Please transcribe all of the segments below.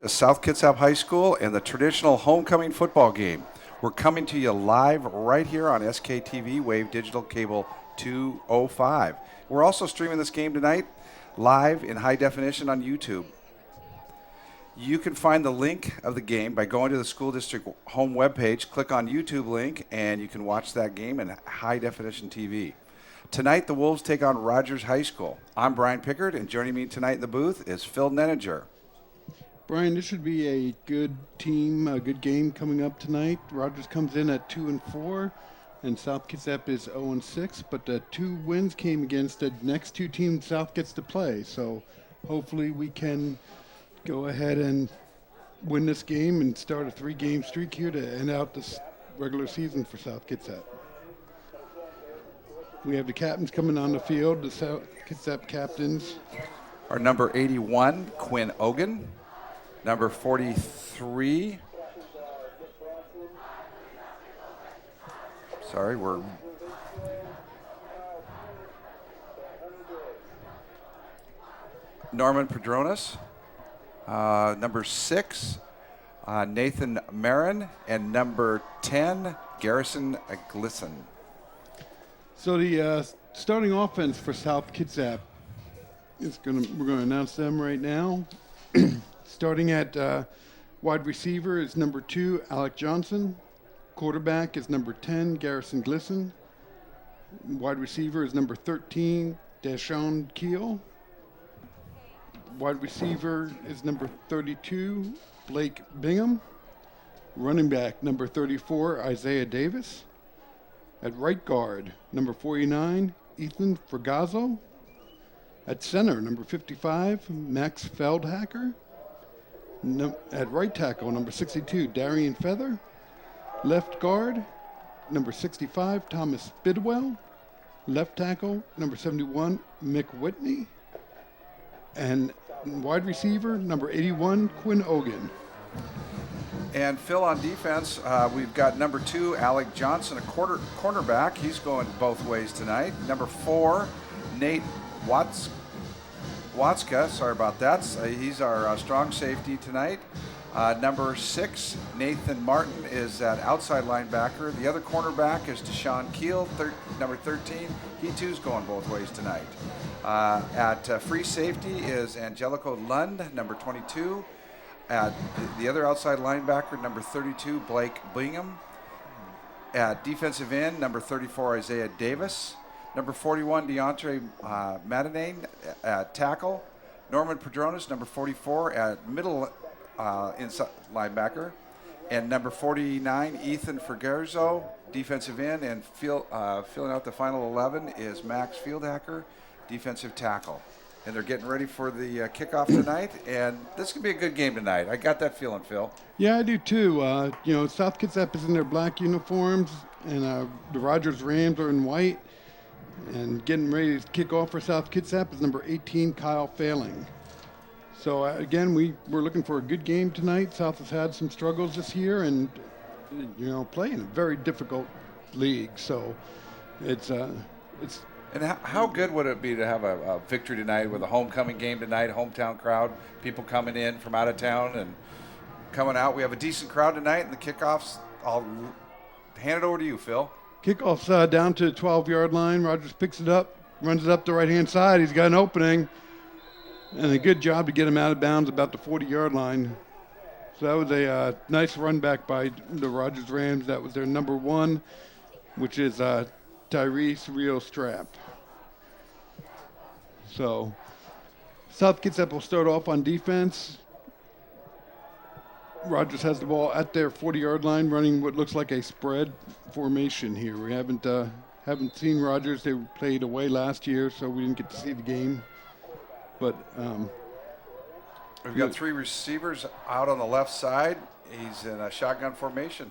South Kitsap High School and the traditional homecoming football game. We're coming to you live right here on SKTV Wave Digital Cable 205. We're also streaming this game tonight live in high definition on YouTube. You can find the link of the game by going to the school district home webpage, click on YouTube link, and you can watch that game in high definition TV. Tonight, the Wolves take on Rogers High School. I'm Brian Pickard, and joining me tonight in the booth is Phil Neninger. Brian, this should be a good team, a good game coming up tonight. Rogers comes in at 2-4, and South Kitsap is 0-6. But the 2 wins came against the next 2 teams South gets to play. So hopefully we can go ahead and win this game and start a 3-game streak here to end out this regular season for South Kitsap. We have the captains coming on the field, the South Kitsap captains. Our number 81, Quinn Ogan. Number 43. Sorry, we're... Norman Padronis. Number 6, Nathan Marin. And number 10, Garrison Glisson. So the starting offense for South Kitsap we're going to announce them right now. Starting at wide receiver is number 2, Alec Johnson. Quarterback is number 10, Garrison Glisson. Wide receiver is number 13, Deshaun Keel. Wide receiver is number 32, Blake Bingham. Running back, number 34, Isaiah Davis. At right guard, number 49, Ethan Fragazzo. At center, number 55, Max Feldhacker. At right tackle, number 62, Darian Feather. Left guard, number 65, Thomas Bidwell. Left tackle, number 71, Mick Whitney. And wide receiver, number 81, Quinn Ogan. And Phil, on defense, we've got number 2, Alec Johnson, a cornerback. He's going both ways tonight. Number 4, Nate Watska, sorry about that. He's our strong safety tonight. Number 6, Nathan Martin, is at outside linebacker. The other cornerback is Deshaun Keel, number 13. He too's going both ways tonight. At free safety is Angelico Lund, number 22. At the other outside linebacker, number 32, Blake Bingham. At defensive end, number 34, Isaiah Davis. Number 41, DeAndre Madanane at tackle. Norman Padronis, number 44, at middle inside linebacker. And number 49, Ethan Fergarzo, defensive end. And filling out the final 11 is Max Fieldhacker, defensive tackle. And they're getting ready for the kickoff tonight. And this could be a good game tonight. I got that feeling, Phil. Yeah, I do too. South Kitsap is in their black uniforms, and the Rogers Rams are in white. And getting ready to kick off for South Kitsap is number 18, Kyle Failing. So, again, we're looking for a good game tonight. South has had some struggles this year and, playing a very difficult league. So, it's And how good would it be to have a victory tonight with a homecoming game tonight, hometown crowd, people coming in from out of town and coming out. We have a decent crowd tonight, and the kickoffs, I'll hand it over to you, Phil. Kickoff's down to the 12-yard line. Rogers picks it up, runs it up the right-hand side. He's got an opening, and a good job to get him out of bounds about the 40-yard line. So that was a nice run back by the Rogers Rams. That was their number 1, which is Tyrese Rio Strap. So South Kitsap will start off on defense. Rogers has the ball at their 40-yard line, running what looks like a spread formation here. We haven't seen Rogers. They played away last year, so we didn't get to see the game. But we've got 3 receivers out on the left side. He's in a shotgun formation.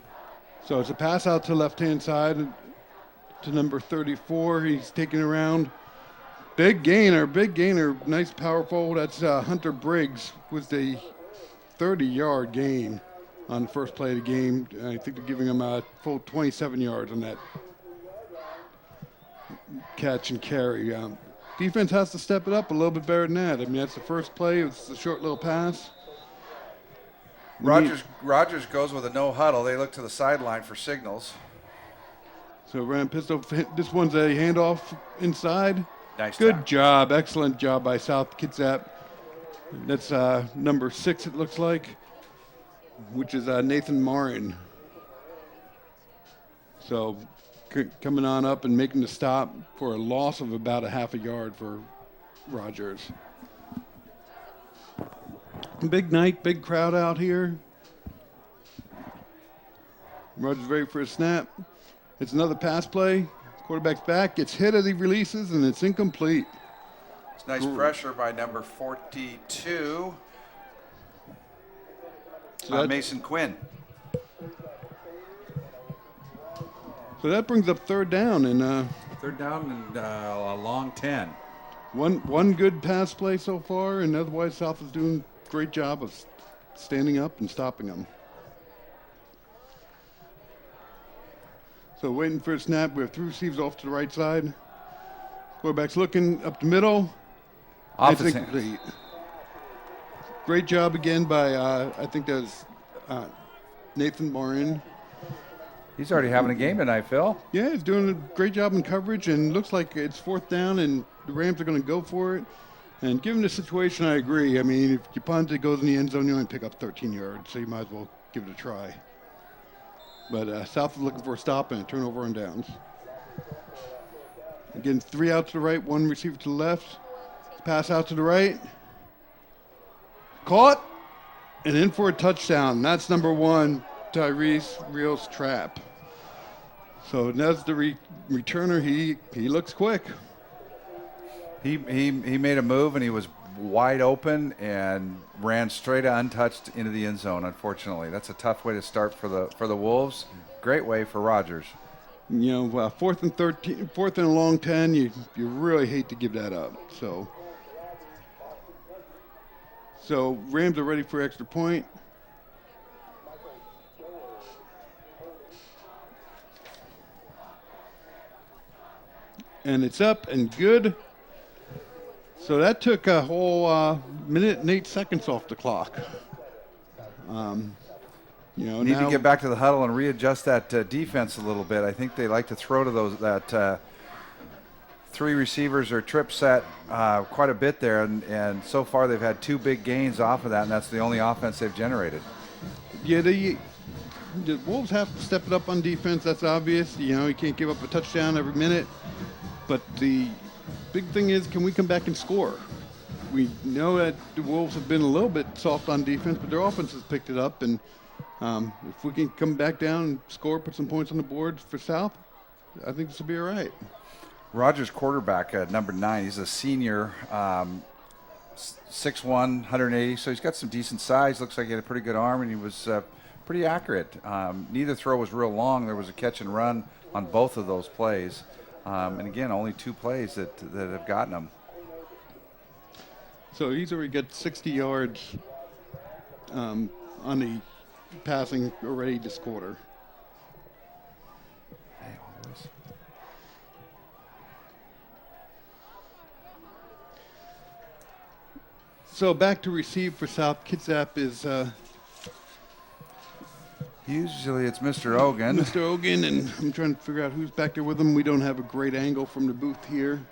So it's a pass out to the left-hand side to number 34. He's taking around. Big gainer, nice powerful. That's Hunter Briggs with the 30-yard gain on the first play of the game. I think they're giving him a full 27 yards on that catch and carry. Defense has to step it up a little bit better than that. I mean, that's the first play. It's a short little pass. Rogers goes with a no huddle. They look to the sideline for signals. So Ram Pistol, this one's a handoff inside. Nice Good tackle. job. Excellent job by South Kitsap. That's number 6, it looks like, which is Nathan Marin. So coming on up and making the stop for a loss of about a half a yard for Rogers. Big night, big crowd out here. Rogers ready for a snap. It's another pass play. Quarterback's back, gets hit as he releases, and it's incomplete. It's nice pressure by number 42, Mason Quinn. So that brings up third down, and third down and a long 10. One good pass play so far, and otherwise South is doing a great job of standing up and stopping them. So waiting for a snap. We have 3 receivers off to the right side. Quarterback's looking up the middle. Off it's incomplete. Great job again by, I think that was Nathan Marin. He's already having a game tonight, Phil. Yeah, he's doing a great job in coverage, and looks like it's fourth down, and the Rams are going to go for it. And given the situation, I agree. I mean, if you punt, it goes in the end zone, you only pick up 13 yards, so you might as well give it a try. But South is looking for a stop and a turnover on downs. Again, 3 out to the right, 1 receiver to the left. Pass out to the right. Caught, and in for a touchdown. That's number 1, Tyrese Reel's trap. So that's the returner. He looks quick. He made a move, and he was wide open and ran straight untouched into the end zone. Unfortunately, that's a tough way to start for the Wolves. Great way for Rogers. You know, 4th and 13, 4th and a long 10. You really hate to give that up. So Rams are ready for extra point. And it's up and good. So that took a whole minute and 8 seconds off the clock. Need to get back to the huddle and readjust that defense a little bit. I think they like to throw to that 3 receivers or trip set quite a bit there, and so far they've had 2 big gains off of that, and that's the only offense they've generated. Yeah, the Wolves have to step it up on defense. That's obvious. You can't give up a touchdown every minute. But the big thing is, can we come back and score? We know that the Wolves have been a little bit soft on defense, but their offense has picked it up. And if we can come back down and score, put some points on the board for South, I think this will be all right. Rogers' quarterback, number 9, he's a senior, 6'1", 180, so he's got some decent size. Looks like he had a pretty good arm, and he was pretty accurate. Neither throw was real long. There was a catch and run on both of those plays. And again, only 2 plays that have gotten him. So he's already got 60 yards on the passing already this quarter. So back to receive for South Kitsap is usually it's Mr. Ogan. Mr. Ogan, and I'm trying to figure out who's back there with him. We don't have a great angle from the booth here.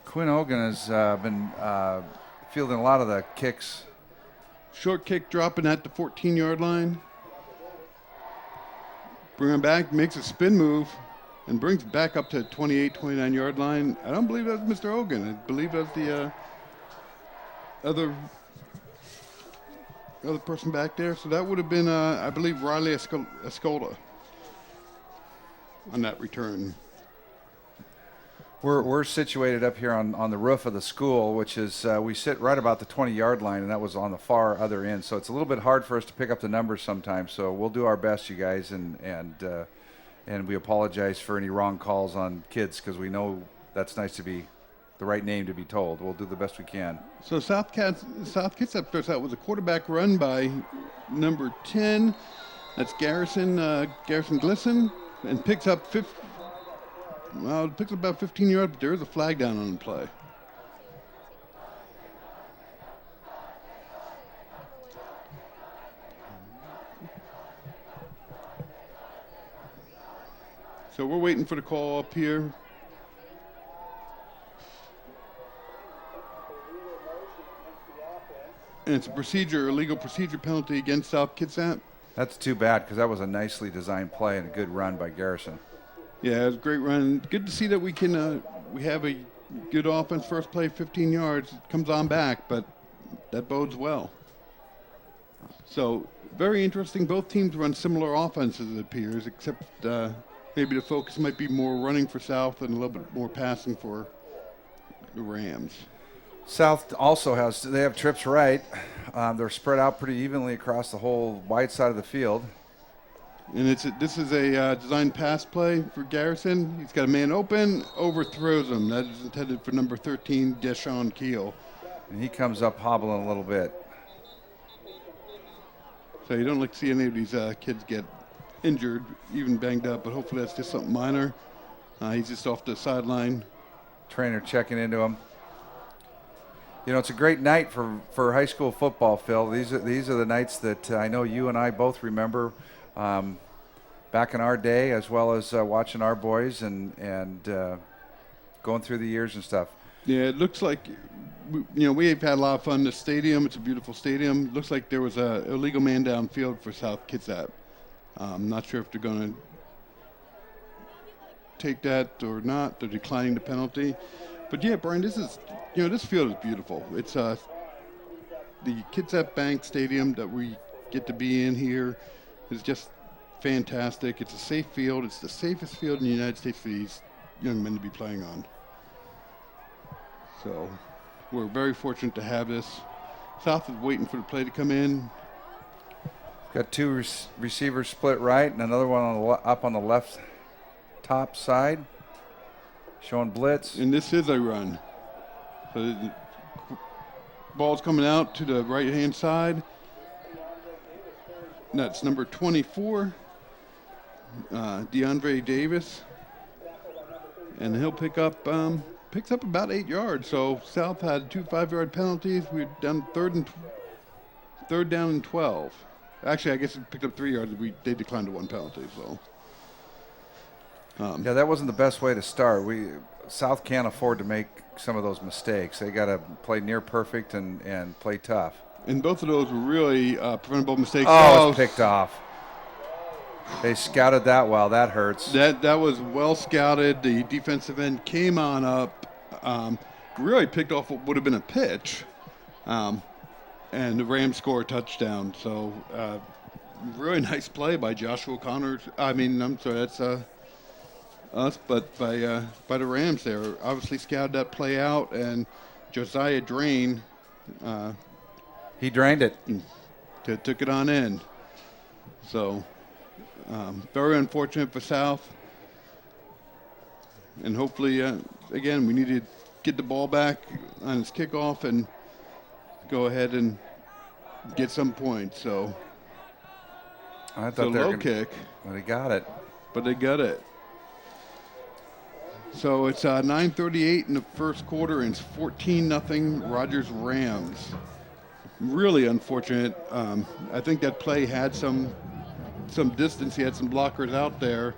Quinn Ogan has been fielding a lot of the kicks. Short kick dropping at the 14-yard line. Bring him back, makes a spin move, and brings it back up to 28, 29-yard line. I don't believe that's Mr. Ogan. I believe that's the other person back there. So that would have been, I believe, Riley Escolta on that return. We're situated up here on the roof of the school, which is we sit right about the 20-yard line, and that was on the far other end. So it's a little bit hard for us to pick up the numbers sometimes. So we'll do our best, you guys, and we apologize for any wrong calls on kids, because we know that's nice to be the right name to be told. We'll do the best we can. So South Kitsap starts out with a quarterback run by number 10. That's Garrison Glisson, and picks up about 15 yards, but there is a flag down on the play. So we're waiting for the call up here. And it's a illegal procedure penalty against South Kitsap. That's too bad because that was a nicely designed play and a good run by Garrison. Yeah, it was a great run. Good to see that we can we have a good offense. First play, 15 yards. It comes on back, but that bodes well. So very interesting. Both teams run similar offenses, it appears, except maybe the focus might be more running for South and a little bit more passing for the Rams. South also they have trips right. They're spread out pretty evenly across the whole wide side of the field. And this is a designed pass play for Garrison. He's got a man open, overthrows him. That is intended for number 13, Deshaun Keel. And he comes up hobbling a little bit. So you don't like to see any of these kids get injured, even banged up, but hopefully that's just something minor. He's just off the sideline. Trainer checking into him. You know, it's a great night for high school football, Phil. These are the nights that I know you and I both remember back in our day, as well as watching our boys and going through the years and stuff. Yeah, it looks like, we've had a lot of fun in the stadium. It's a beautiful stadium. Looks like there was a illegal man downfield for South Kitsap. I'm not sure if they're going to take that or not. They're declining the penalty. But yeah, Brian, this field is beautiful. It's the Kitsap Bank Stadium that we get to be in here is just fantastic. It's a safe field. It's the safest field in the United States for these young men to be playing on. So we're very fortunate to have this. South is waiting for the play to come in. Got two receivers split right and another one up on the left top side. Showing blitz. And this is a run. So the ball's coming out to the right-hand side. And that's number 24, DeAndre Davis. And he'll picks up about 8 yards. So South had 2 5-yard penalties. We're down third down and 12. Actually, I guess it picked up 3 yards. They declined to 1 penalty, so. Yeah, that wasn't the best way to start. South can't afford to make some of those mistakes. They got to play near perfect and play tough. And both of those were really preventable mistakes. Oh, it's picked off. They scouted that well. That hurts. That was well scouted. The defensive end came on up, really picked off what would have been a pitch, and the Rams score a touchdown. So really nice play by Joshua Connors. That's us, but by the Rams there. Obviously scouted that play out, and Josiah Drain. He drained it. Took it on in. So very unfortunate for South. And hopefully, again, we need to get the ball back on its kickoff and go ahead and get some points. So I thought they were low kick. Well, they got it. But they got it. So it's 9:38 in the first quarter, and it's 14-0 Rogers Rams. Really unfortunate. I think that play had some distance. He had some blockers out there,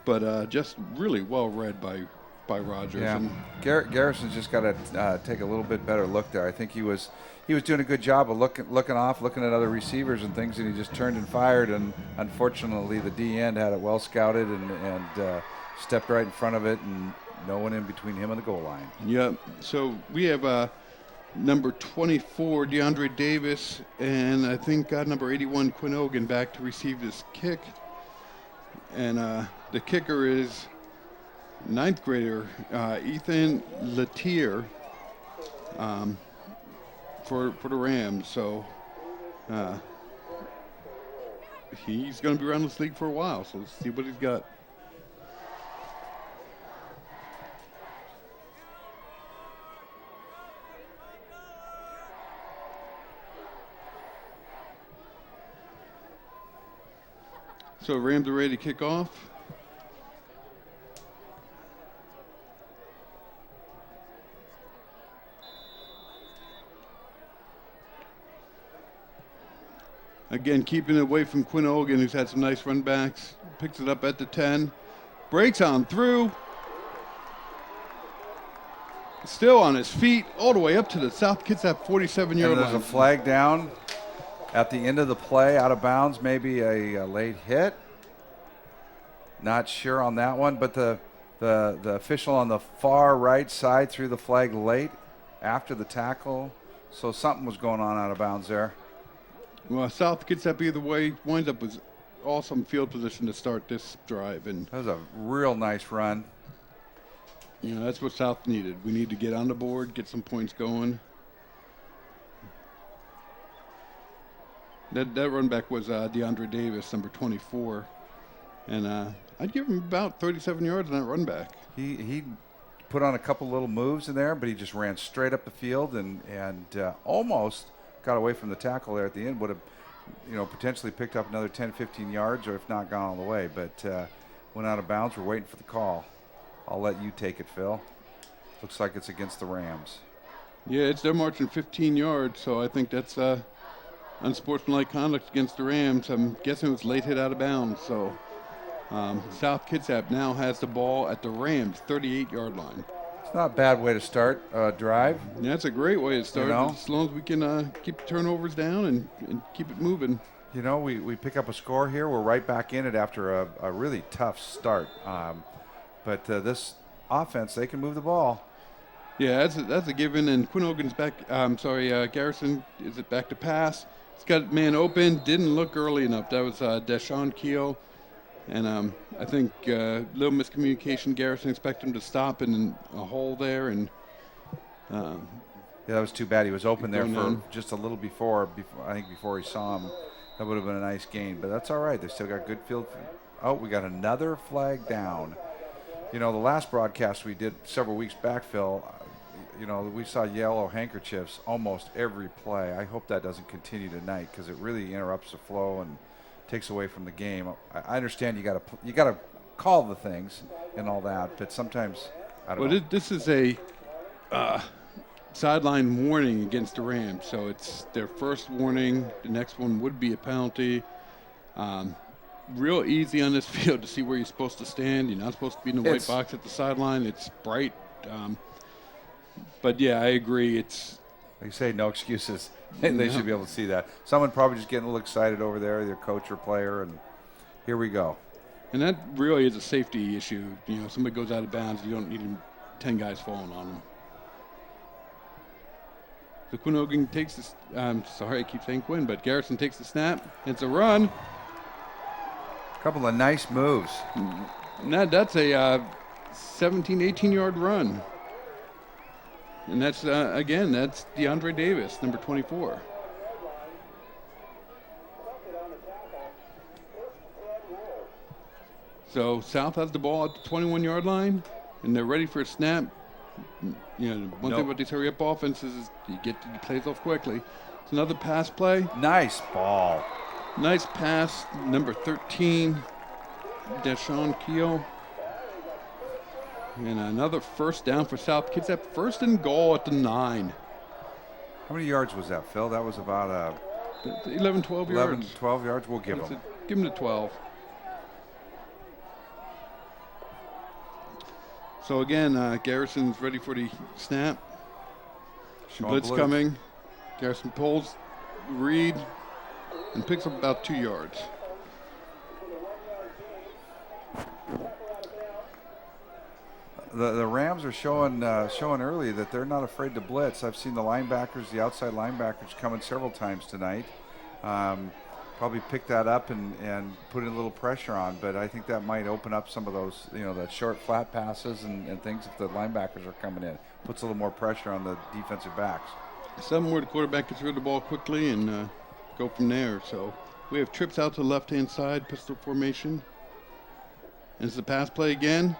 but just really well read by Rogers. Yeah, Garrison's just got to take a little bit better look there. I think he was doing a good job of looking at other receivers and things, and he just turned and fired. And unfortunately, the D end had it well scouted and stepped right in front of it, and no one in between him and the goal line. Yep. So we have number 24, DeAndre Davis, and I think number 81, Quinn Ogan, back to receive this kick. And the kicker is 9th grader Ethan Latier for the Rams. So he's going to be around this league for a while, so let's see what he's got. So Rams are ready to kick off. Again, keeping it away from Quinn Ogan, who's had some nice run backs. Picks it up at the 10. breaks on through. Still on his feet, all the way up to the South Kitsap 47-yard line. There's a flag down at the end of the play, out of bounds, maybe a late hit. Not sure on that one, but the official on the far right side threw the flag late after the tackle, so something was going on out of bounds there. Well, South Kitsap either way winds up with awesome field position to start this drive, and that was a real nice run. You know, that's what South needed. We need to get on the board, get some points going. That run back was DeAndre Davis, number 24. And I'd give him about 37 yards on that run back. He put on a couple little moves in there, but he just ran straight up the field and almost got away from the tackle there at the end. Would have, potentially picked up another 10, 15 yards, or if not, gone all the way. But went out of bounds. We're waiting for the call. I'll let you take it, Phil. Looks like it's against the Rams. Yeah, they're marching 15 yards, so I think that's unsportsmanlike conduct against the Rams. I'm guessing it was late hit out of bounds. So South Kitsap now has the ball at the Rams' 38-yard line. It's not a bad way to start a drive. Yeah, that's a great way to start, as long as we can keep turnovers down and keep it moving. We pick up a score here. We're right back in it after a really tough start. But this offense, they can move the ball. Yeah, that's a given. And Quinogan's back. Garrison is it back to pass. He's got man open. Didn't look early enough. That was Deshaun Keel. And I think little miscommunication. Garrison expected him to stop in a hole there. And yeah, that was too bad. He was open there for just a little before he saw him. That would have been a nice gain. But that's all right. They still got good field. Oh, we got another flag down. The last broadcast we did several weeks back, Phil, we saw yellow handkerchiefs almost every play. I hope that doesn't continue tonight because it really interrupts the flow and takes away from the game. I understand you got to call the things and all that, but sometimes I don't know. This is a sideline warning against the Rams, so it's their first warning. The next one would be a penalty. Real easy on this field to see where you're supposed to stand. You're not supposed to be in the white box at the sideline. It's bright. But, yeah, I agree. It's like you say, no excuses. They should be able to see that. Someone probably just getting a little excited over there, either coach or player, and here we go. And that really is a safety issue. Somebody goes out of bounds, you don't need 10 guys falling on them. So Quinogan takes this. I keep saying Quinn, but Garrison takes the snap. It's a run. Couple of nice moves. And that's a 17, 18-yard run. And that's, that's DeAndre Davis, number 24. So South has the ball at the 21-yard line, and they're ready for a snap. One thing about these hurry-up offenses is you get the plays off quickly. It's another pass play. Nice ball. Nice pass, number 13, Deshaun Keel. And another first down for South Kitsap. First and goal at the 9. How many yards was that, Phil? That was about 11, 12 yards. 11, 12 yards. We'll give them. Give them the 12. So again, Garrison's ready for the snap. Blitz coming. Garrison pulls, read, and picks up about 2 yards. The Rams are showing early that they're not afraid to blitz. I've seen the linebackers, the outside linebackers, coming several times tonight. Probably pick that up and put in a little pressure on, but I think that might open up some of those, the short flat passes and things if the linebackers are coming in. Puts a little more pressure on the defensive backs. Something where the quarterback can throw the ball quickly and go from there. So we have trips out to the left-hand side, pistol formation. And it's the pass play again.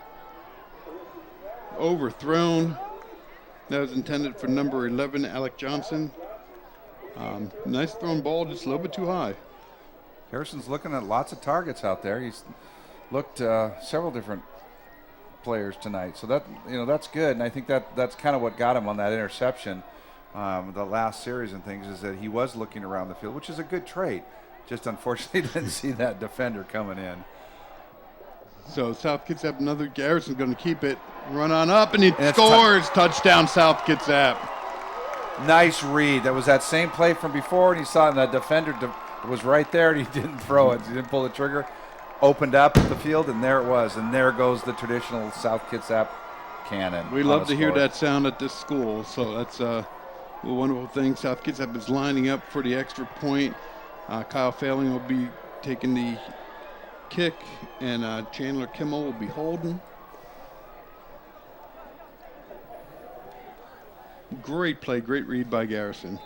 Overthrown. That was intended for number 11, Alec Johnson. Nice thrown ball, just a little bit too high. Harrison's looking at lots of targets out there. He's looked several different players tonight, so that's good. And I think that's kind of what got him on that interception, the last series and things, is that he was looking around the field, which is a good trait. Just unfortunately didn't see that defender coming in. So South Kitsap, another Garrison's going to keep it. Run on up, and he And it's scores. Touchdown, South Kitsap. Nice read. That was that same play from before, and he saw the defender was right there, and he didn't throw it. He didn't pull the trigger. Opened up the field, and there it was. And there goes the traditional South Kitsap cannon. We love to hear that sound at this school, so that's a wonderful thing. South Kitsap is lining up for the extra point. Kyle Failing will be taking the kick, and Chandler Kimmel will be holding. Great play, great read by Garrison.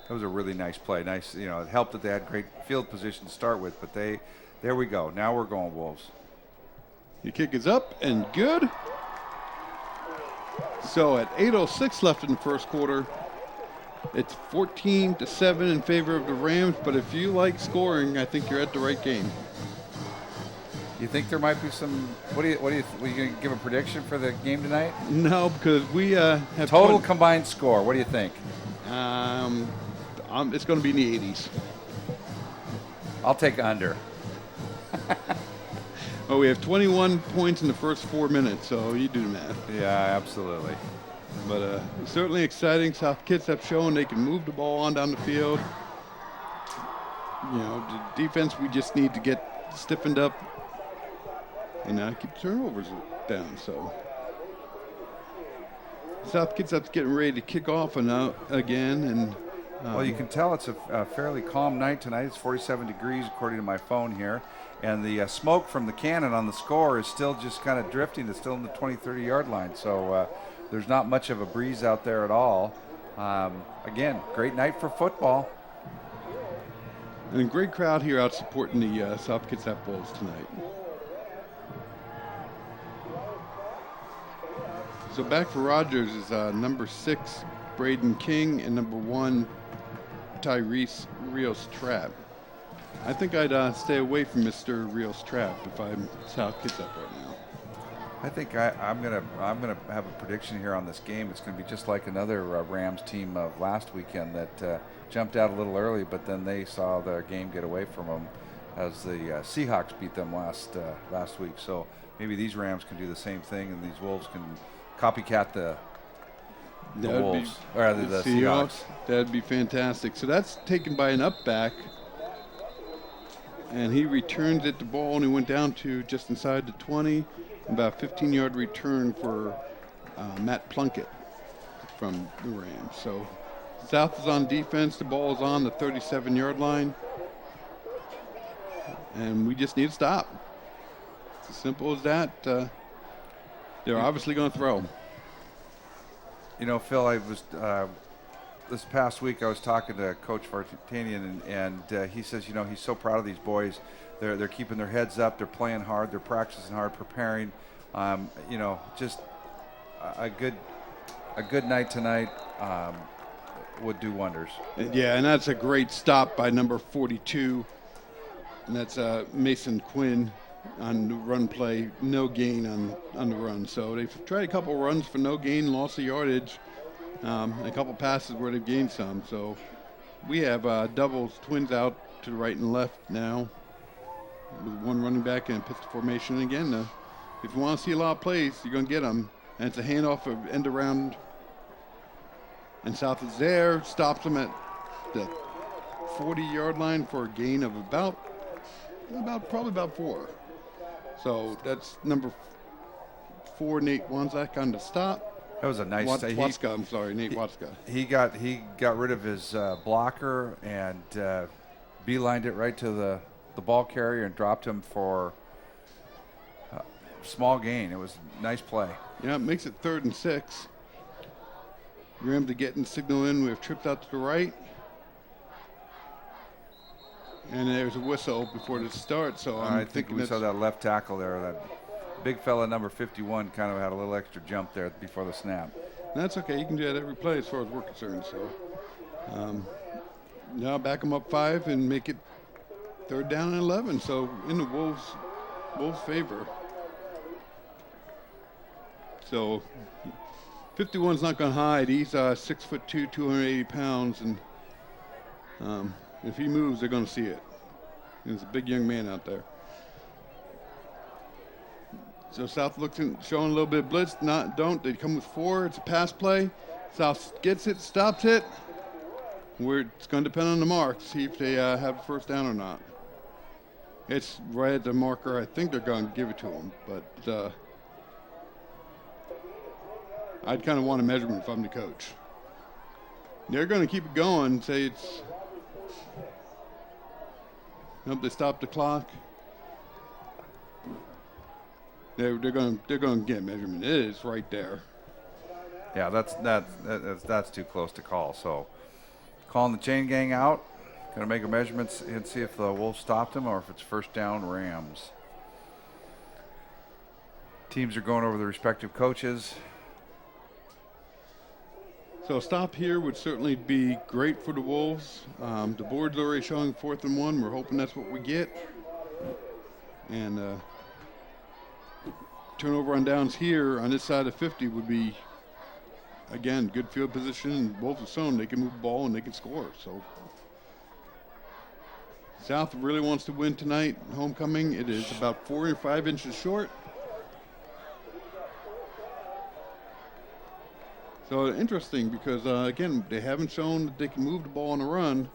That was a really nice play. Nice, it helped that they had great field position to start with, but there we go. Now we're going Wolves. The kick is up and good. So at 8:06 left in the first quarter, it's 14-7 in favor of the Rams, but if you like scoring, I think you're at the right game. You think there might be some? What do you going to give a prediction for the game tonight? No, because we have total combined score. What do you think? It's going to be in the 80s. I'll take under. Well, we have 21 points in the first 4 minutes, so you do the math. Yeah, absolutely. But certainly exciting. South Kitsap showing they can move the ball on down the field. The defense, we just need to get stiffened up and keep turnovers down. So South Kitsap's getting ready to kick off again. And well, you can tell it's a fairly calm night tonight. It's 47 degrees according to my phone here. And the smoke from the cannon on the score is still just kind of drifting. It's still in the 20, 30-yard line. So there's not much of a breeze out there at all. Again, great night for football. And a great crowd here out supporting the South Kitsap Wolves tonight. So back for Rogers is number 6, Braden King, and number 1, Tyrese Rios Trapp. I think I'd stay away from Mr. Rios Trapp if I'm South Kitsap right now. I think I'm gonna have a prediction here on this game. It's gonna be just like another Rams team of last weekend that jumped out a little early, but then they saw their game get away from them as the Seahawks beat them last week. So maybe these Rams can do the same thing, and these Wolves can copycat the Wolves or the Seahawks. That'd be fantastic. So that's taken by an up back. And he returns it the ball, and he went down to just inside the 20. About a 15-yard return for Matt Plunkett from the Rams. So South is on defense. The ball is on the 37-yard line. And we just need to stop. It's as simple as that. They're obviously going to throw. Phil, I was this past week I was talking to Coach Vartanian, and he says, he's so proud of these boys. They're keeping their heads up. They're playing hard. They're practicing hard, preparing. Just a good night tonight would do wonders. Yeah, and that's a great stop by number 42, and that's Mason Quinn on the run play. No gain on the run. So they've tried a couple runs for no gain, loss of yardage. A couple passes where they've gained some. So we have doubles, twins out to the right and left now with one running back in a pistol formation. And again, if you want to see a lot of plays, you're going to get them. And it's a handoff of end around. And South is there, stops them at the 40-yard line for a gain of probably about 4. So that's number 4, Nate Wanzak on the stop. That was a nice. Nate Watzka. He got rid of his blocker and beelined it right to the ball carrier and dropped him for a small gain. It was a nice play. Yeah, it makes it 3rd and 6. Rams to get and signal in. We have tripped out to the right. And there's a whistle before the start. So I think we saw that left tackle there. That big fella, number 51, kind of had a little extra jump there before the snap. That's okay. You can do that every play as far as we're concerned. So now back them up 5 and make it 3rd down and 11. So in the Wolves' favor. So 51's not going to hide. He's 6'2", 280 pounds, and if he moves, they're going to see it. He's a big young man out there. So South showing a little bit of blitz. They come with 4. It's a pass play. South gets it, stops it. It's going to depend on the mark to see if they have a first down or not. It's right at the marker. I think they're going to give it to them, but I'd kind of want a measurement if I'm the coach. They're going to keep it going. Say it's. Nope, they stopped the clock. They're going to get measurement. It is right there. Yeah, that's too close to call. So, calling the chain gang out. Going to make a measurement and see if the Wolves stopped him or if it's first down Rams. Teams are going over the respective coaches. So a stop here would certainly be great for the Wolves. The board's already showing 4th and 1. We're hoping that's what we get. And turnover on downs here on this side of 50 would be, again, good field position. And Wolves are shown they can move the ball and they can score. So South really wants to win tonight. Homecoming, it is about 4 or 5 inches short. So interesting because, again, they haven't shown that they can move the ball on the run.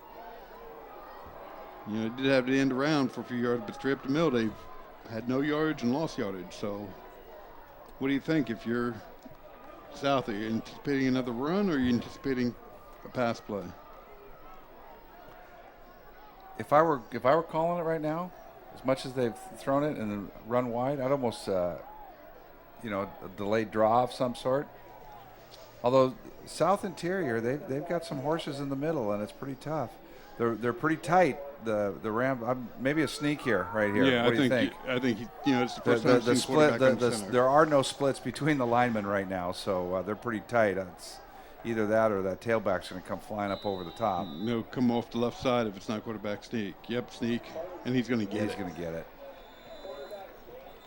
You know, they did have the end around for a few yards, but straight up the middle, they've had no yardage and lost yardage. So what do you think if you're South? Are you anticipating another run or are you anticipating a pass play? If I were calling it right now, as much as they've thrown it and then run wide, I'd almost, a delayed draw of some sort. Although South Interior, they've got some horses in the middle, and it's pretty tough. They're pretty tight. The Ram, maybe a sneak here, right here. Yeah, what do you think? I think it's the first time I've seen split. quarterback in the center. There are no splits between the linemen right now, so they're pretty tight. It's either that or that tailback's going to come flying up over the top. No, come off the left side if it's not quarterback sneak. Yep, sneak, and he's going to get it. He's going to get it.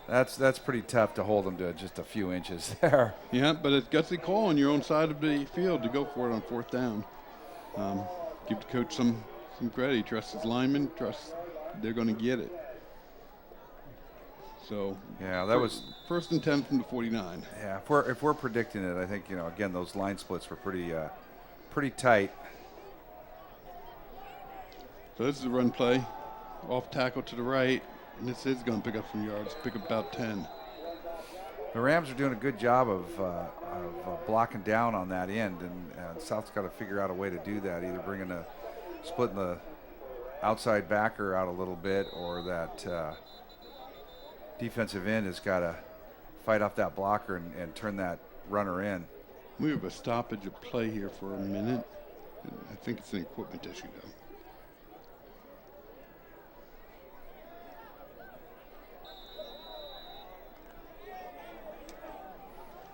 That's pretty tough to hold him to just a few inches there. Yeah, but it's gutsy call on your own side of the field to go for it on 4th down. Give the coach some credit. He trusts his linemen. Trusts they're going to get it. So yeah, that was 1st and 10 from the 49. Yeah, if we're predicting it, I think again those line splits were pretty tight. So this is a run play, off tackle to the right. And this is going to pick up some yards, pick up about 10. The Rams are doing a good job of blocking down on that end, and South's got to figure out a way to do that, either splitting the outside backer out a little bit, or that defensive end has got to fight off that blocker and turn that runner in. We have a stoppage of play here for a minute. I think it's an equipment issue, though.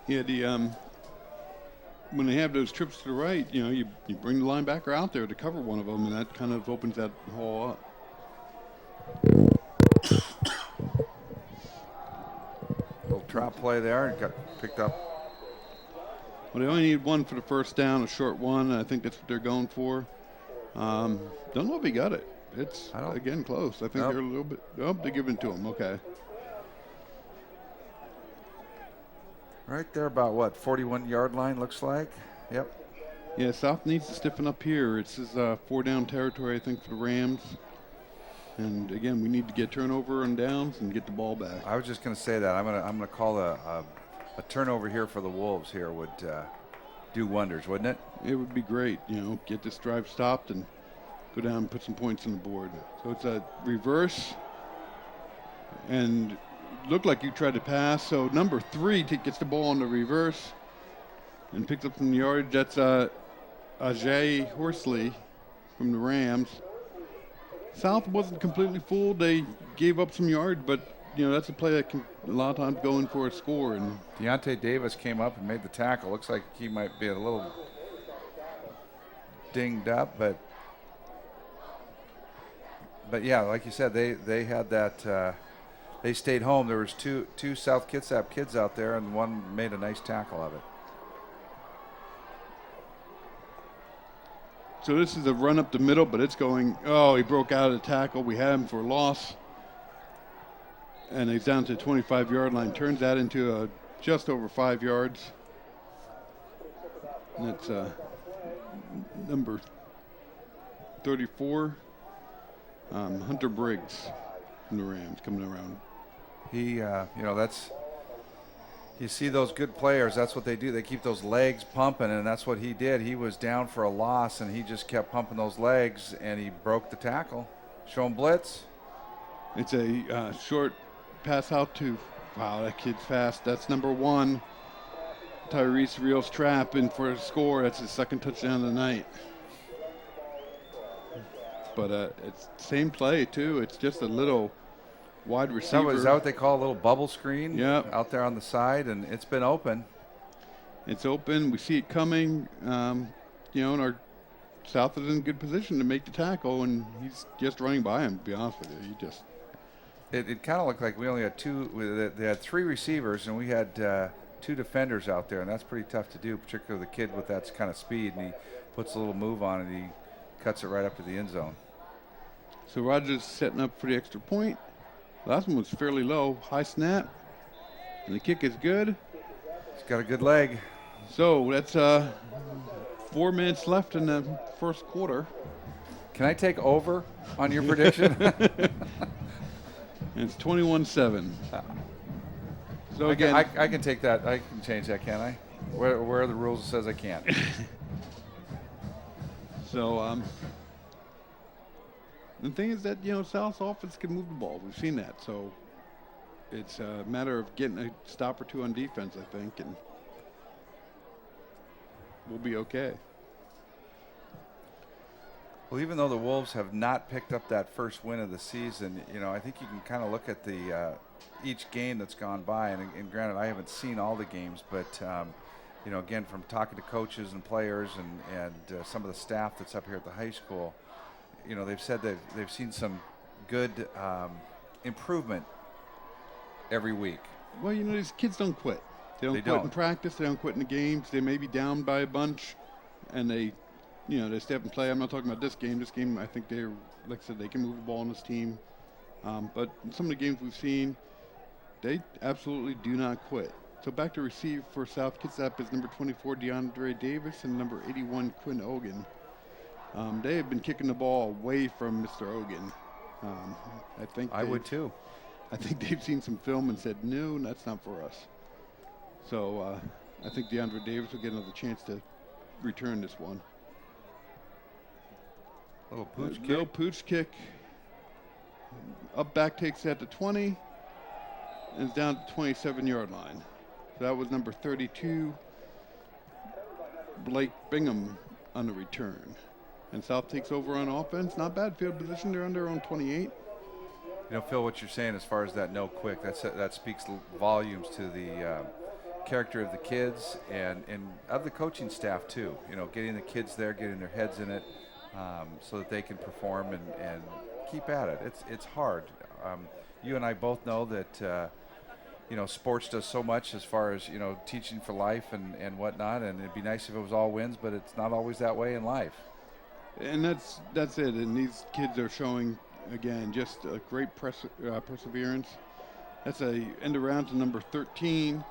Yeah, when they have those trips to the right, you bring the linebacker out there to cover one of them, and that kind of opens that hole up. Little trap play there, and got picked up. Well, they only need one for the first down, a short one, and I think that's what they're going for. Don't know if he got it. It's, again, close. I think they're a little bit. Oh, they're giving it to him. Okay. Right there, about 41-yard line, looks like. Yep. Yeah, South needs to stiffen up here. It's 4-down territory, I think, for the Rams. And again, we need to get turnover and downs and get the ball back. I was just going to say that. I'm gonna call a turnover here for the Wolves. Here would do wonders, wouldn't it? It would be great. Get this drive stopped and go down and put some points on the board. So it's a reverse, and looked like you tried to pass. So number 3 gets the ball on the reverse and picks up some yardage. That's Ajay Horsley from the Rams. South wasn't completely fooled. They gave up some yard, but that's a play that can a lot of times go in for a score. And Deontay Davis came up and made the tackle. Looks like he might be a little dinged up, but yeah, like you said, they had that. They stayed home. There was two South Kitsap kids out there, and one made a nice tackle of it. So this is a run up the middle, but it's going. Oh, he broke out of the tackle. We had him for a loss. and he's down to the 25-yard line. Turns that into just over 5 yards. And that's number 34, Hunter Briggs from the Rams coming around. He, that's, you see those good players, that's what they do. They keep those legs pumping, and that's what he did. He was down for a loss, and he just kept pumping those legs, and he broke the tackle. Show him blitz. It's a short pass out to, wow, that kid's fast. That's number 1, Tyrese Reels Trap, and for a score, that's his second touchdown of the night. But it's same play, too. It's just a little wide receiver. Is that what they call a little bubble screen? Yeah. Out there on the side, and it's been open. It's open. We see it coming. And our South is in good position to make the tackle, and he's just running by him, to be honest with you. It kind of looked like we only had they had 3 receivers, and we had 2 defenders out there, and that's pretty tough to do, particularly the kid with that kind of speed, and he puts a little move on it, and he cuts it right up to the end zone. So Rogers setting up for the extra point. Last one was fairly low, high snap, and the kick is good. He's got a good leg. So that's 4 minutes left in the first quarter. Can I take over on your prediction? And it's 21-7. So again, I can take that. I can change that, can't I? Where are the rules that says I can't? So the thing is that South's offense can move the ball. We've seen that. So it's a matter of getting a stop or 2 on defense, I think, and we'll be okay. Well, even though the Wolves have not picked up that first win of the season, I think you can kind of look at the each game that's gone by. And granted, I haven't seen all the games, but again, from talking to coaches and players and some of the staff that's up here at the high school, they've said that they've seen some good improvement every week. Well, these kids don't quit. They don't quit in practice. They don't quit in the games. They may be down by a bunch, and they stay up and play. I'm not talking about this game. This game, I think like I said, they can move the ball on this team. But in some of the games we've seen, they absolutely do not quit. So back to receive for South Kitsap is number 24, DeAndre Davis, and number 81, Quinn Ogan. They have been kicking the ball away from Mr. Ogan. I would too. I think they've seen some film and said, no, that's not for us. So I think DeAndre Davis will get another chance to return this one. Little pooch kick. Little pooch kick. Up back takes that to 20. And it's down to the 27-yard line. So that was number 32, Blake Bingham on the return. And South takes over on offense. Not bad field position. They're under on 28. Phil, what you're saying as far as that no quick, that speaks volumes to the character of the kids and of the coaching staff too. Getting the kids there, getting their heads in it, so that they can perform and keep at it. It's hard. You and I both know that sports does so much as far as teaching for life and whatnot. And it'd be nice if it was all wins, but it's not always that way in life. And that's it. And these kids are showing again just a great perseverance. That's a end around to number 13,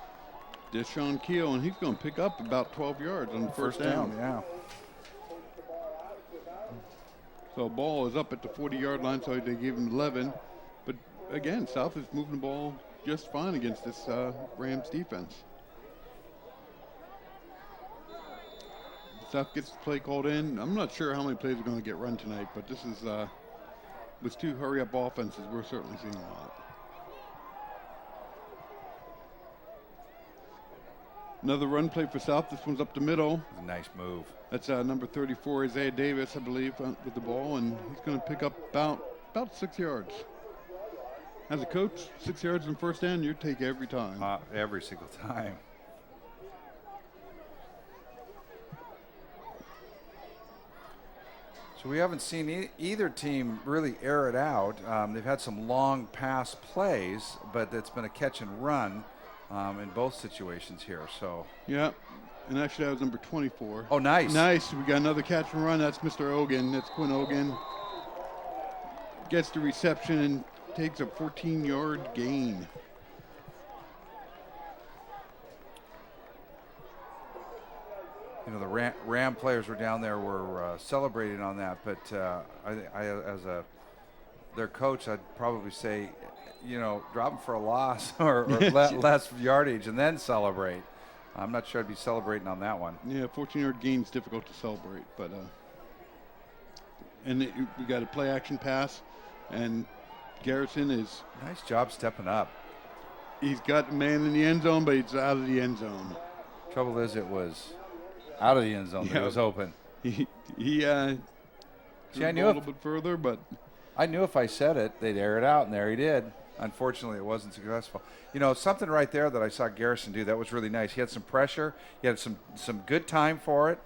Deshaun Keel, and he's going to pick up about 12 yards on the first down. Yeah. So ball is up at the 40-yard line, so they gave him 11. But again, South is moving the ball just fine against this Rams defense. South gets the play called in. I'm not sure how many plays are going to get run tonight, but this is with 2 hurry-up offenses, we're certainly seeing a lot. Another run play for South. This one's up the middle. A nice move. That's number 34, Isaiah Davis, I believe, with the ball, and he's going to pick up about 6 yards. As a coach, 6 yards in first down, you take every time. Every single time. So we haven't seen either team really air it out. They've had some long pass plays, but it's been a catch and run in both situations here. So yeah, and actually that was number 24. Oh, nice. Nice. We got another catch and run. That's Mr. Ogan. That's Quinn Ogan. Gets the reception and takes a 14-yard gain. You know, the Ram players were down there were celebrating on that, but I as their coach, I'd probably say, you know, drop them for a loss or less yardage and then celebrate. I'm not sure I'd be celebrating on that one. Yeah, 14-yard gain is difficult to celebrate, but and we got a play action pass, and Garrison is Nice job stepping up. he's got a man in the end zone, but he's out of the end zone. Trouble is, it was out of the end zone. Yeah. It was open. He See, I threw knew a if little bit further, but I knew if I said it, they'd air it out, and there he did. Unfortunately, it wasn't successful. You know, something right there that I saw Garrison do that was really nice. He had some pressure. He had some good time for it.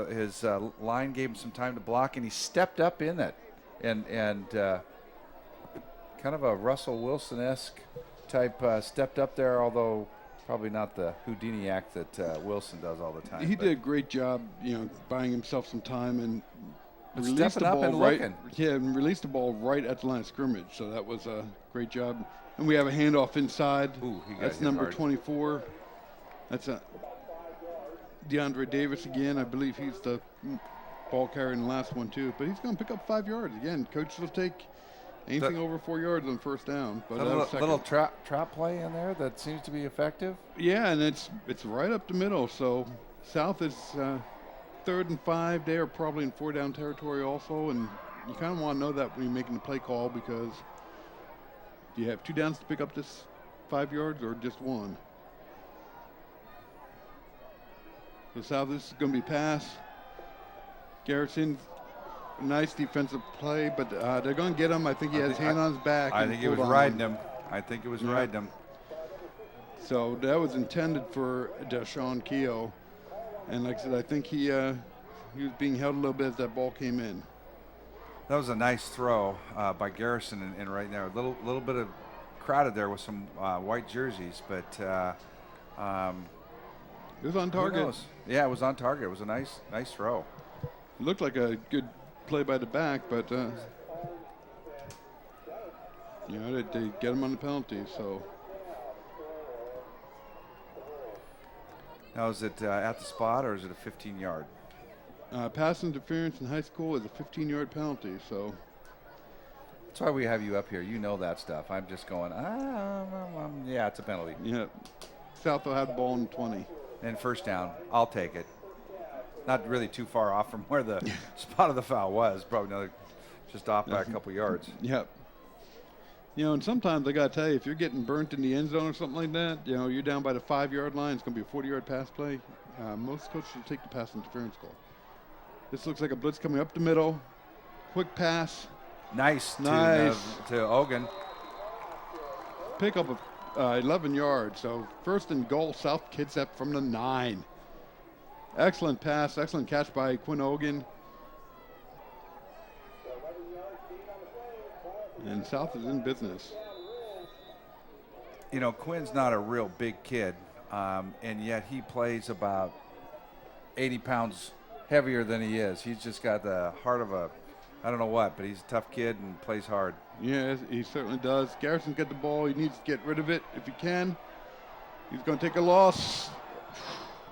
His line gave him some time to block, and he stepped up in it. And kind of a Russell Wilson-esque type stepped up there, although probably not the Houdini act that Wilson does all the time. he did a great job, you know, buying himself some time and But released the stepping up ball and right. looking. Yeah, and released the ball right at the line of scrimmage. So that was a great job. And we have a handoff inside. Ooh, he got That's hit number hard. 24. That's a DeAndre Davis again. I believe he's the ball carrier in the last one too. But he's going to pick up 5 yards again. Coaches will take anything over 4 yards on first down. But A that was little second. trap play in there that seems to be effective. Yeah, and it's right up the middle. So South is 3rd and 5. They are probably in 4-down territory also, and you kind of want to know that when you're making the play call, because do you have 2 downs to pick up this 5 yards or just 1? So South, this is going to be pass. Garrison, nice defensive play, but they're going to get him. I think he has his hand on his back. I and think he was pulled on riding him. I think it was Yeah. riding him. So that was intended for Deshaun Keogh. And like I said, I think he was being held a little bit as that ball came in. That was a nice throw by Garrison, and right there, a little bit of crowded there with some white jerseys, but It was on who target. knows? Yeah, it was on target. It was a nice throw. It looked like a good play by the back, but you know, they get him on the penalty. So Now, is it at the spot or is it a 15-yard? pass interference in high school is a 15-yard penalty. So That's why we have you up here. You know that stuff. I'm just going, yeah, it's a penalty. yeah, South will have the ball in 20. And first down, I'll take it. Not really too far off from where the spot of the foul was. Probably another, just off by a couple yards. Yep. You know, and sometimes I got to tell you, if you're getting burnt in the end zone or something like that, you know, you're down by the 5-yard line, it's going to be a 40-yard pass play. Most coaches will take the pass interference call. This looks like a blitz coming up the middle. Quick pass. Nice. Nice. To Ogun. Pick up of 11 yards. So first and goal, South Kitsap from the 9. Excellent pass, excellent catch by Quinn Ogan. And South is in business. You know, Quinn's not a real big kid, and yet he plays about 80 pounds heavier than he is. He's just got the heart of a, I don't know what, but he's a tough kid and plays hard. Yeah, he certainly does. Garrison's got the ball. He needs to get rid of it if he can. He's going to take a loss.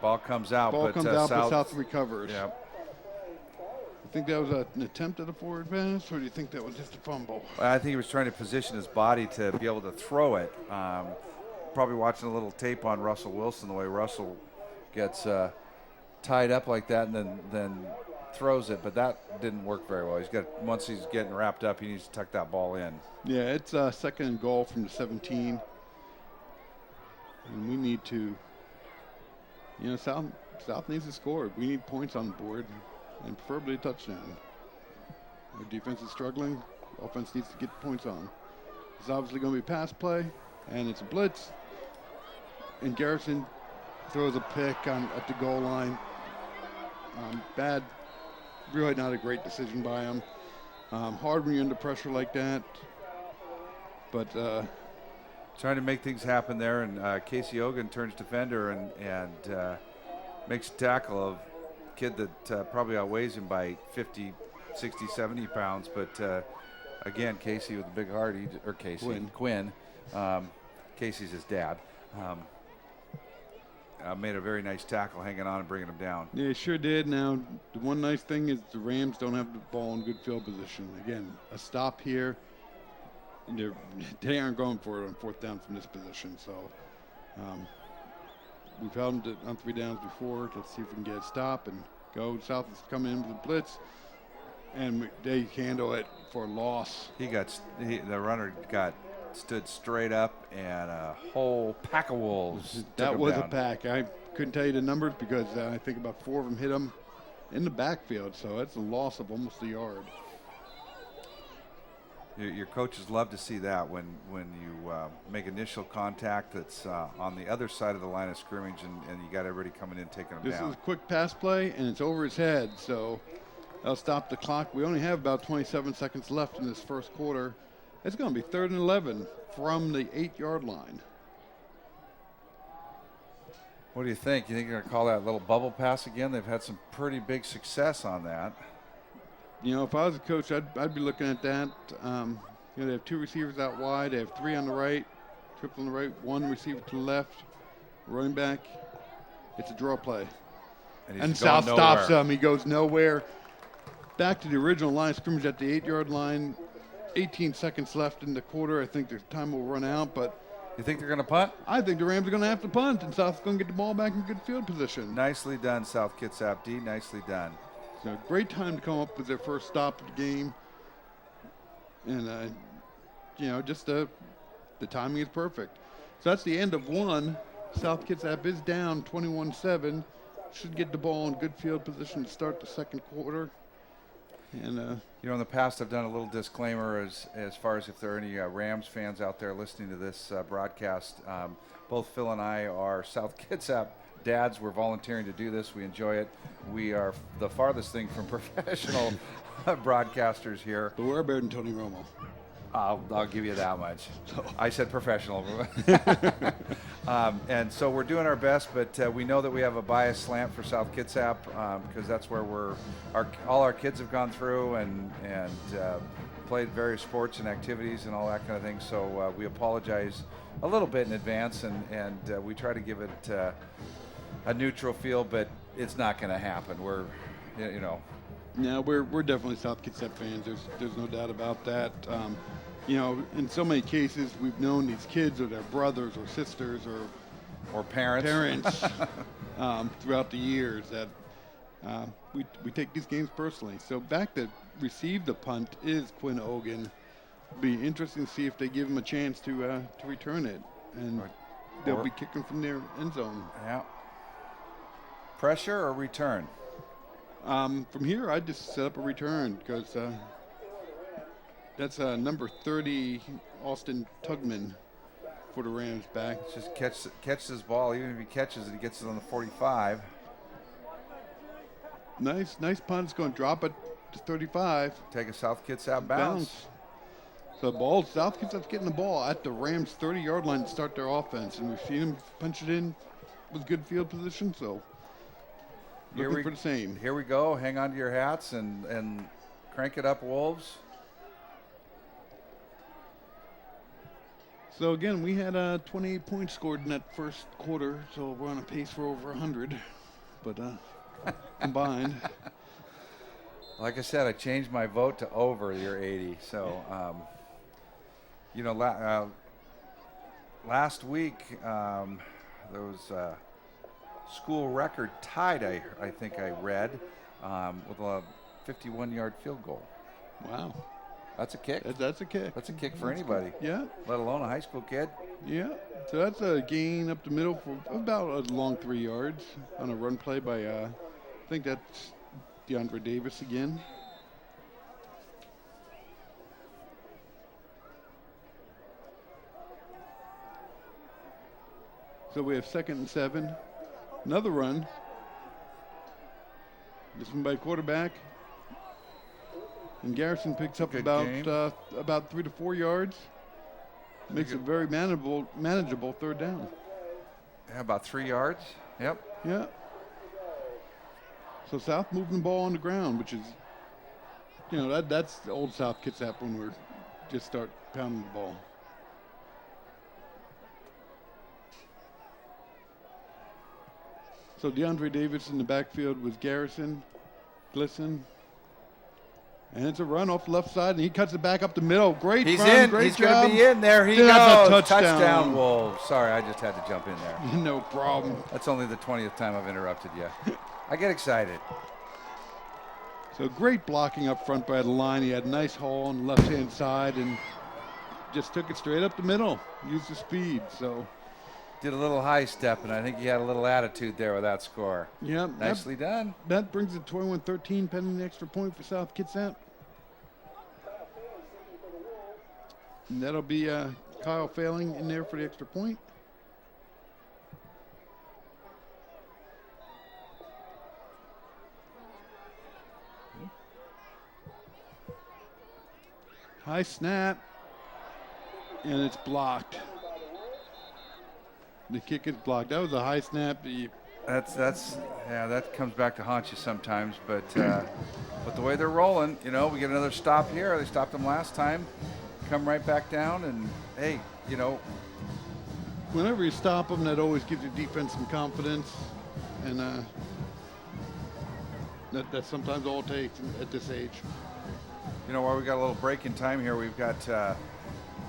Ball comes out, Ball but comes out, but South South recovers. Yeah. You think that was an attempt at a forward pass, or do you think that was just a fumble? I think he was trying to position his body to be able to throw it. Probably watching a little tape on Russell Wilson, the way Russell gets tied up like that and then throws it, but that didn't work very well. Once he's getting wrapped up, he needs to tuck that ball in. Yeah, it's second and goal from the 17. And we need to, you know, South needs to score. We need points on the board, and preferably a touchdown. Our defense is struggling. Offense needs to get points on. It's obviously going to be pass play, and it's a blitz. And Garrison throws a pick at the goal line. Bad, really not a great decision by him. Hard when you're under pressure like that. But Trying to make things happen there, and Casey Ogan turns defender and makes a tackle of a kid that probably outweighs him by 50, 60, 70 pounds, but again, Casey with the big heart, or Casey, Quinn. Casey's his dad. Made a very nice tackle hanging on and bringing him down. Yeah, he sure did. Now, the one nice thing is the Rams don't have the ball in good field position. Again, a stop here. They aren't going for it on 4th down from this position. So we've held them on 3 downs before. Let's see if we can get a stop and go. South is coming in with a blitz, and they handle it for a loss. The runner stood straight up, and a whole pack of wolves. That was a pack. I couldn't tell you the numbers because I think about 4 of them hit him in the backfield, so that's a loss of almost a yard. Your coaches love to see that when you make initial contact that's on the other side of the line of scrimmage, and you got everybody coming in taking them down. This is a quick pass play, and it's over his head, so that'll stop the clock. We only have about 27 seconds left in this first quarter. It's going to be 3rd and 11 from the 8-yard line. What do you think? You think they're going to call that little bubble pass again? They've had some pretty big success on that. You know, if I was a coach, I'd be looking at that. They have 2 receivers out wide. They have 3 on the right, triple on the right, 1 receiver to the left, running back. It's a draw play. And South stops him. He goes nowhere. Back to the original line of scrimmage at the 8-yard line. 18 seconds left in the quarter. I think their time will run out, but you think they're going to punt? I think the Rams are going to have to punt, and South's going to get the ball back in good field position. Nicely done, South Kitsap D. Nicely done. So great time to come up with their first stop of the game, and just the timing is perfect. So that's the end of 1. South Kitsap is down 21-7. Should get the ball in good field position to start the second quarter. And in the past I've done a little disclaimer as far as if there are any Rams fans out there listening to this broadcast. Both Phil and I are South Kitsap dads. We're volunteering to do this. We enjoy it. We are the farthest thing from professional broadcasters here. But we're better than Tony Romo. I'll give you that much. I said professional. And so we're doing our best, but we know that we have a biased slant for South Kitsap because that's where all our kids have gone through and played various sports and activities and all that kind of thing. So we apologize a little bit in advance, and we try to give it a neutral feel, but it's not going to happen. Yeah, we're definitely South Kitsap fans. There's no doubt about that. In so many cases, we've known these kids or their brothers or sisters or parents throughout the years that we take these games personally. So back to receive the punt is Quinn Ogan. Be interesting to see if they give him a chance to return it, and they'll be kicking from their end zone. Yeah. Pressure or return? From here, I'd just set up a return because that's number 30, Austin Tugman, for the Rams back. Just catch this ball. Even if he catches it, he gets it on the 45. Nice punt. It's going to drop it to 35. Take a South Kitsap bounce. So South Kitsap's getting the ball at the Rams' 30-yard line to start their offense, and we've seen them punch it in with good field position. So. Looking for the same. Here we go. Hang on to your hats and crank it up, Wolves. So again, we had 28 points scored in that first quarter, so we're on a pace for over 100, but combined. Like I said, I changed my vote to over your 80. So, last week there was school record tied, I think I read, with a 51-yard field goal. Wow. That's a kick. That's a kick. That's a kick for anybody. Yeah. Let alone a high school kid. Yeah. So that's a gain up the middle for about a long 3 yards on a run play by, I think that's DeAndre Davis again. So we have 2nd and 7. Another run. This one by quarterback. And Garrison picks up about 3 to 4 yards. Makes it very manageable 3rd down. Yeah, about 3 yards. Yep. Yeah. So South moving the ball on the ground, which is, that's the old South Kitsap when we're just start pounding the ball. So DeAndre Davis in the backfield was Garrison, Glisson. And it's a run off the left side, and he cuts it back up the middle. Great He's run, in. great He's job. going to be in there. He That's goes. a touchdown. Wolves. Sorry, I just had to jump in there. No problem. That's only the 20th time I've interrupted you. I get excited. So great blocking up front by the line. He had a nice hole on the left-hand side and just took it straight up the middle. Used the speed. So did a little high step, and I think he had a little attitude there with that score. Yeah, nicely done. That brings it 21-13, pending the extra point for South Kitsap. And that'll be Kyle Failing in there for the extra point. High snap, and it's blocked. The kick is blocked. That was a high snap. That comes back to haunt you sometimes, but but the way they're rolling, we get another stop here. They stopped them last time. Come right back down, and hey, whenever you stop them, that always gives your defense some confidence, and that's sometimes all it takes at this age. While we got a little break in time here, we've got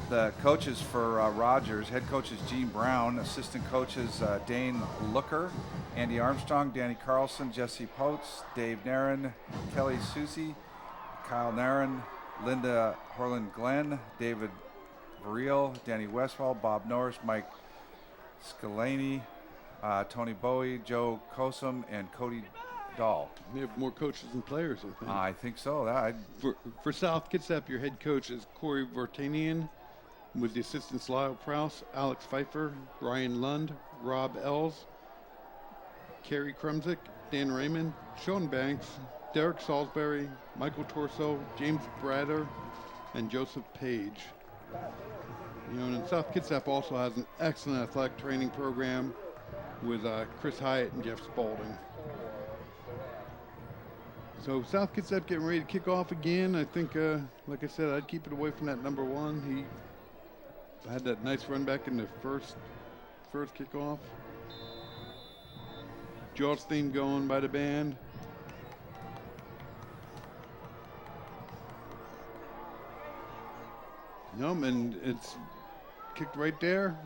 the coaches for Rogers. Head coach is Gene Brown. Assistant coaches Dane Looker, Andy Armstrong, Danny Carlson, Jesse Potes, Dave Nairn, Kelly Susie, Kyle Nairn, Linda Horland-Glenn, David Variel, Danny Westfall, Bob Norris, Mike Scalani, Tony Bowie, Joe Kosum, and Cody Dahl. We have more coaches than players, I think. I think so. For South Kitsap, your head coach is Corey Vartanian, with the assistants Lyle Prouse, Alex Pfeiffer, Ryan Lund, Rob Ells, Kerry Krumzik, Dan Raymond, Sean Banks, Derek Salisbury, Michael Torso, James Brader, and Joseph Page. And South Kitsap also has an excellent athletic training program with Chris Hyatt and Jeff Spaulding. So South Kitsap getting ready to kick off again. I think, like I said, I'd keep it away from that number one. He had that nice run back in the first kickoff. Jaws theme going by the band. And it's kicked right there.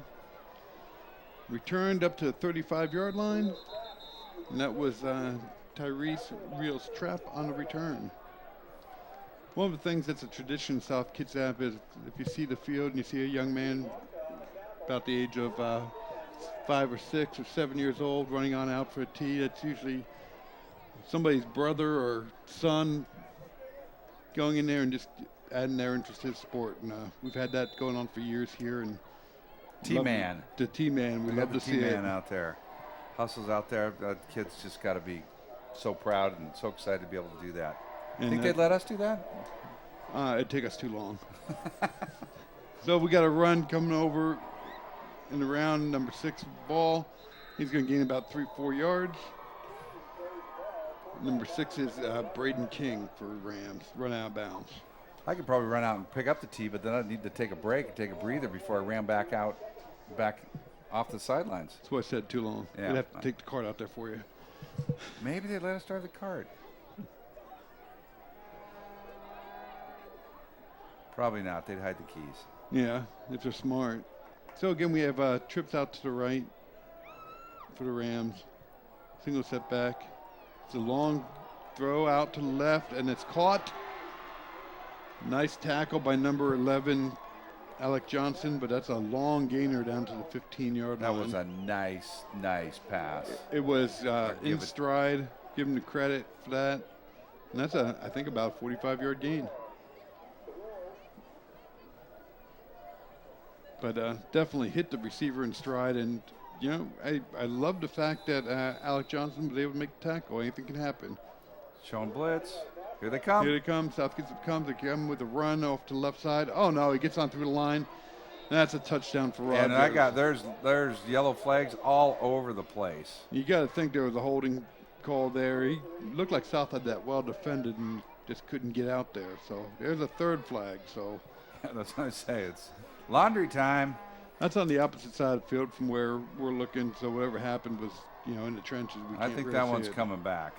Returned up to the 35-yard line. And that was Tyrese Rios' trap on the return. One of the things that's a tradition in South Kitsap is if you see the field and you see a young man about the age of 5 or 6 or 7 years old running on out for a tee, that's usually somebody's brother or son going in there and just adding their interest in sport. And we've had that going on for years here. And T-Man. The T-Man. We love to see it. T-Man out there. Hustles out there. The kids just got to be so proud and so excited to be able to do that. And think they'd let us do that? It'd take us too long. So we got a run coming over in around number 6 ball. He's going to gain about 3-4 yards. Number 6 is Braden King for Rams. Run out of bounds. I could probably run out and pick up the tee, but then I'd need to take a break and take a breather before I ran back off the sidelines. That's why I said too long. Yeah. We'd have to take the cart out there for you. Maybe they'd let us drive the cart. Probably not. They'd hide the keys. Yeah, if they're smart. So again, we have trips out to the right for the Rams. Single setback. It's a long throw out to the left, and it's caught. Nice tackle by number 11, Alec Johnson, but that's a long gainer down to the 15-yard line. That was a nice pass. It was in stride. Give him the credit for that. And that's, I think, about a 45-yard gain. But definitely hit the receiver in stride. And, I love the fact that Alec Johnson was able to make the tackle. Anything can happen. Showing blitz. Here they come. Here they come. South Kitsap comes. They come with a run off to the left side. Oh, no, he gets on through the line. That's a touchdown for Rogers. And there's yellow flags all over the place. You got to think there was a holding call there. He looked like South had that well defended and just couldn't get out there. So there's a third flag. So That's what I say. It's laundry time. That's on the opposite side of the field from where we're looking. So whatever happened was, in the trenches. We I can't think really that see one's it. coming back.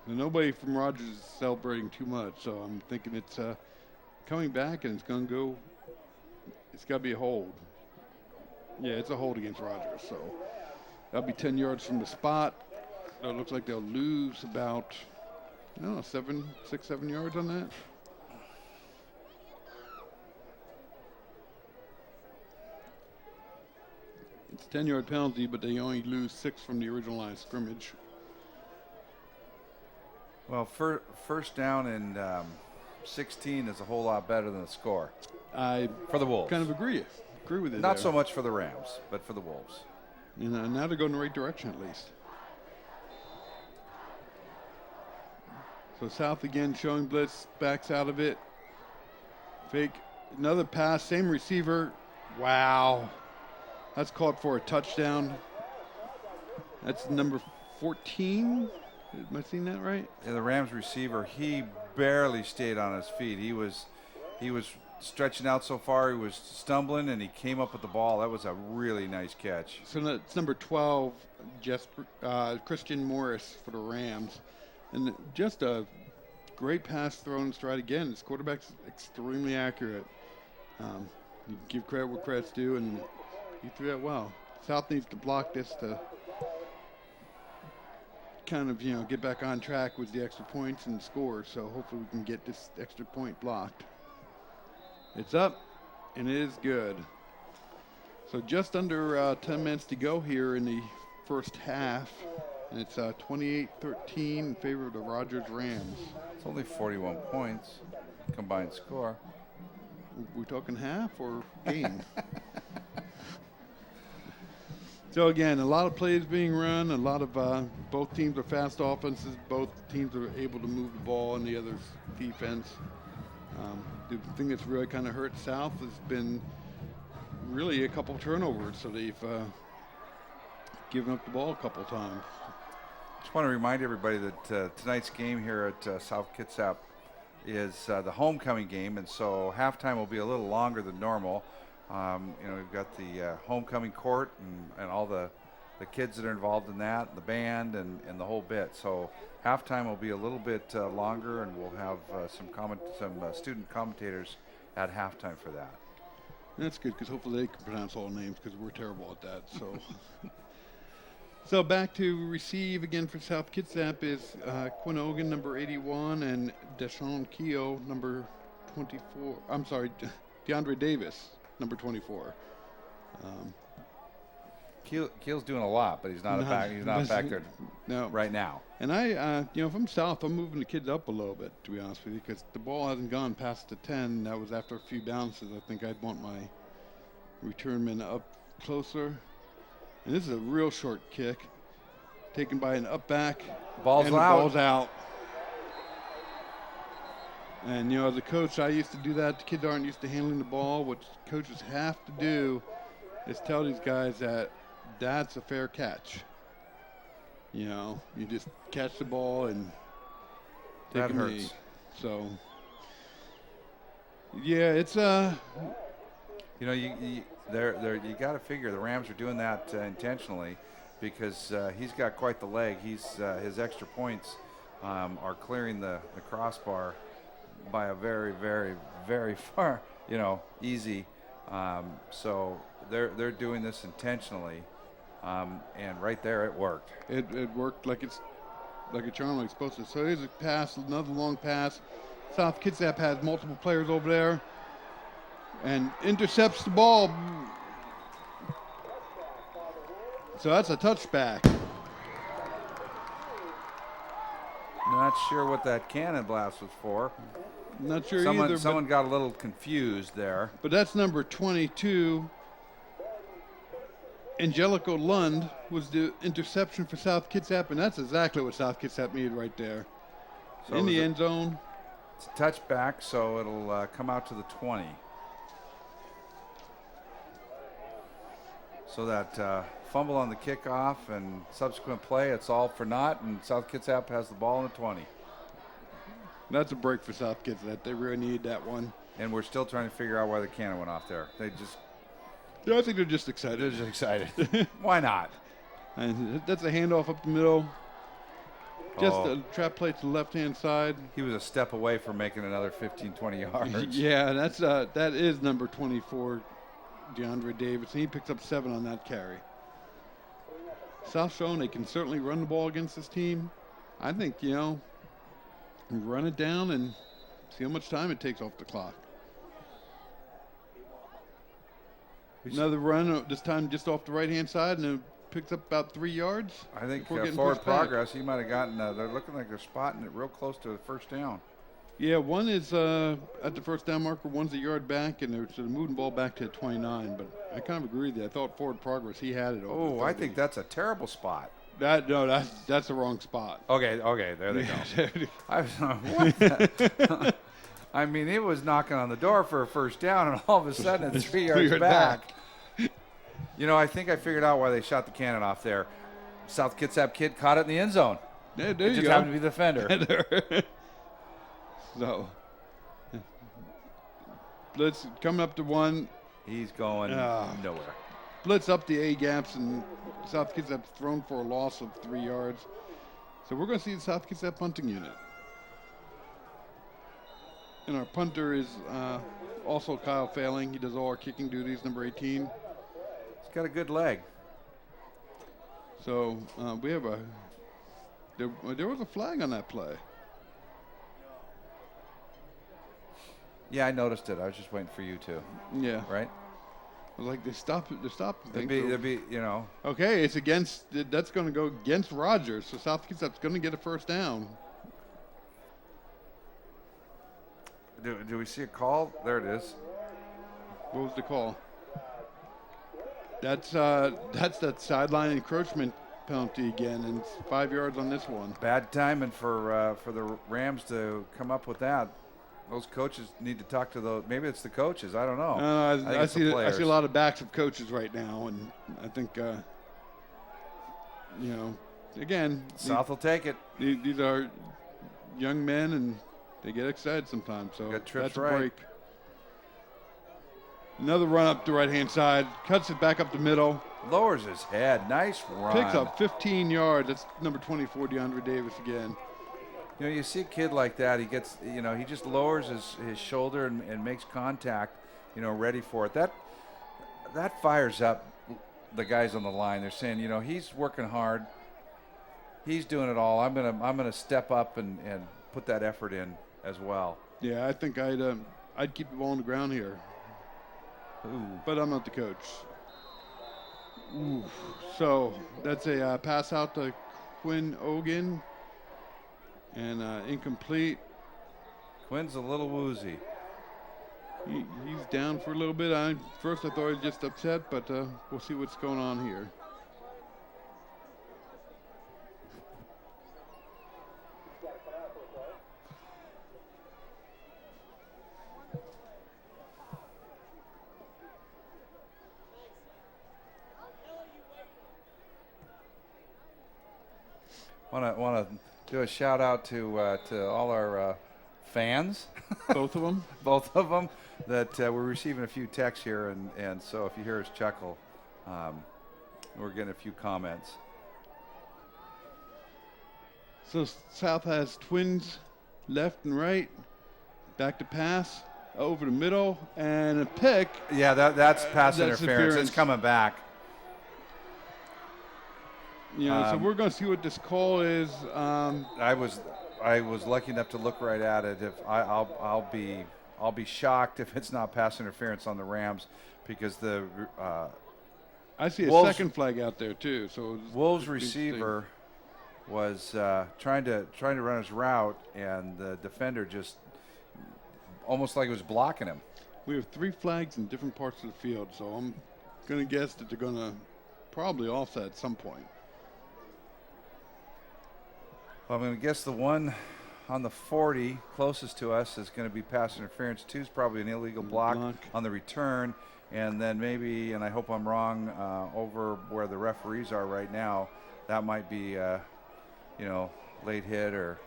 And nobody from Rogers is celebrating too much, so I'm thinking it's coming back and it's going to go. It's got to be a hold. Yeah, it's a hold against Rogers. So that'll be 10 yards from the spot. So it looks like they'll lose about, 6, 7 yards on that. It's a 10-yard penalty, but they only lose 6 from the original line of scrimmage. Well, first down and 16 is a whole lot better than the score. I for the Wolves. kind of agree with you. Not there. so much for the Rams, but for the Wolves. Now they're going the right direction at least. So South again showing blitz, backs out of it. Fake, another pass, same receiver. Wow. That's called for a touchdown. That's number 14. Am I seeing that right? Yeah, the Rams receiver, he barely stayed on his feet. He was stretching out so far, he was stumbling, and he came up with the ball. That was a really nice catch. So that's number 12, Christian Morris for the Rams. And just a great pass thrown stride again. This quarterback's extremely accurate. You give credit where credit's due, and he threw that well. South needs to block this to kind of, get back on track with the extra points and score. So hopefully we can get this extra point blocked. It's up, and it is good. So just under 10 minutes to go here in the first half. And it's 28-13 in favor of the Rogers Rams. It's only 41 points combined score. We're talking half or game? So again, a lot of plays being run. A lot of both teams are fast offenses. Both teams are able to move the ball in the other's defense. The thing that's really kind of hurt South has been really a couple turnovers. So they've given up the ball a couple times. Just want to remind everybody that tonight's game here at South Kitsap is the homecoming game, and so halftime will be a little longer than normal. We've got the homecoming court and all the kids that are involved in that, the band and the whole bit. So halftime will be a little bit longer, and we'll have some student commentators at halftime for that. That's good, because hopefully they can pronounce all names, because we're terrible at that. So. So back to receive again for South Kitsap is Quinn Ogan, number 81, and Deshaun Keogh, number 24. I'm sorry, DeAndre Davis, number 24. Keel's doing a lot, but he's not back there right now. And I, if I'm South, I'm moving the kids up a little bit, to be honest with you, because the ball hasn't gone past the 10. That was after a few bounces. I think I'd want my return men up closer. And this is a real short kick, taken by an up back. Ball's and out. The ball's out. And, as a coach, I used to do that. The kids aren't used to handling the ball. What coaches have to do is tell these guys that that's a fair catch. You just catch the ball and take that a hurts. knee. So, yeah, it's you got to figure the Rams are doing that intentionally, because he's got quite the leg. His extra points are clearing the crossbar by a very, very, very far, easy. So they're doing this intentionally, and right there it worked. It worked like a charm, like it's supposed to. So here's a pass, another long pass. South Kitsap has multiple players over there, and intercepts the ball. So that's a touchback. Not sure what that cannon blast was for. Not sure either. Someone got a little confused there. But that's number 22. Angelico Lund was the interception for South Kitsap, and that's exactly what South Kitsap needed right there. So in the end zone. It's a touchback, so it'll come out to the 20. So that fumble on the kickoff and subsequent play, it's all for naught, and South Kitsap has the ball in the 20. That's a break for South Kitsap. They really need that one. And we're still trying to figure out why the cannon went off there. Yeah, I think they're just excited. They're just excited. Why not? And that's a handoff up the middle. Just a trap plate to the left-hand side. He was a step away from making another 15, 20 yards. Yeah, that is number 24, DeAndre Davis. He picks up 7 on that carry. South showing they can certainly run the ball against this team. I think, run it down and see how much time it takes off the clock. Another run, this time just off the right-hand side, and it picks up about 3 yards. I think forward progress, he might have gotten, they're looking like they're spotting it real close to the first down. Yeah, one is at the first down marker, one's a yard back, and they're sort of moving the ball back to 29. But I kind of agree with you. I thought forward progress, he had it over. Oh, I think that's a terrible spot. That's the wrong spot. Okay, there they go. I was what the? I mean, it was knocking on the door for a first down, and all of a sudden it's 3 yards back. I think I figured out why they shot the cannon off there. South Kitsap kid caught it in the end zone. Yeah, it just happened to be the defender. So, blitz coming up to 1. He's going nowhere. Blitz up the A gaps, and South Kitsap's thrown for a loss of 3 yards. So we're going to see the South Kitsap punting unit. And our punter is also Kyle Failing. He does all our kicking duties, number 18. He's got a good leg. So we have there was a flag on that play. Yeah, I noticed it. I was just waiting for you to. Yeah. Right? I was like, they stopped. There'd be. Okay, it's against. That's going to go against Rogers. So South Kitsap's going to get a first down. Do we see a call? There it is. What was the call? That's that sideline encroachment penalty again, and it's 5 yards on this one. Bad timing for the Rams to come up with that. Those coaches need to talk to those. Maybe it's the coaches. I don't know. I see a lot of backs of coaches right now, and I think again, South will take it. These are young men, and they get excited sometimes. So that's a break. Another run up the right-hand side, cuts it back up the middle. Lowers his head. Nice run. Picks up 15 yards. That's number 24, DeAndre Davis again. You see a kid like that, he gets, he just lowers his shoulder and makes contact, ready for it. That fires up the guys on the line. They're saying, he's working hard. He's doing it all. I'm gonna step up and put that effort in as well. Yeah, I think I'd keep the ball on the ground here. Ooh. But I'm not the coach. Ooh. So that's a pass out to Quinn Ogan. And incomplete. Quinn's a little woozy. He's down for a little bit. First I thought he was just upset, but we'll see what's going on here. Want to do a shout out to all our fans. Both of them? Both of them. That we're receiving a few texts here, and so if you hear us chuckle, we're getting a few comments. So South has twins left and right. Back to pass. Over the middle. And a pick. Yeah, that's pass interference. It's coming back. So we're going to see what this call is. I was lucky enough to look right at it. If I'll be shocked if it's not pass interference on the Rams, because I see a second flag out there too. So Wolves receiver was trying to run his route, and the defender just almost like it was blocking him. We have 3 flags in different parts of the field, so I'm going to guess that they're going to probably offset at some point. Well, I'm going to guess the one on the 40 closest to us is going to be pass interference. 2 is probably an illegal block on the return. And then maybe, and I hope I'm wrong, over where the referees are right now, that might be, late hit or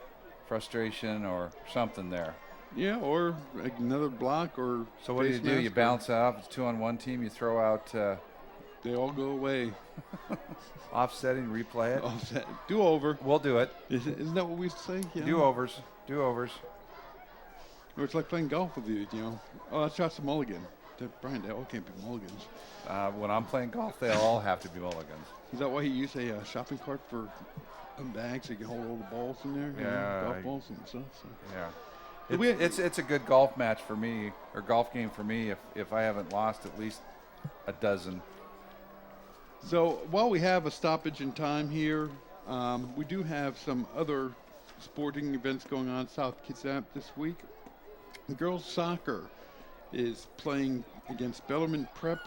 frustration or something there. Yeah, or like another block or. So what do you do? You balance it off. It's 2-on-1 team. You throw out. They all go away. Offsetting, replay it. Offset. Do over. We'll do it. Isn't that what we used to say? Yeah. Do overs. Do overs. Or it's like playing golf with you, you know. Oh, that shot's a mulligan. Brian, they all can't be mulligans. When I'm playing golf, they all have to be mulligans. Is that why you use a shopping cart for a bag so you can hold all the balls in there? Yeah. Golf balls and stuff. So. Yeah. It's a good golf match for me, or golf game for me, if I haven't lost at least a dozen. So while we have a stoppage in time here, we do have some other sporting events going on South Kitsap this week. Girls soccer is playing against Bellarmine Prep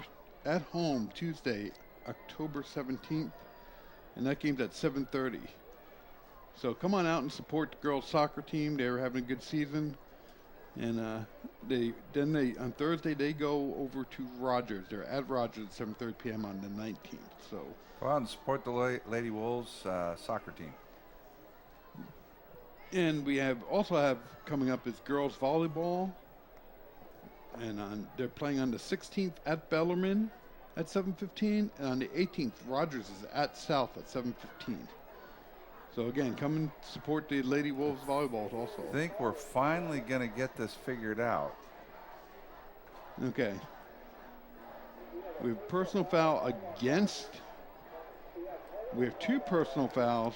at home Tuesday, October 17th, and that game's at 7:30. So come on out and support the girls soccer team. They're having a good season. And on Thursday they go over to Rogers. They're at Rogers at 7:30 p.m. on the 19th. So go out and support the Lady Wolves soccer team. And we also have coming up is girls volleyball, and they're playing on the 16th at Bellarmine at 7:15, and on the 18th Rogers is at South at 7:15. So again, come and support the Lady Wolves volleyball also. I think we're finally going to get this figured out. Okay. We have personal foul against. We have 2 personal fouls.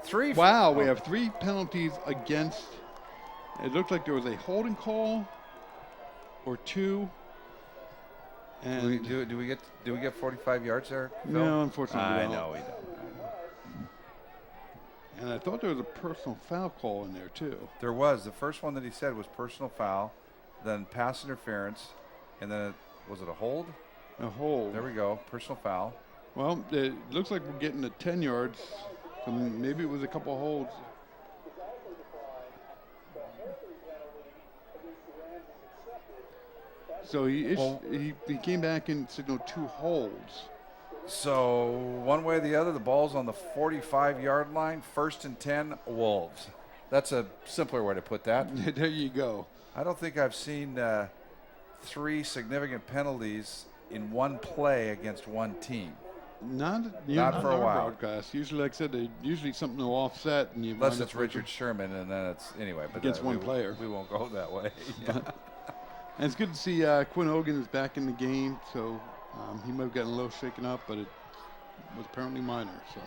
3. Wow, we have 3 penalties against. It looked like there was a holding call or 2. And do we get 45 yards there, Phil? No, unfortunately I we don't. know we don't. And I thought there was a personal foul call in there too. There was. The first one that he said was personal foul, then pass interference, and then was it a hold? A hold. There we go. Personal foul. Well, it looks like we're getting to 10 yards. So maybe it was a couple of holds. So he came back and signaled 2 holds. So one way or the other, the ball's on the 45-yard line, 1st and 10, Wolves. That's a simpler way to put that. There you go. I don't think I've seen 3 significant penalties in one play against one team. Not for a while. Broadcast. Usually, like I said, usually something to offset, and you. Unless it's Richard Sherman, and then it's anyway. But against one player. We won't go that way. Yeah. And it's good to see Quinn Hogan is back in the game. So he might have gotten a little shaken up, but it was apparently minor. So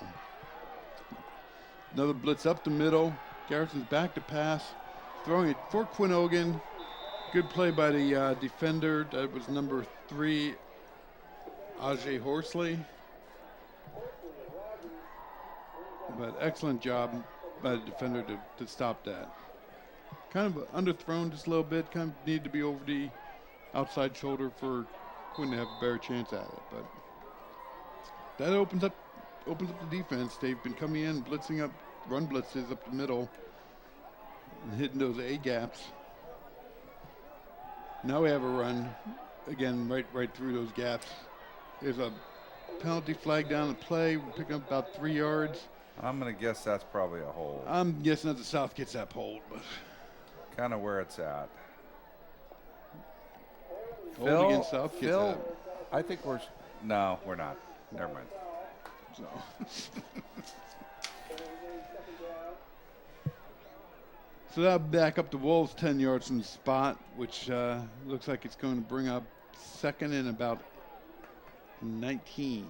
another blitz up the middle. Garrison's back to pass, throwing it for Quinn Hogan. Good play by the defender. That was number 3, Ajay Horsley. But excellent job by the defender to stop that. Kind of underthrown just a little bit. Kind of needed to be over the outside shoulder for Quinn to have a better chance at it. But that opens up the defense. They've been coming in, blitzing up, run blitzes up the middle, and hitting those A gaps. Now we have a run again right through those gaps. There's a penalty flag down the play. We're picking up about 3 yards. I'm going to guess that's probably a hold. I'm guessing that's a South Kitsap hold, but kind of where it's at. Hold against South Kitsap. Phil, I think we're not. Never mind. So that'll back up the Wolves 10 yards from the spot, which looks like it's going to bring up 2nd and about 19.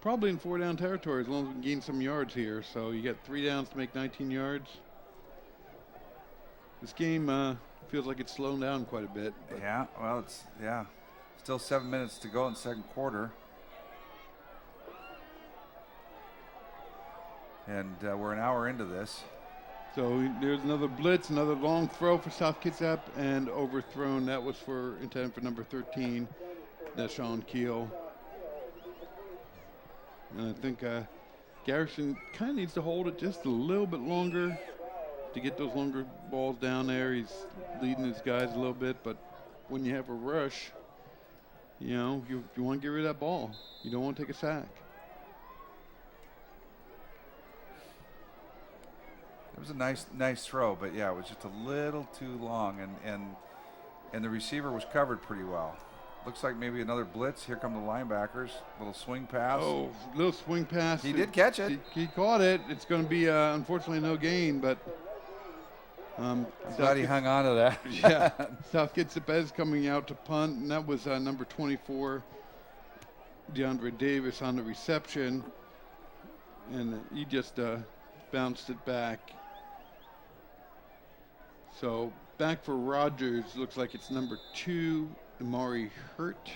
Probably in 4-down territory as long as we can gain some yards here. So you got 3 downs to make 19 yards. This game feels like it's slowing down quite a bit. Yeah, well, still 7 minutes to go in the second quarter. And we're an hour into this. So there's another blitz, another long throw for South Kitsap, and overthrown. That was intended for number 13, that's Sean Keel. And I think Garrison kind of needs to hold it just a little bit longer to get those longer balls down there. He's leading his guys a little bit, but when you have a rush, you want to get rid of that ball. You don't want to take a sack. was a nice throw, but yeah, it was just a little too long, and the receiver was covered pretty well. Looks like maybe another blitz. Here come the linebackers. Little swing pass. Oh, little swing pass. He did catch it. He caught it. It's going to be, unfortunately, no gain, but. I'm glad he hung on to that. Yeah. South Kitsap coming out to punt, and that was number 24, DeAndre Davis, on the reception. And he just bounced it back. So back for Rogers. Looks like it's number 2, Amari Hurt.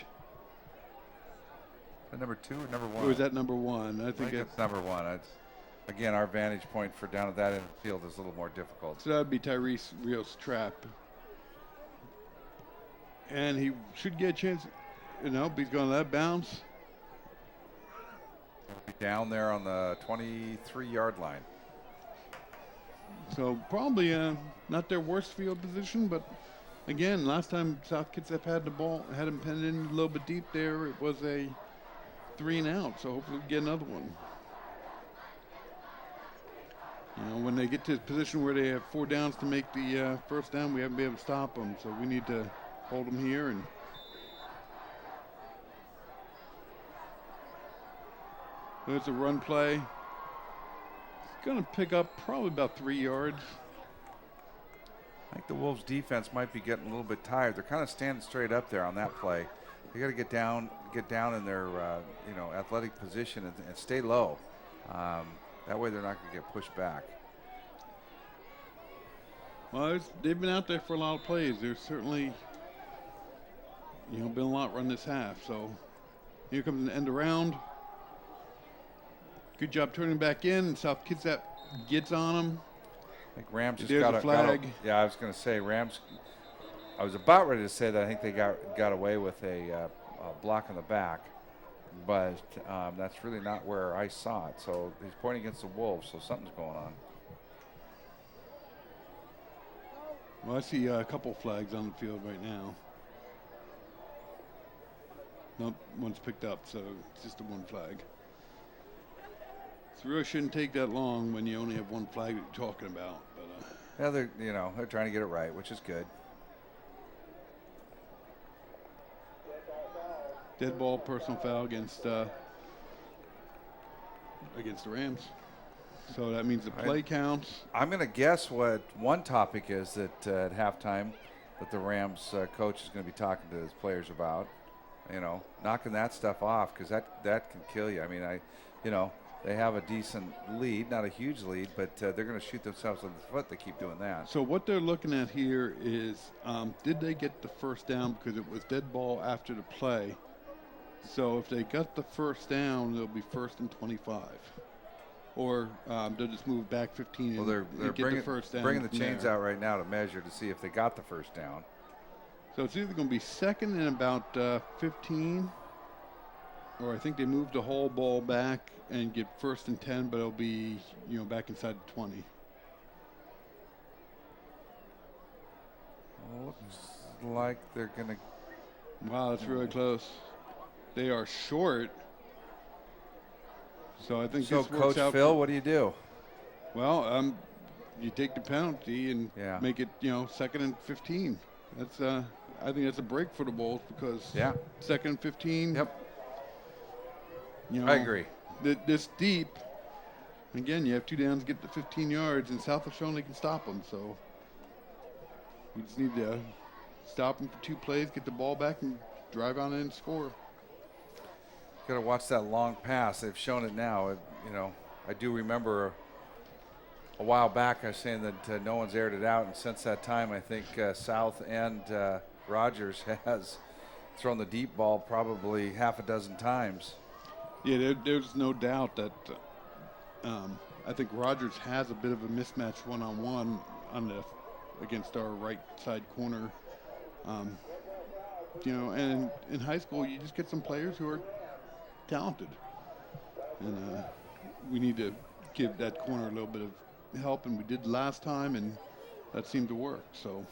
Number 2 or number 1? Or was that number 1? I think it's number 1. Again, our vantage point for down at that end of the field is a little more difficult. So that would be Tyrese Rios' trap. And he should get a chance. Nope, he's going to let bounce. Down there on the 23-yard line. So probably not their worst field position, but again, last time South Kitsap had the ball, had him pinned in a little bit deep there, it was a 3 and out, so hopefully we get another one. You know, when they get to a position where they have 4 downs to make the first down, we haven't been able to stop them, so we need to hold them here. And there's a run play. It's going to pick up probably about 3 yards. I think the Wolves defense might be getting a little bit tired. They're kind of standing straight up there on that play. They got to get down in their athletic position and stay low. That way they're not going to get pushed back. Well, they've been out there for a lot of plays. There's certainly, been a lot run this half. So here comes an end around. Good job turning back in. South Kitsap gets on them. I think Rams just got a flag. Yeah, I was going to say Rams. I was about ready to say that I think they got away with a block in the back. But that's really not where I saw it. So he's pointing against the Wolves, so something's going on. Well, I see a couple flags on the field right now. Nope, one's picked up, so it's just the one flag. So really shouldn't take that long when you only have one flag that you're talking about. But yeah, they're trying to get it right, which is good. Dead ball, personal foul against the Rams. So that means the play counts. I'm going to guess what one topic is that at halftime that the Rams coach is going to be talking to his players about. Knocking that stuff off, because that can kill you. I mean, they have a decent lead, not a huge lead, but they're going to shoot themselves in the foot. They keep doing that. So what they're looking at here is, did they get the first down because it was dead ball after the play? So if they got the first down, they'll be 1st and 25. Or they'll just move back 15 well, they're get the first down. Bringing the chains out right now to measure to see if they got the first down. So it's either going to be 2nd and about 15, or I think they move the whole ball back and get 1st and 10, but it'll be back inside the 20. Looks like they're going to. Wow, that's really close. They are short. So I think so. This works Coach out Phil, what do you do? Well, you take the penalty and make it 2nd and 15. That's I think that's a break for the Bulls because 2nd and 15. Yep. I agree. This deep. Again, you have 2 downs, get to 15 yards, and South have shown they can stop them. So we just need to stop them for 2 plays, get the ball back, and drive on in and score. Got to watch that long pass. They've shown it now. I do remember a while back I was saying that no one's aired it out, and since that time I think South and Rogers has thrown the deep ball probably half a dozen times. Yeah, there's no doubt that I think Rogers has a bit of a mismatch one-on-one against our right side corner. And in high school you just get some players who are talented, and we need to give that corner a little bit of help, and we did last time, and that seemed to work. So,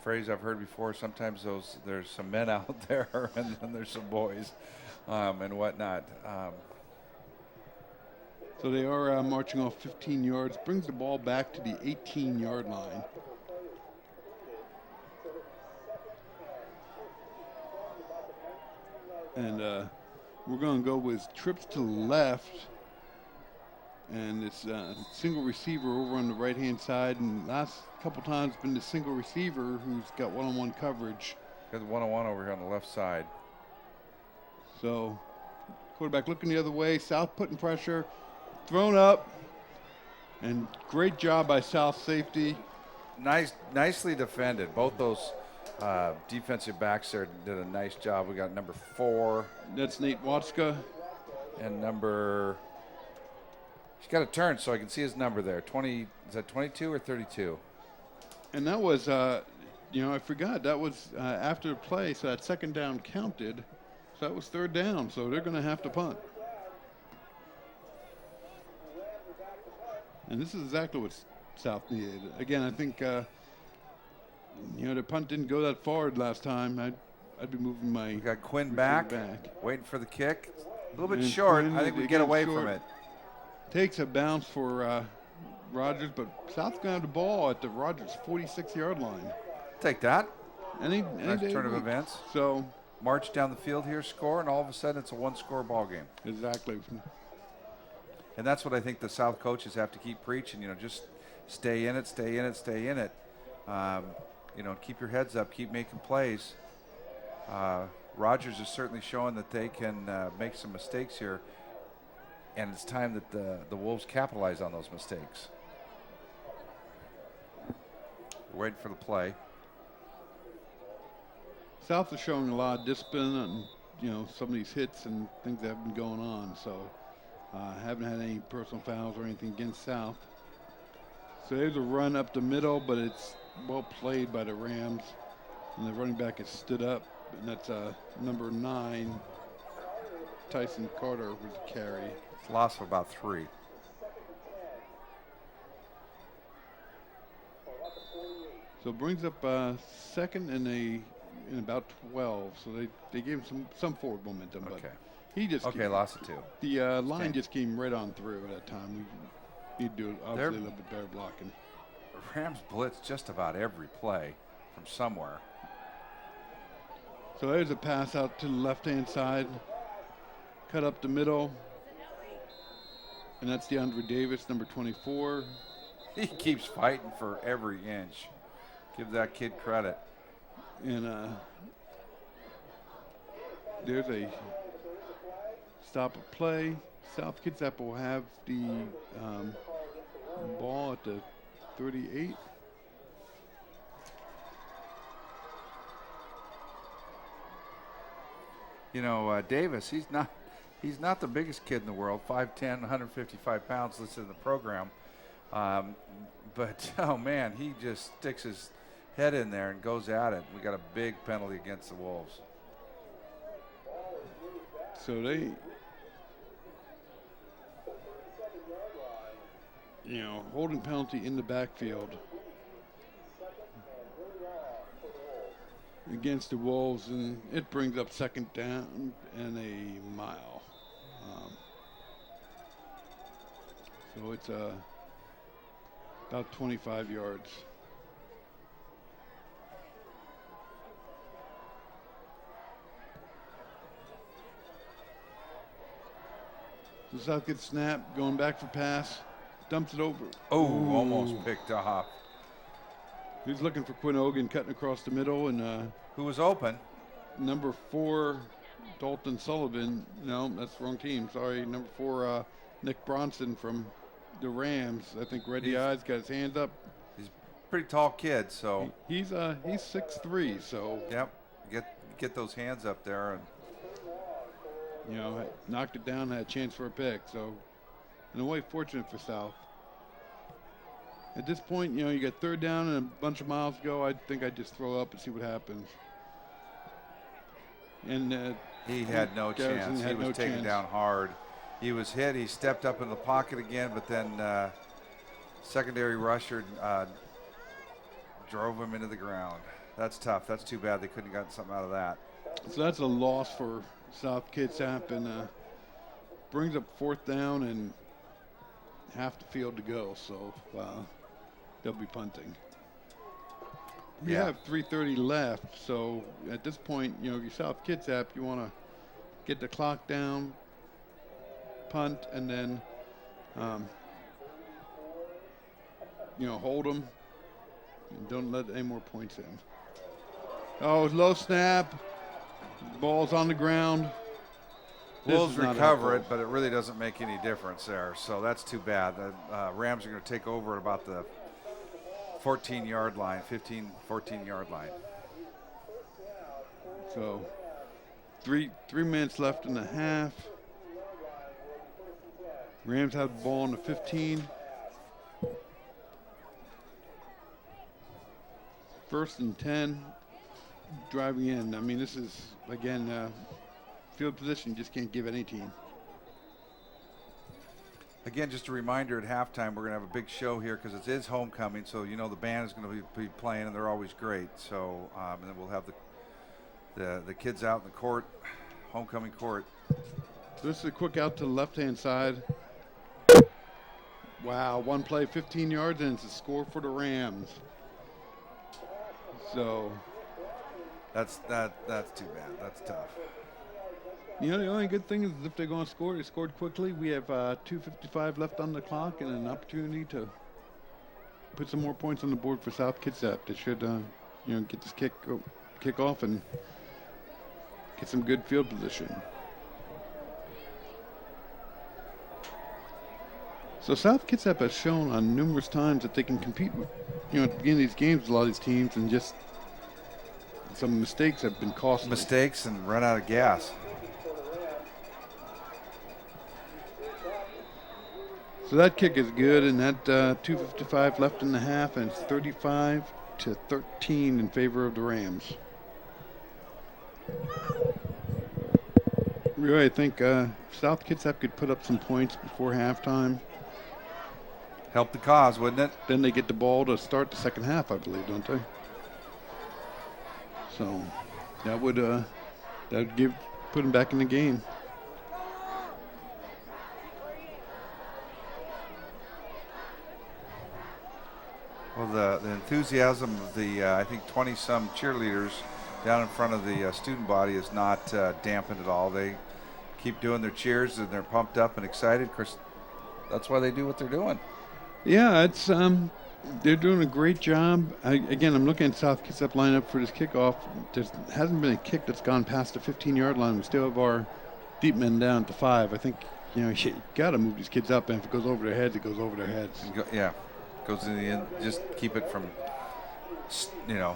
phrase I've heard before. Sometimes there's some men out there, and then there's some boys, and whatnot. So they are marching off 15 yards, brings the ball back to the 18-yard line. And we're going to go with trips to the left. And it's single receiver over on the right-hand side. And last couple times been the single receiver who's got one-on-one coverage. Got one-on-one over here on the left side. So quarterback looking the other way. South putting pressure. Thrown up. And great job by South safety. Nicely defended. Both those defensive backs there did a nice job. We got number 4. That's Nate Watska. And number... He's got to turn so I can see his number there. 20, is that 22 or 32? And that was, I forgot. That was after the play, so that second down counted. So that was third down, so they're going to have to punt. And this is exactly what South needed. Again, I think, the punt didn't go that far last time. I'd be moving my... We got Quinn back, waiting for the kick. A little bit short. Quinn, I think we get away from it. Takes a bounce for Rogers, but South's going to have the ball at the Rogers 46-yard line. Take that. Any nice turn of events. So march down the field here, score, and all of a sudden it's a one-score ball game. Exactly. And that's what I think the South coaches have to keep preaching. Just stay in it, stay in it, stay in it. Keep your heads up, keep making plays. Rogers is certainly showing that they can make some mistakes here. And it's time that the Wolves capitalize on those mistakes. We're waiting for the play. South is showing a lot of discipline on, some of these hits and things that have been going on. So haven't had any personal fouls or anything against South. So there's a run up the middle, but it's well played by the Rams. And the running back has stood up, and that's number 9, Tyson Carter, was the carry. Loss of about 3. So it brings up second and about 12. So they gave him some forward momentum. Okay. But he just loss of 2. The line just came right on through at that time. We need to do obviously a little bit better blocking. Rams blitz just about every play from somewhere. So there's a pass out to the left-hand side. Cut up the middle. And that's DeAndre Davis, number 24. He keeps fighting for every inch. Give that kid credit. And there's a stop of play. South Kitsap will have the ball at the 38. Davis, he's not the biggest kid in the world, 5'10", 155 pounds listed in the program. But, oh, man, he just sticks his head in there and goes at it. We got a big penalty against the Wolves. So they, holding penalty in the backfield against the Wolves, and it brings up second down and a mile. So it's about 25 yards. So South gets snap, going back for pass, dumps it over. Oh, almost picked off. He's looking for Quinn Hogan, cutting across the middle, and who was open? Number 4, Dalton Sullivan. No, that's the wrong team. Sorry, number 4, Nick Bronson from the Rams. I think Reddy Eyes got his hands up. He's a pretty tall kid, so he's 6'3", so yep. Get those hands up there, and knocked it down, had a chance for a pick. So in a way, fortunate for South. At this point, you got third down and a bunch of miles to go. I think I'd just throw up and see what happens. And he had no chance. He was taken down hard. He was hit. He stepped up in the pocket again, but then secondary rusher drove him into the ground. That's tough. That's too bad. They couldn't have gotten something out of that. So that's a loss for South Kitsap, and brings up fourth down and half the field to go, so they'll be punting. We Yeah. have 3:30 left, so at this point, you're South Kitsap, you want to get the clock down, punt, and then, hold them. And don't let any more points in. Oh, low snap. Ball's on the ground. Wolves recover it, but it really doesn't make any difference there. So that's too bad. The Rams are going to take over at about the 14-yard line, 14-yard line. So 3 minutes left in the half. Rams have the ball on the 15. First and 10. Driving in. I mean, this is, again, field position just can't give any team. Again, just a reminder at halftime, we're going to have a big show here because it is homecoming. So, the band is going to be playing, and they're always great. So, and then we'll have the kids out in the court, homecoming court. So this is a quick out to the left-hand side. Wow, one play, 15 yards, and it's a score for the Rams. So that's too bad. That's tough. The only good thing is if they're going to score, they scored quickly. We have 2:55 left on the clock and an opportunity to put some more points on the board for South Kitsap. They should, get this kick off and get some good field position. So South Kitsap has shown on numerous times that they can compete with, at the beginning of these games, a lot of these teams, and just some mistakes have been costly. Mistakes and run out of gas. So that kick is good, and that 2:55 left in the half, and it's 35-13 in favor of the Rams. Really, I think South Kitsap could put up some points before halftime. Help the cause, wouldn't it? Then they get the ball to start the second half, I believe, don't they? So that would put them back in the game. Well, the enthusiasm of the I think 20-some cheerleaders down in front of the student body is not dampened at all. They keep doing their cheers and they're pumped up and excited. Of course, that's why they do what they're doing. Yeah, it's they're doing a great job. I'm looking at South Kitsap lineup for this kickoff. There hasn't been a kick that's gone past the 15-yard line. We still have our deep men down to 5. I think you got to move these kids up, and if it goes over their heads, it goes over their heads. Yeah, goes in the end. Just keep it from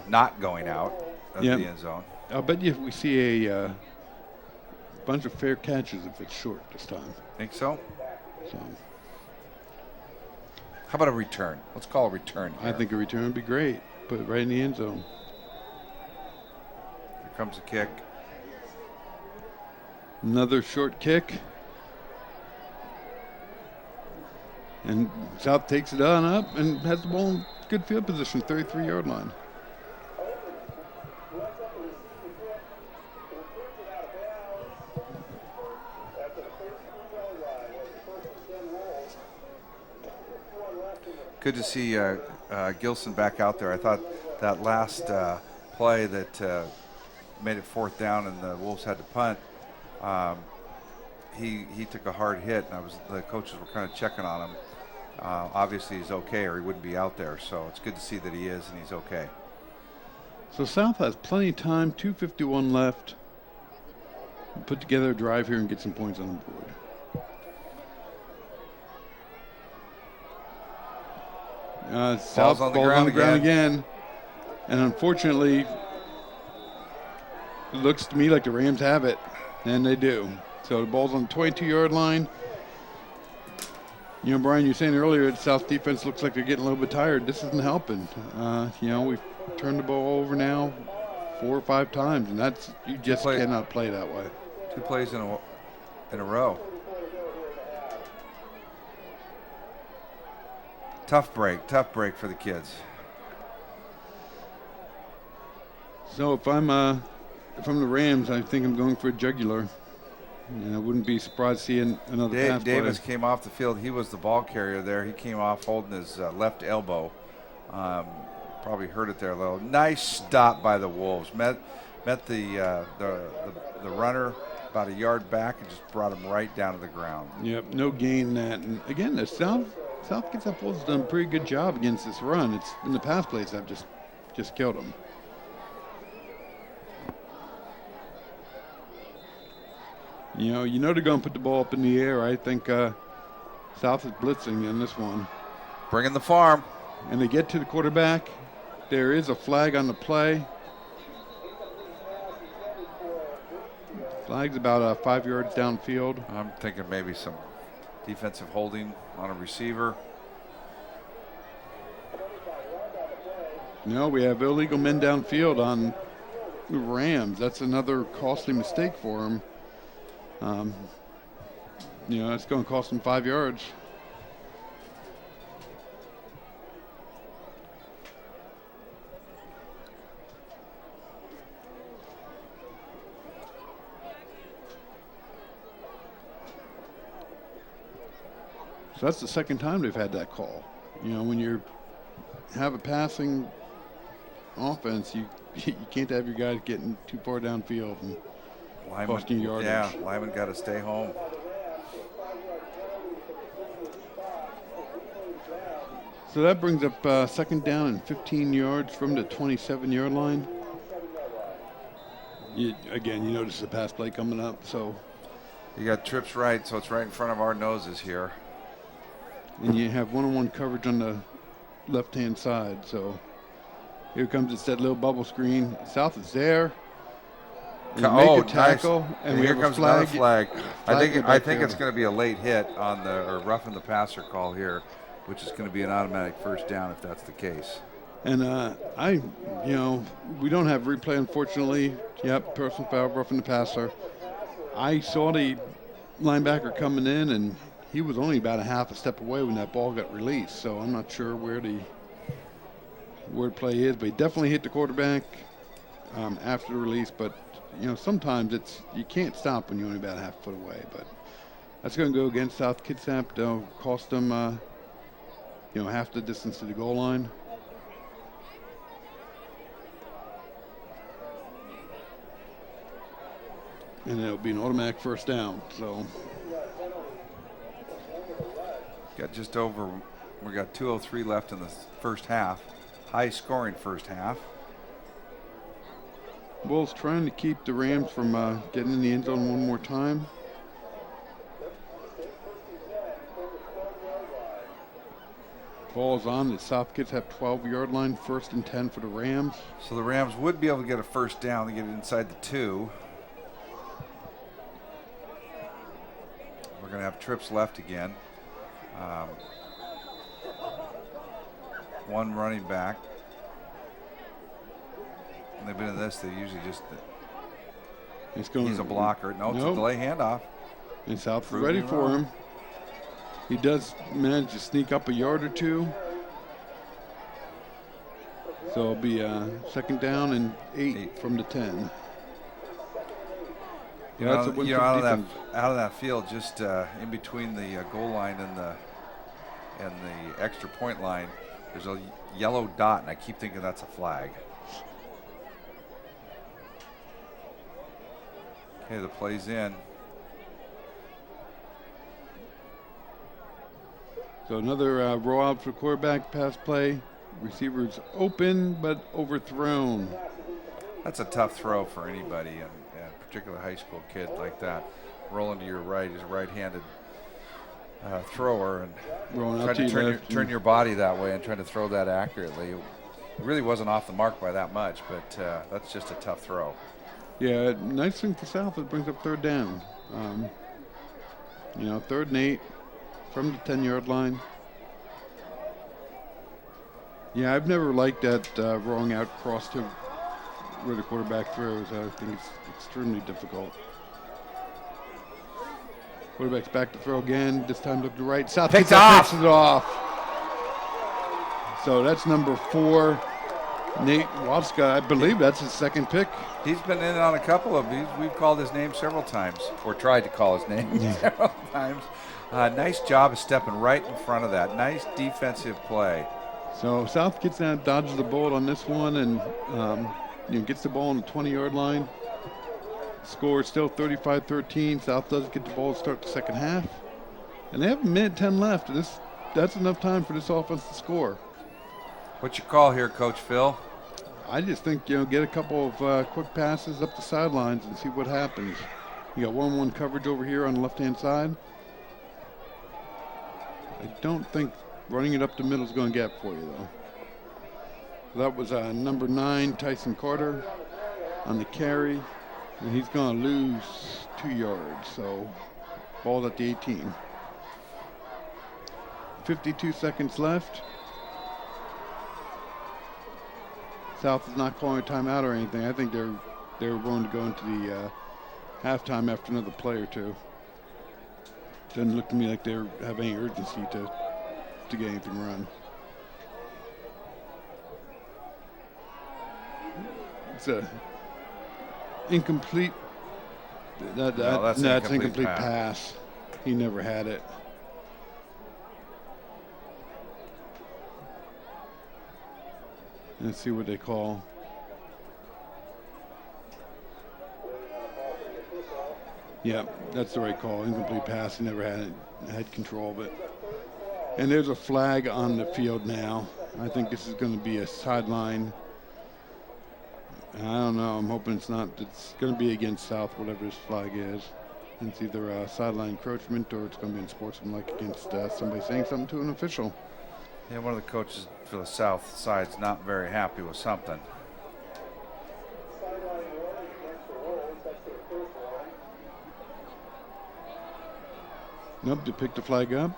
not going out of the end zone. I'll bet you if we see a bunch of fair catches if it's short this time. Think so? So. How about a return? Let's call a return here. I think a return would be great. Put it right in the end zone. Here comes a kick. Another short kick. And South takes it on up and has the ball in good field position, 33-yard line. Good to see Gilson back out there. I thought that last play that made it fourth down and the Wolves had to punt, he took a hard hit, and the coaches were kind of checking on him. Obviously he's okay, or he wouldn't be out there, so it's good to see that he is and he's okay. So South has plenty of time, 2:51 left. Put together a drive here and get some points on the board. South on the ground again. And unfortunately, it looks to me like the Rams have it, and they do. So the ball's on the 22-yard line. Brian, you were saying earlier that South defense looks like they're getting a little bit tired. This isn't helping. We've turned the ball over now 4 or 5 times, and you just cannot play that way. 2 plays in a row. Tough break for the kids. So if I'm the Rams, I think I'm going for a jugular. I wouldn't be surprised seeing another pass play. Davis came off the field. He was the ball carrier there. He came off holding his left elbow. Probably hurt it there a little. Nice stop by the Wolves. Met the runner about a yard back and just brought him right down to the ground. Yep, no gain in that. And again, the South Kitsap Wolves has done a pretty good job against this run. It's in the pass plays I've just killed them. You know they're going to put the ball up in the air. I think South is blitzing in this one. Bringing the farm. And they get to the quarterback. There is a flag on the play. Flag's about 5 yards downfield. I'm thinking maybe some defensive holding on a receiver. No, we have illegal men downfield on the Rams. That's another costly mistake for them. It's going to cost them 5 yards. So that's the second time they've had that call. When you have a passing offense, you can't have your guys getting too far downfield and costing you yardage. Yeah, Lyman got to stay home. So that brings up second down and 15 yards from the 27-yard line. You notice the pass play coming up. So you got trips right, so it's right in front of our noses here. And you have one-on-one coverage on the left-hand side. So here comes that little bubble screen. South is there. Oh, make a tackle, nice. And we here have comes a flag. another flag. I think there. It's going to be a late hit on or roughing the passer call here, which is going to be an automatic first down if that's the case. And we don't have replay, unfortunately. Yep, personal foul, roughing the passer. I saw the linebacker coming in, and he was only about a half a step away when that ball got released. So I'm not sure where the play is, but he definitely hit the quarterback after the release. But sometimes you can't stop when you're only about a half foot away. But that's going to go against South Kitsap. They'll cost them, half the distance to the goal line. And it'll be an automatic first down. So we got 2:03 left in the first half. High scoring first half. Wolves trying to keep the Rams from getting in the end zone one more time. Ball's on the South Kitsap 12-yard line, 1st and 10 for the Rams. So the Rams would be able to get a first down to get it inside the 2. We're going to have trips left again. One running back. When they've been in this, they usually just he's a blocker. No, it's a delay handoff. And South is ready for him. He does manage to sneak up a yard or two. So it'll be second down and 8 from the 10. Yeah, out of that field, just in between the goal line and the extra point line, there's a yellow dot, and I keep thinking that's a flag. Okay, the play's in. So another rollout for quarterback pass play. Receivers open but overthrown. That's a tough throw for anybody, and particularly a high school kid like that. Rolling to your right, he's a right-handed thrower, and trying to turn your body that way and trying to throw that accurately. It really wasn't off the mark by that much, but that's just a tough throw. Yeah, nice thing for South. It brings up third down. 3rd and 8 from the 10-yard line. Yeah, I've never liked that rolling out cross to where the quarterback throws. I think it's extremely difficult. Quarterback's back to throw again. This time look to the right. South picks it off. So that's number 4. Nate Watzka, I believe that's his second pick. He's been in on a couple of these. We've called his name several times, or tried to call his name several times. Nice job of stepping right in front of that. Nice defensive play. So South Kitsap dodges the bullet on this one and gets the ball on the 20-yard line. Score is still 35-13. South does get the ball to start the second half. And they have a minute 10 left. That's enough time for this offense to score. What's your call here, Coach Phil? I just think, get a couple of quick passes up the sidelines and see what happens. You got 1-1 coverage over here on the left-hand side. I don't think running it up the middle is going to get for you, though. So that was number 9, Tyson Carter, on the carry. And he's going to lose 2 yards, so ball at the 18. 52 seconds left. South is not calling a timeout or anything. I think they're willing to go into the halftime after another play or two. Doesn't look to me like they have any urgency to get anything run. It's a incomplete. That's an incomplete pass. He never had it. Let's see what they call. Yeah, that's the right call. Incomplete pass. He never had control of it. And there's a flag on the field now. I think this is going to be a sideline. I don't know. I'm hoping it's not. It's going to be against South, whatever this flag is. And it's either sideline encroachment or it's going to be unsportsmanlike against somebody saying something to an official. Yeah, one of the coaches for the South side's not very happy with something. Nope, they picked the flag up.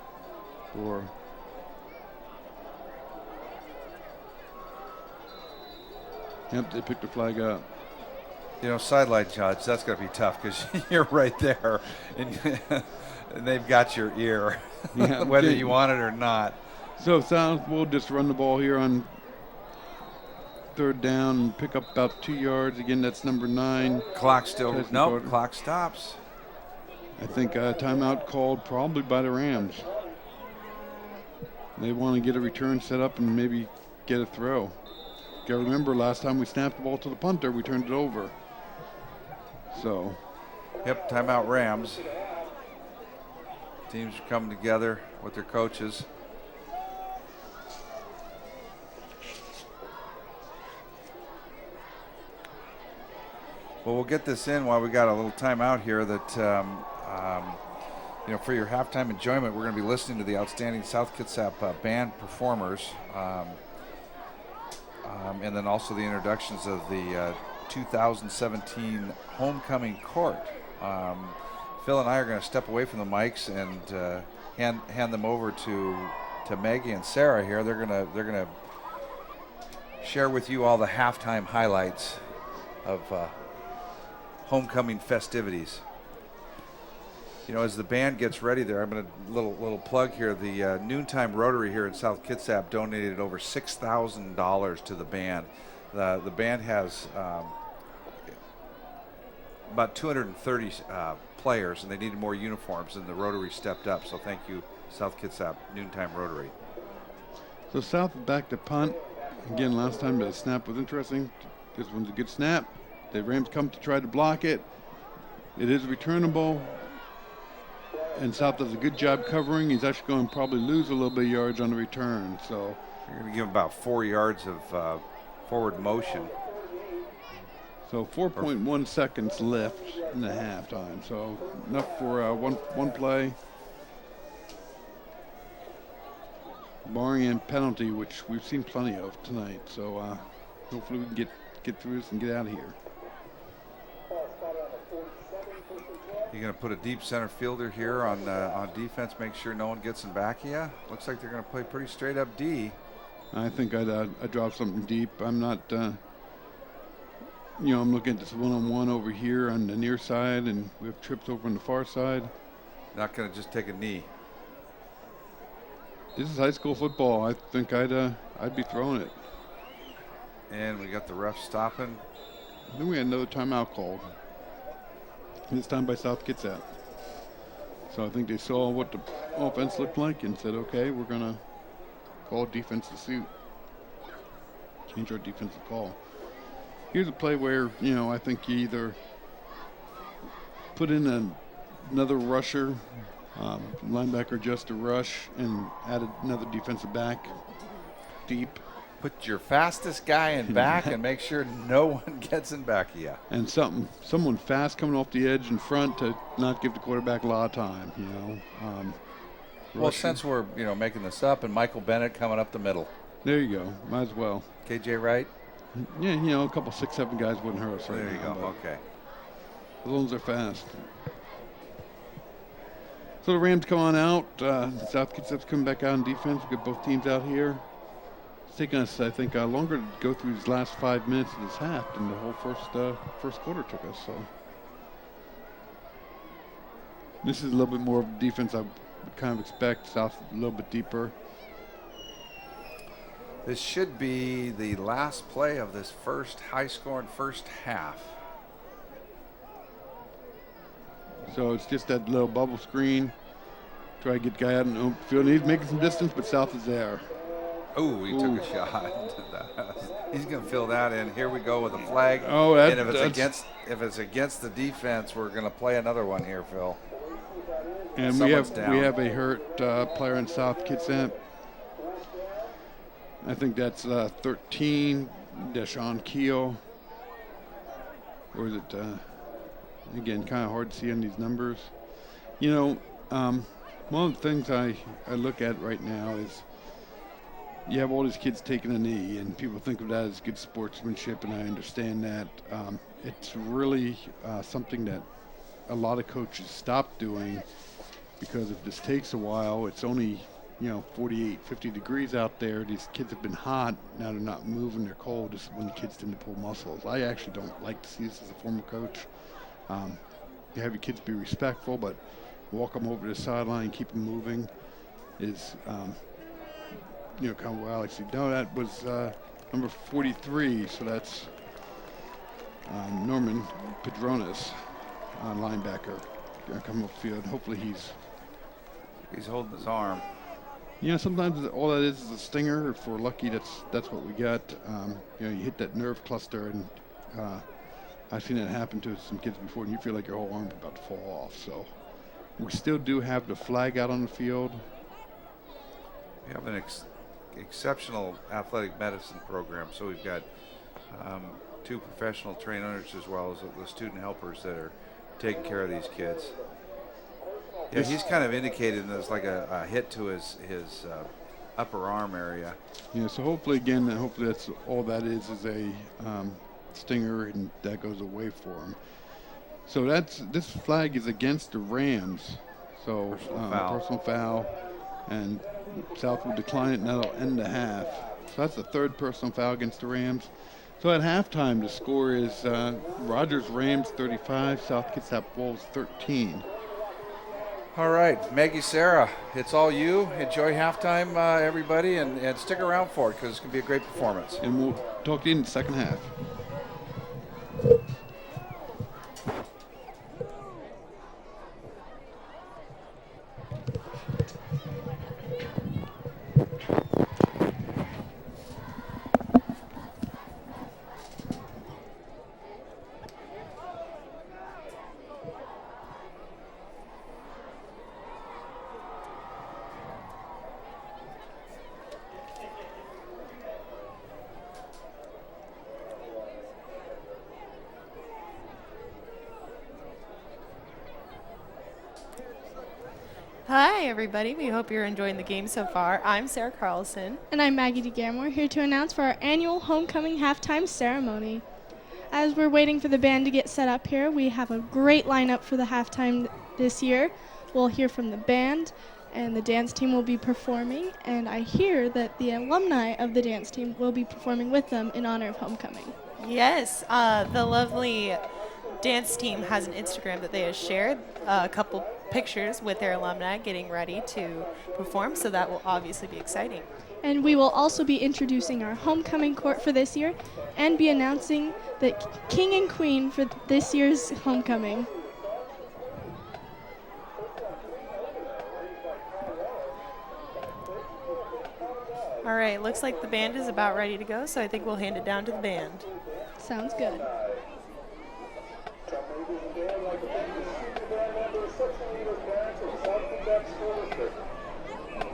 Yep, they picked the flag up. Sideline judge, that's going to be tough because you're right there and they've got your ear, yeah, whether you want it or not. So South will just run the ball here on third down and pick up about 2 yards. Again, that's number 9. Clock still, no, clock stops. I think a timeout called probably by the Rams. They want to get a return set up and maybe get a throw. You gotta remember, last time we snapped the ball to the punter, we turned it over. So. Yep, timeout Rams. Teams are coming together with their coaches. Well, we'll get this in while we got a little timeout here that, for your halftime enjoyment, we're going to be listening to the outstanding South Kitsap band performers. And then also the introductions of the 2017 homecoming court. Phil and I are going to step away from the mics and hand them over to Maggie and Sarah here. They're gonna share with you all the halftime highlights of homecoming festivities. As the band gets ready there, I'm going to little plug here. The Noontime Rotary here in South Kitsap donated over $6,000 to the band. The band has about 230 players, and they needed more uniforms, and the Rotary stepped up. So thank you, South Kitsap Noontime Rotary. So South back to punt. Again, last time the snap was interesting. This one's a good snap. The Rams come to try to block it. It is returnable. And South does a good job covering. He's actually going to probably lose a little bit of yards on the return. So you're going to give him about 4 yards of forward motion. So 4.1 seconds left in the halftime. So enough for one play. Barring a penalty, which we've seen plenty of tonight. So hopefully we can get through this and get out of here. You're going to put a deep center fielder here on defense, make sure no one gets in back of you. Looks like they're going to play pretty straight up D. I think I'd drop something deep. I'm not, I'm looking at this one-on-one over here on the near side, and we have trips over on the far side. Not going to just take a knee. This is high school football. I think I'd be throwing it. And we got the ref stopping. Then we had another timeout called. This time by South Kitsap. So I think they saw what the offense looked like and said, okay, we're going to call defensive suit. Change our defensive call. Here's a play where, I think you either put in another rusher, linebacker just a rush, and add another defensive back deep. Put your fastest guy in back and make sure no one gets in back of you. And someone fast coming off the edge in front to not give the quarterback a lot of time, Well, since we're, making this up, and Michael Bennett coming up the middle. There you go. Might as well. KJ Wright? Yeah, a couple 6'7" guys wouldn't hurt us right now. There you go. Okay. As long as they're fast. So the Rams come on out. South Kitsap's coming back out on defense. We've got both teams out here. It's taking us, I think, longer to go through these last 5 minutes of this half than the whole first quarter took us. So this is a little bit more of defense I would kind of expect. South a little bit deeper. This should be the last play of this first high-scoring first half. So it's just that little bubble screen. Try to get the guy out in the open field. He's making some distance, but South is there. Oh, he took a shot. He's going to fill that in. Here we go with a flag. Oh, and if it's against the defense, we're going to play another one here, Phil. And we have a hurt player in South Kitsap. I think that's 13, Deshaun Keel. Or is it, again, kind of hard to see on these numbers. One of the things I look at right now is you have all these kids taking a knee, and people think of that as good sportsmanship, and I understand that. It's really something that a lot of coaches stop doing because if this takes a while, it's only 48, 50 degrees out there. These kids have been hot. Now they're not moving. They're cold. This is when the kids tend to pull muscles. I actually don't like to see this as a former coach. You have your kids be respectful, but walk them over to the sideline, keep them moving is, kind of what I like to see. No, that was number 43, so that's Norman Padronis, linebacker, coming up the field. Hopefully he's holding his arm. Sometimes all that is a stinger. If we're lucky, that's what we got. You hit that nerve cluster, and I've seen that happen to some kids before, and you feel like your whole arm's about to fall off. So we still do have the flag out on the field. We have an exceptional athletic medicine program, so we've got 2 professional trainers as well as the student helpers that are taking care of these kids. Yeah, he's kind of indicated there's like a hit to his upper arm area. Yeah, so hopefully that's all that is a stinger, and that goes away for him. So this flag is against the Rams. So personal foul, and South will decline it, and that'll end the half. So that's the 3rd personal foul against the Rams. So at halftime, the score is Rogers Rams 35, South Kitsap Wolves 13. All right, Maggie, Sarah, it's all you. Enjoy halftime, everybody, and stick around for it because it's going to be a great performance. And we'll talk to you in the second half. Hi, everybody. We hope you're enjoying the game so far. I'm Sarah Carlson. And I'm Maggie DeGamore, here to announce for our annual homecoming halftime ceremony. As we're waiting for the band to get set up here, we have a great lineup for the halftime this year. We'll hear from the band, and the dance team will be performing. And I hear that the alumni of the dance team will be performing with them in honor of homecoming. Yes, the lovely dance team has an Instagram that they have shared, a couple pictures with their alumni getting ready to perform, so that will obviously be exciting. And we will also be introducing our homecoming court for this year and be announcing the king and queen for this year's homecoming. All right, looks like the band is about ready to go, so I think we'll hand it down to the band. Sounds good.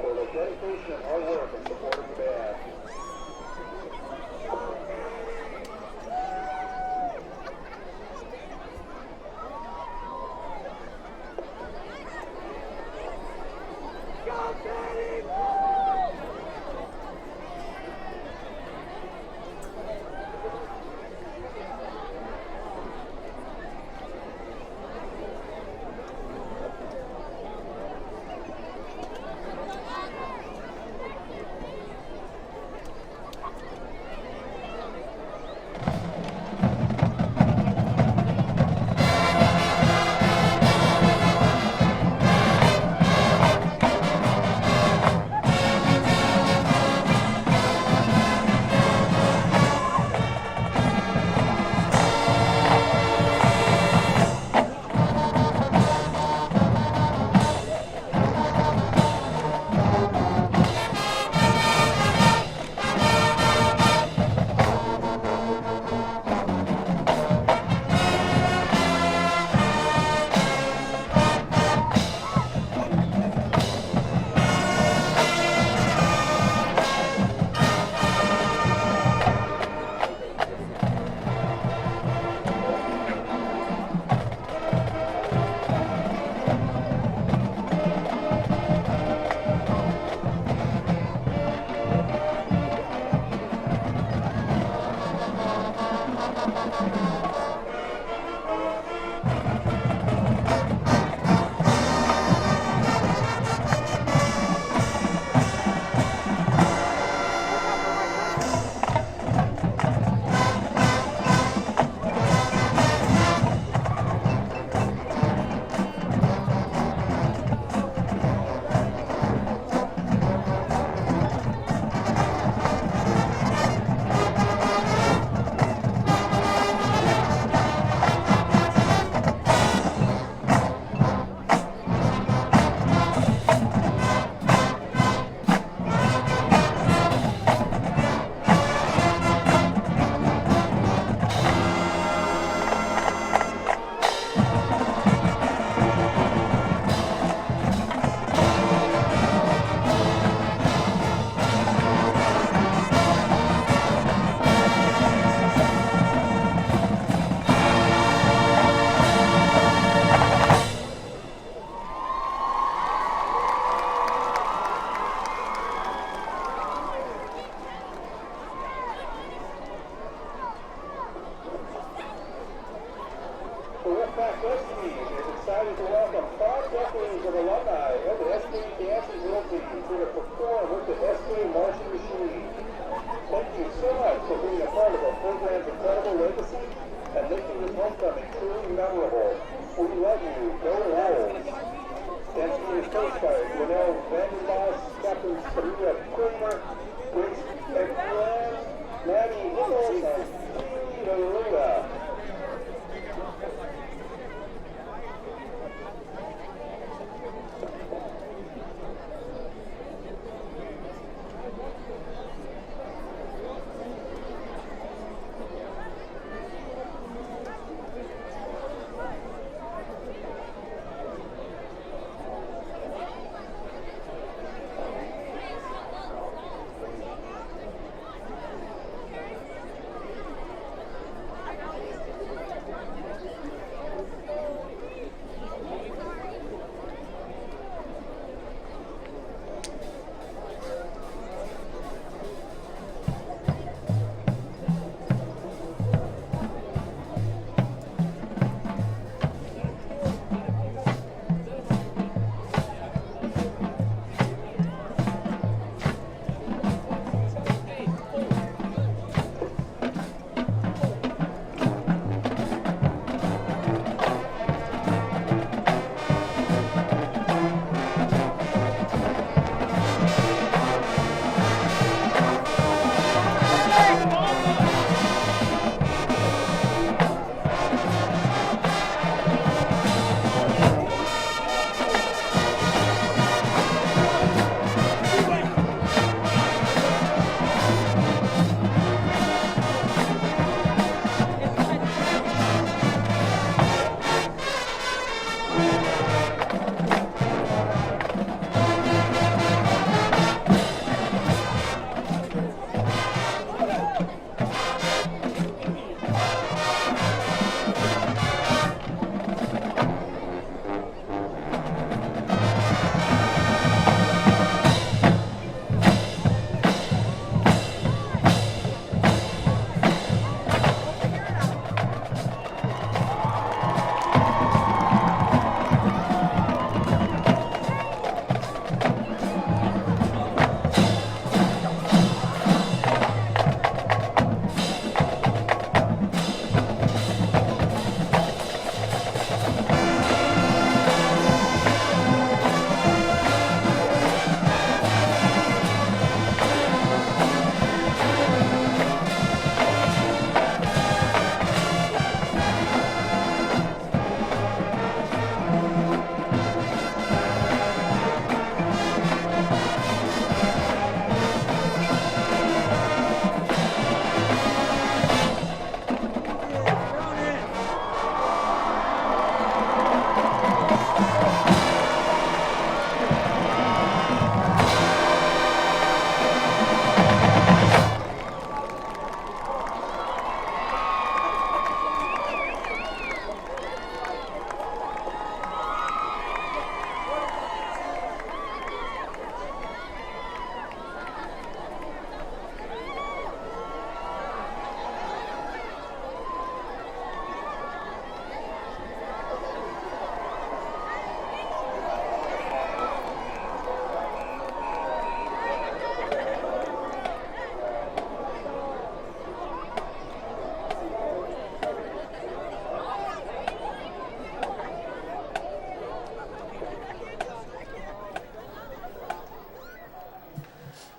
For the dedication and hard work in support of the band. excited to welcome 5 decades of alumni of the SK Dancing World Team to perform with the SK Marching Machine. Thank you so much for being a part of our program's incredible legacy and making this homecoming truly memorable. We love you. Go Wolves. Dancing is coached by Linnell Vanderboss, Captain Sabrina Kramer, Grace Ekman, Maddie Nichols, and Steve Aruda.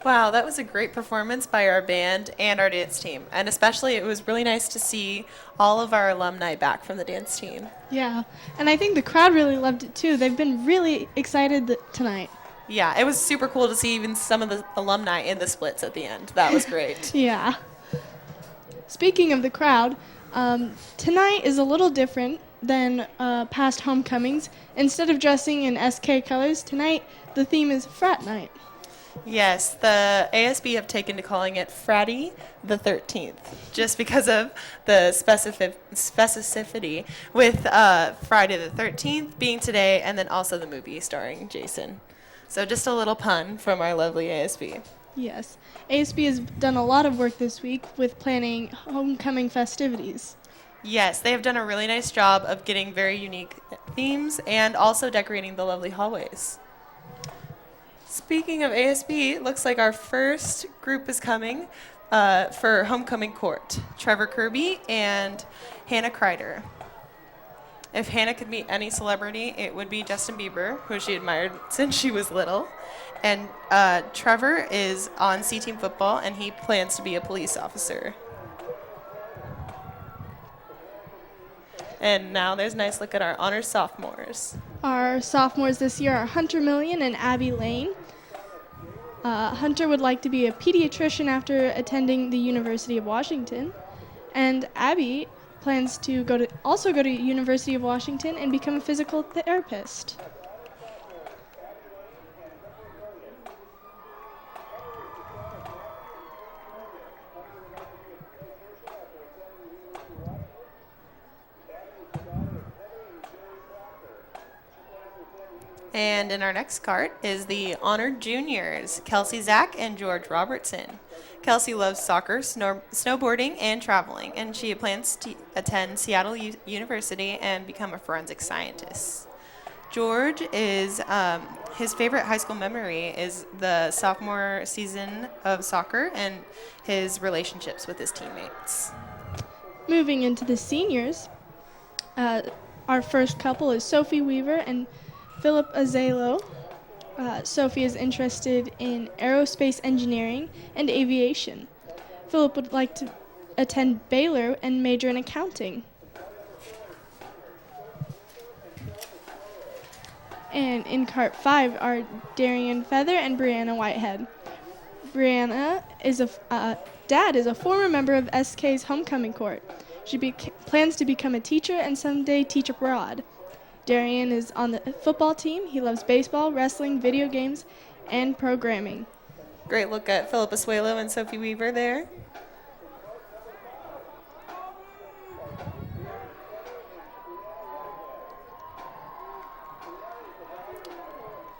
Wow, that was a great performance by our band and our dance team. And especially it was really nice to see all of our alumni back from the dance team. Yeah, and I think the crowd really loved it too. They've been really excited tonight. Yeah, it was super cool to see even some of the alumni in the splits at the end. That was great. Yeah. Speaking of the crowd, tonight is a little different than past homecomings. Instead of dressing in SK colors, tonight the theme is frat night. Yes, the ASB have taken to calling it Fratty the 13th, just because of the specificity with Friday the 13th being today, and then also the movie starring Jason. So just a little pun from our lovely ASB. Yes. ASB has done a lot of work this week with planning homecoming festivities. Yes, they have done a really nice job of getting very unique themes and also decorating the lovely hallways. Speaking of ASB, it looks like our first group is coming for Homecoming Court. Trevor Kirby and Hannah Kreider. If Hannah could meet any celebrity, it would be Justin Bieber, who she admired since she was little. And Trevor is on C-Team football, and he plans to be a police officer. And now there's a nice look at our honors sophomores. Our sophomores this year are Hunter Million and Abby Lane. Hunter would like to be a pediatrician after attending the University of Washington, and Abby plans to also go to University of Washington and become a physical therapist. And in our next cart is the honored juniors, Kelsey Zach and George Robertson. Kelsey loves soccer, snowboarding, and traveling, and she plans to attend Seattle University and become a forensic scientist. George is, his favorite high school memory is the sophomore season of soccer and his relationships with his teammates. Moving into the seniors, our first couple is Sophie Weaver and Philip Azalo. Sophie is interested in aerospace engineering and aviation. Philip would like to attend Baylor and major in accounting. And in cart 5 are Darian Feather and Brianna Whitehead. Brianna is dad is a former member of SK's homecoming court. She plans to become a teacher and someday teach abroad. Darian is on the football team. He loves baseball, wrestling, video games, and programming. Great look at Philip Asuelo and Sophie Weaver there.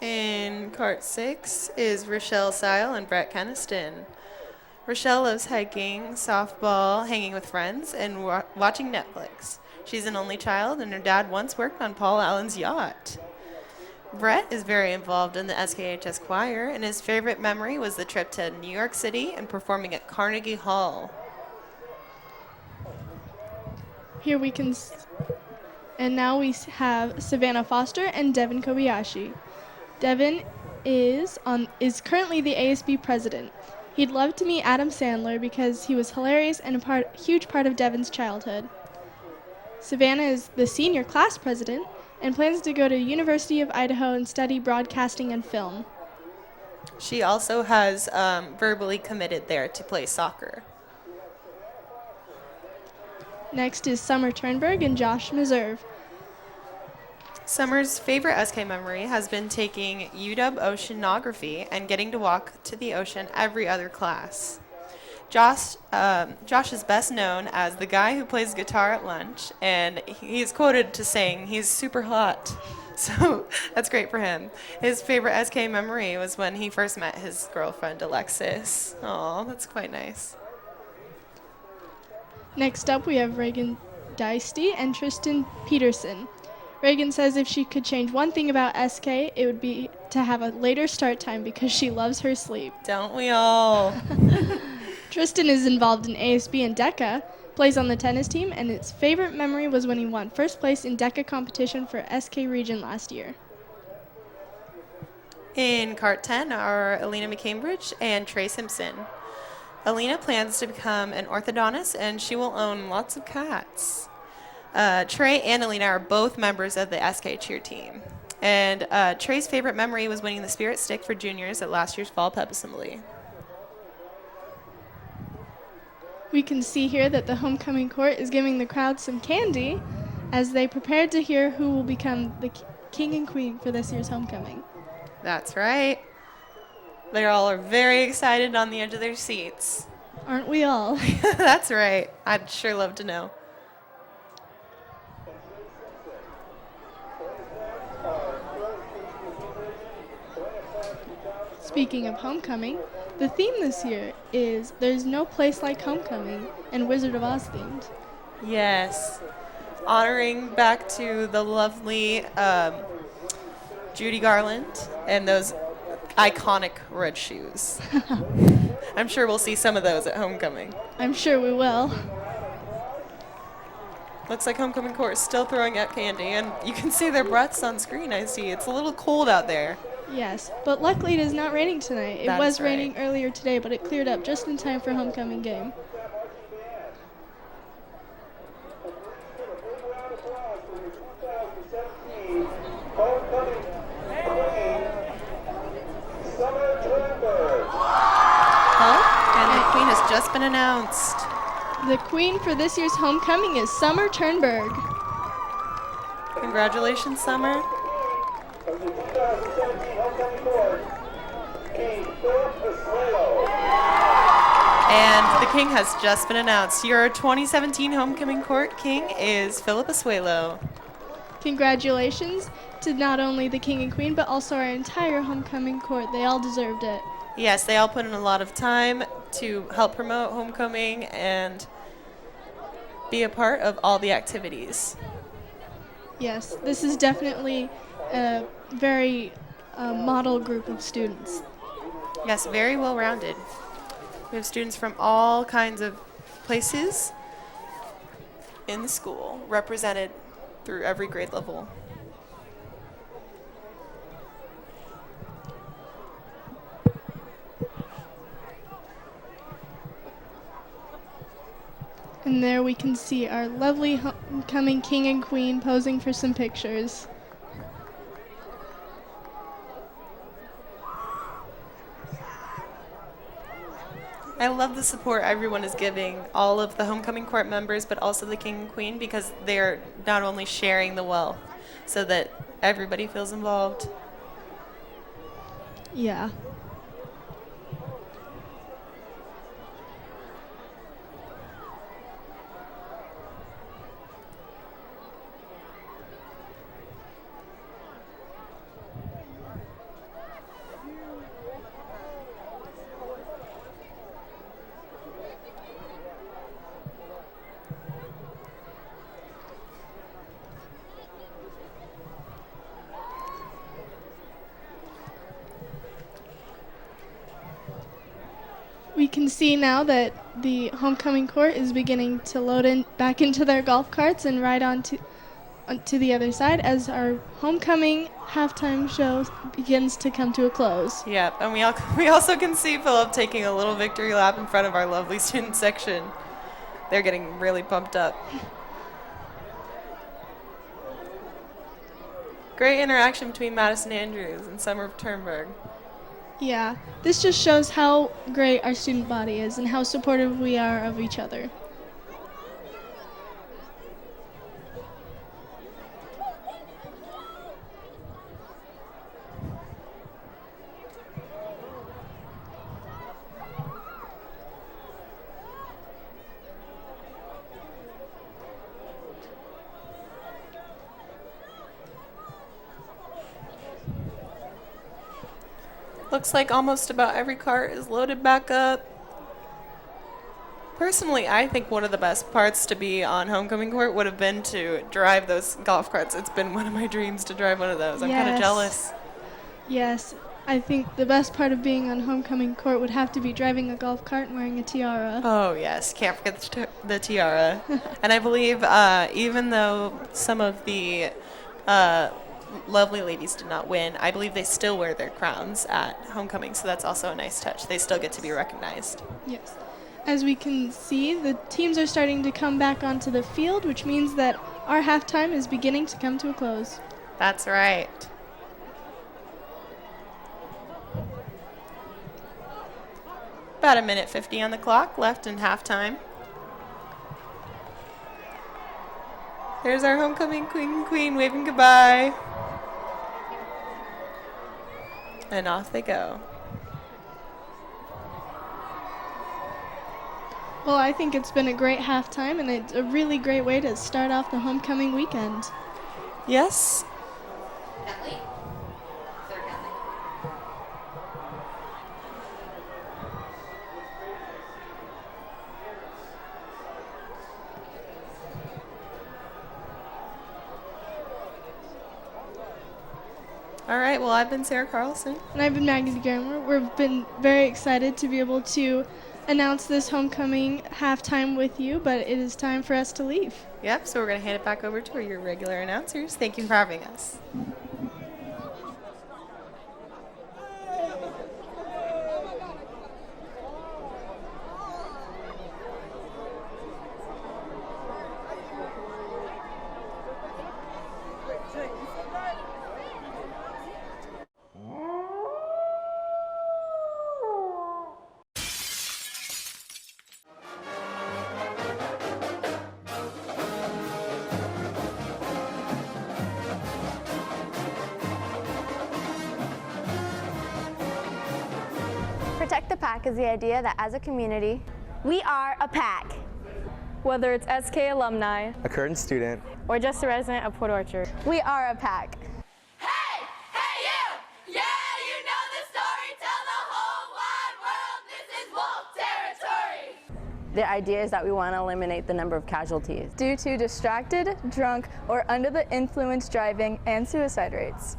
In cart 6 is Rochelle Seil and Brett Keniston. Rochelle loves hiking, softball, hanging with friends, and watching Netflix. She's an only child, and her dad once worked on Paul Allen's yacht. Brett is very involved in the SKHS choir, and his favorite memory was the trip to New York City and performing at Carnegie Hall. Here we can, and now we have Savannah Foster and Devin Kobayashi. Devin is currently the ASB president. He'd love to meet Adam Sandler because he was hilarious and a huge part of Devin's childhood. Savannah is the senior class president and plans to go to University of Idaho and study broadcasting and film. She also has verbally committed there to play soccer. Next is Summer Turnberg and Josh Meserve. Summer's favorite SK memory has been taking UW Oceanography and getting to walk to the ocean every other class. Josh is best known as the guy who plays guitar at lunch, and he's quoted to saying he's super hot. So that's great for him. His favorite SK memory was when he first met his girlfriend, Alexis. Aw, that's quite nice. Next up, we have Reagan Geisty and Tristan Peterson. Reagan says if she could change one thing about SK, it would be to have a later start time because she loves her sleep. Don't we all? Tristan is involved in ASB and DECA, plays on the tennis team, and his favorite memory was when he won first place in DECA competition for SK region last year. In cart 10 are Alina McCambridge and Trey Simpson. Alina plans to become an orthodontist, and she will own lots of cats. Trey and Alina are both members of the SK cheer team. And Trey's favorite memory was winning the Spirit Stick for juniors at last year's Fall Pep Assembly. We can see here that the homecoming court is giving the crowd some candy as they prepare to hear who will become the king and queen for this year's homecoming. That's right. They all are very excited on the edge of their seats. Aren't we all? That's right. I'd sure love to know. Speaking of homecoming, the theme this year is There's No Place Like Homecoming and Wizard of Oz themed. Yes. Honoring back to the lovely Judy Garland and those iconic red shoes. I'm sure we'll see some of those at homecoming. I'm sure we will. Looks like homecoming court is still throwing out candy, and you can see their breaths on screen. I see. It's a little cold out there. Yes, but luckily it is not raining tonight. It That's was right. raining earlier today, but it cleared up just in time for homecoming game. Homecoming queen, Summer Turnberg. Huh? And the queen has just been announced. The queen for this year's homecoming is Summer Turnberg. Congratulations, Summer. Of the 2017 homecoming court, King Philip Asuelo. And the king has just been announced. Your 2017 homecoming court king is Philip Asuelo. Congratulations to not only the king and queen, but also our entire homecoming court. They all deserved it. Yes, they all put in a lot of time to help promote homecoming and be a part of all the activities. Yes, this is definitely a very model group of students. Yes, very well rounded. We have students from all kinds of places in the school represented through every grade level. And there we can see our lovely homecoming king and queen posing for some pictures. I love the support everyone is giving, all of the homecoming court members, but also the king and queen, because they're not only sharing the wealth so that everybody feels involved. Yeah. We can see now that the homecoming court is beginning to load back into their golf carts and ride on to the other side as our homecoming halftime show begins to come to a close. Yep, and we also can see Philip taking a little victory lap in front of our lovely student section. They're getting really pumped up. Great interaction between Madison Andrews and Summer Turnberg. Yeah, this just shows how great our student body is and how supportive we are of each other. Looks like almost about every cart is loaded back up. Personally, I think one of the best parts to be on homecoming court would have been to drive those golf carts. It's been one of my dreams to drive one of those. I'm kind of Yes. jealous. Yes, I think the best part of being on homecoming court would have to be driving a golf cart and wearing a tiara. Oh, yes. Can't forget the tiara. And I believe even though some of the lovely ladies did not win, I believe they still wear their crowns at homecoming, so that's also a nice touch. They still get to be recognized. Yes. As we can see, the teams are starting to come back onto the field, which means that our halftime is beginning to come to a close. That's right. About a minute 50 on the clock left in halftime. There's our homecoming queen waving goodbye. And off they go. Well, I think it's been a great halftime, and it's a really great way to start off the homecoming weekend. Yes. All right, well, I've been Sarah Carlson. And I've been Maggie Garmer. We've been very excited to be able to announce this homecoming halftime with you, but it is time for us to leave. Yep, so we're going to hand it back over to your regular announcers. Thank you for having us. Protect the Pack is the idea that as a community, we are a pack. Whether it's SK alumni, a current student, or just a resident of Port Orchard, we are a pack. Hey, you! Yeah, you know the story. Tell the whole wide world this is wolf territory. the idea is that we want to eliminate the number of casualties Due to distracted, drunk, or under the influence driving and suicide rates.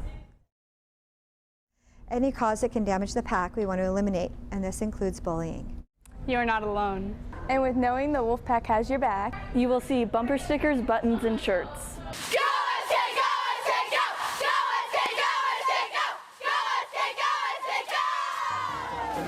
Any cause that can damage the pack we want to eliminate, and this includes bullying. You are not alone. And with knowing the Wolfpack has your back, You will see bumper stickers, buttons, and shirts. Go, SK, go, SK, go! Go, SK, go, SK, go! Go, SK, go, SK, go!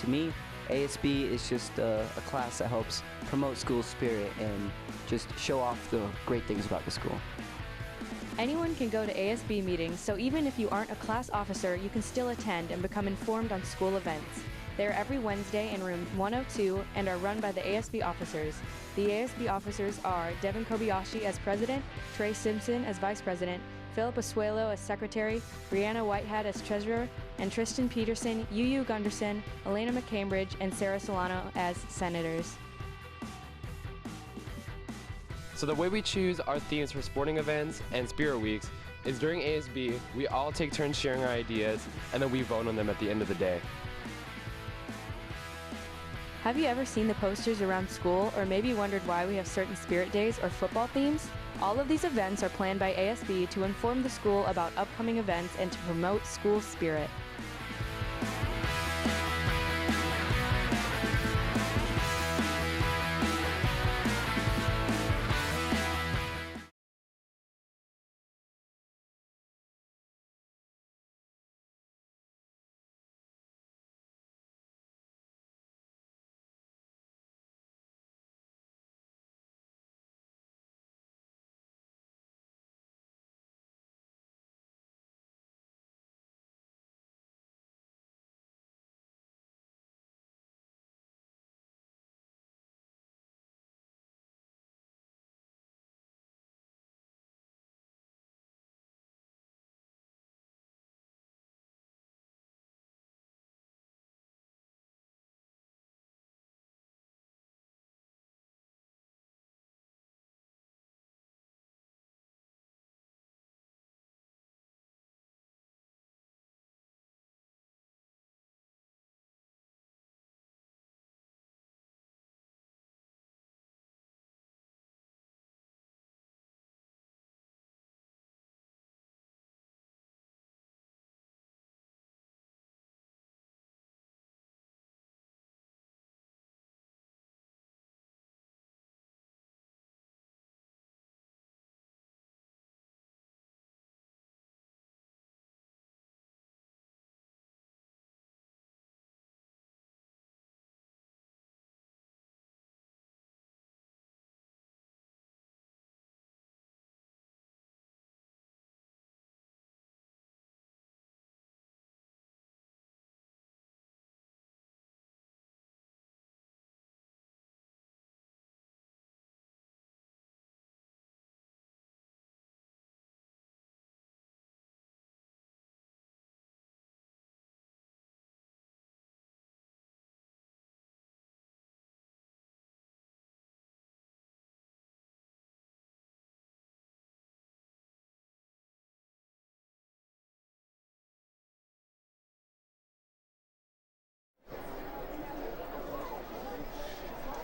To me, ASB is just a class that helps promote school spirit and just show off the great things about the school. Anyone can go to ASB meetings, so even if you aren't a class officer, you can still attend and become informed on school events. They're every Wednesday in room 102 and are run by the ASB officers. The ASB officers are Devin Kobayashi as president, Trey Simpson as vice president, Philip Asuelo as secretary, Brianna Whitehead as treasurer, and Tristan Peterson, Yu Gunderson, Elena McCambridge, and Sarah Solano as senators. So the way we choose our themes for sporting events and spirit weeks is during ASB, we all take turns sharing our ideas, and then we vote on them at the end of the day. Have you ever seen the posters around school, or maybe wondered why we have certain spirit days or football themes? All of these events are planned by ASB to inform the school about upcoming events and to promote school spirit.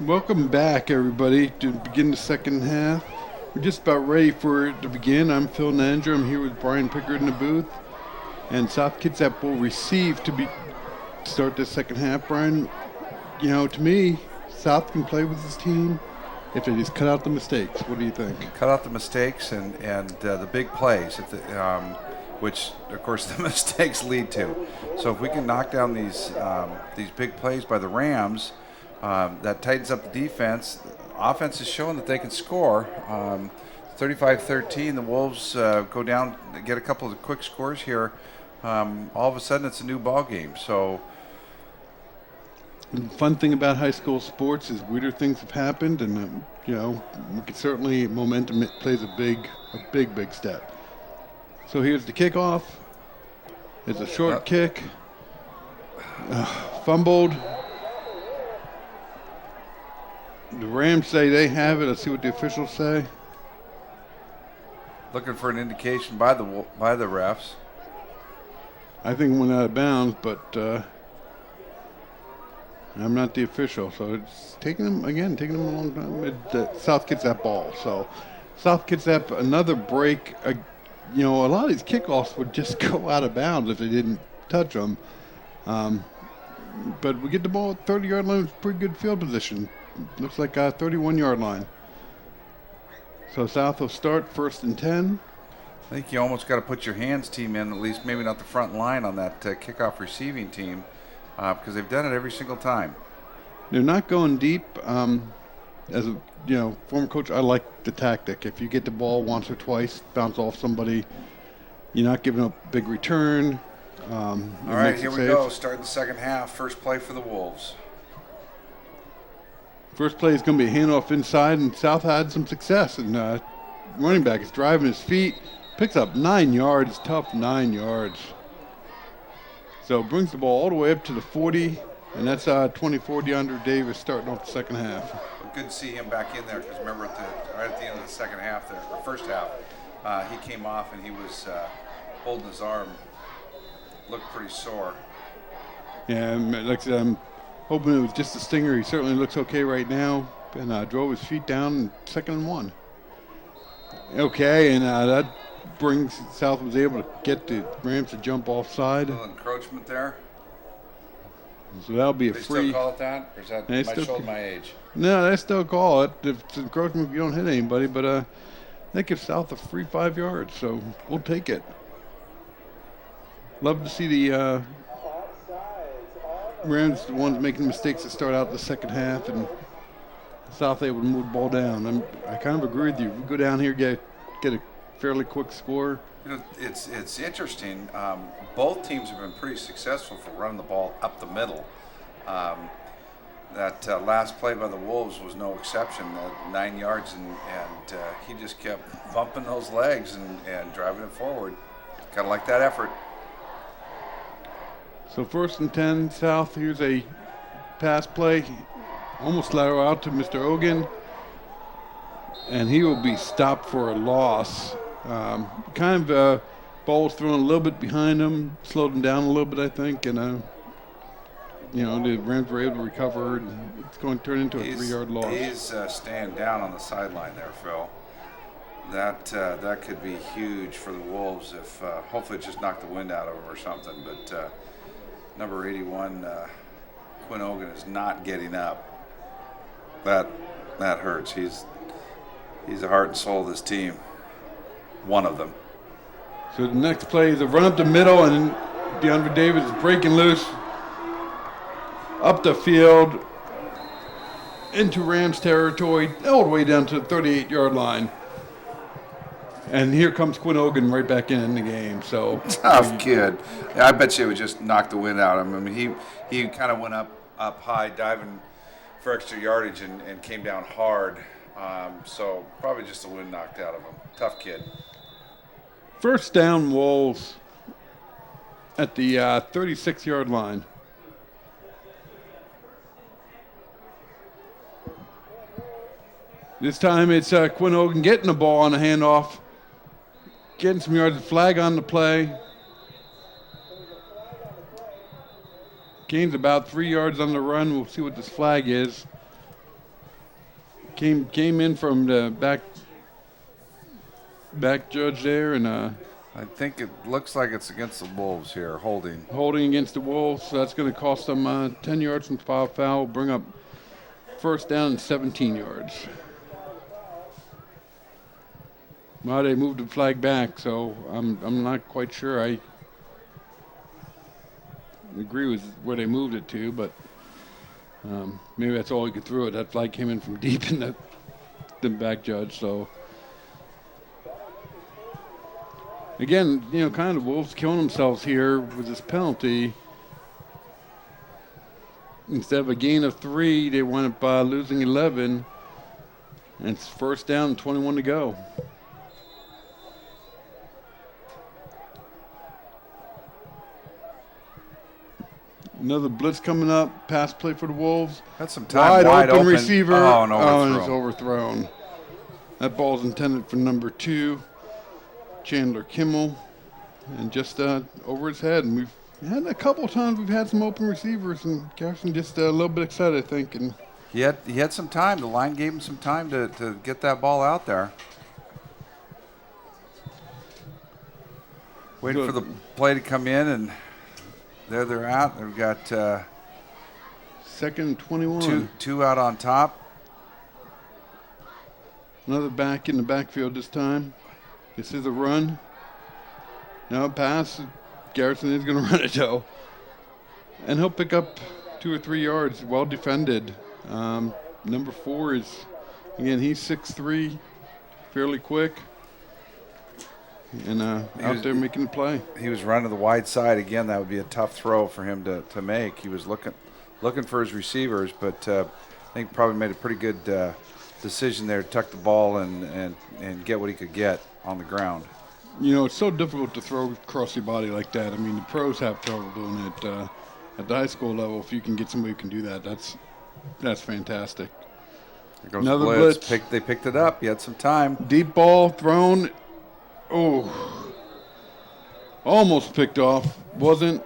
Welcome back, everybody, to begin the second half. We're just about ready for it to begin. I'm Phil Nanger. I'm here with Brian Pickard in the booth. And South Kitsap will receive to start the second half. Brian, you know, to me, South can play with this team if they just cut out the mistakes. What do you think? Cut out the mistakes and the big plays, which, of course, the mistakes lead to. So if we can knock down these big plays by the Rams, that tightens up the defense. Offense is showing that they can score. 35-13, the Wolves go down, get a couple of quick scores here. All of a sudden, it's a new ball game. So, the fun thing about high school sports is weirder things have happened, and you know, we can certainly momentum plays a big step. So here's the kickoff. It's a short kick. Fumbled. The Rams say they have it. Let's see what the officials say. Looking for an indication by the refs. I think it went out of bounds, but I'm not the official, so it's taking them a long time. South Kitsap ball. So South Kitsap, another break. You know, a lot of these kickoffs would just go out of bounds if they didn't touch them. But we get the ball at 30-yard line with pretty good field position. Looks like a 31-yard line. So South will start 1st and 10. I think you almost got to put your hands team in, at least maybe not the front line on that kickoff receiving team, because they've done it every single time. They're not going deep. As a former coach, I like the tactic. If you get the ball once or twice, bounce off somebody, you're not giving up a big return. All right, here we go. Starting the second half. First play for the Wolves. First play is going to be a handoff inside, and South had some success. And running back is driving his feet, picks up 9 yards, tough 9 yards. So brings the ball all the way up to the 40, and that's 24 DeAndre Davis starting off the second half. Good to see him back in there, because remember right at the end of the second half there, or first half, he came off and he was holding his arm, looked pretty sore. Yeah, like I said, I'm hoping it was just a stinger. He certainly looks okay right now, and drove his feet down, 2nd and 1. Okay, and that brings South was able to get the Rams to jump offside. A little encroachment there. So that'll be a they free. Still call it that, or is that my shoulder, my age? No, they still call it. If it's encroachment, if you don't hit anybody, but that gives South a free 5 yards, so we'll take it. Love to see the Rams, the ones making mistakes to start out the second half, and South able to move the ball down. I kind of agree with you. We go down here, get a fairly quick score. You know, it's interesting. Both teams have been pretty successful for running the ball up the middle. That last play by the Wolves was no exception. 9 yards, and he just kept bumping those legs and driving it forward. Kind of like that effort. So 1st and 10, South. Here's a pass play. Almost lateral out to Mr. Ogan. And he will be stopped for a loss. Ball was thrown a little bit behind him, slowed him down a little bit, I think. And, the Rams were able to recover. And it's going to turn into a 3-yard loss. He's staying down on the sideline there, Phil. That could be huge for the Wolves if hopefully it just knocked the wind out of him or something. But number 81, Quinn Hogan, is not getting up. That hurts. He's the heart and soul of this team. One of them. So the next play is a run up the middle, and DeAndre Davis is breaking loose up the field into Rams territory, all the way down to the 38-yard line. And here comes Quinn Hogan right back in the game. So tough kid. I bet you it would just knock the wind out of him. I mean, he kind of went up high, diving for extra yardage, and came down hard. So probably just the wind knocked out of him. Tough kid. First down, Wolves at the 36-yard line. This time it's Quinn Hogan getting the ball on the handoff, getting some yards, flag on the play. Gains about 3 yards on the run. We'll see what this flag is. came in from the back judge there, and I think it looks like it's against the Wolves here, holding. Holding against the Wolves, so that's going to cost them 10 yards from foul, bring up first down and 17 yards. Well, they moved the flag back, so I'm not quite sure. I agree with where they moved it to, but maybe that's all he could throw it. That flag came in from deep in the back judge, so. Again, kind of the Wolves killing themselves here with this penalty. Instead of a gain of 3, they wound up losing 11. And it's first down and 21 to go. Another blitz coming up. Pass play for the Wolves. That's some time. Wide open receiver. Oh, and and it's overthrown. That ball's intended for number 2. Chandler Kimmel, and just over his head. And we've had a couple of times we've had some open receivers, and Garrison just a little bit excited, I think. And he had some time. The line gave him some time to get that ball out there. Waiting for the play to come in, and there they're at. They've got second and 21. Two out on top. Another back in the backfield this time. This is a run. Now a pass. Garrison is going to run it, though. And he'll pick up 2 or 3 yards. Well defended. Number 4 is, again, he's 6'3", fairly quick. And out there making the play. He was running the wide side. Again, that would be a tough throw for him to make. He was looking for his receivers, but I think probably made a pretty good decision there to tuck the ball and get what he could get on the ground. It's so difficult to throw across your body like that. I mean, the pros have trouble doing it. At the high school level, if you can get somebody who can do that, that's fantastic. There goes another blitz. They picked it up. He had some time. Deep ball thrown. Oh, almost picked off. Wasn't,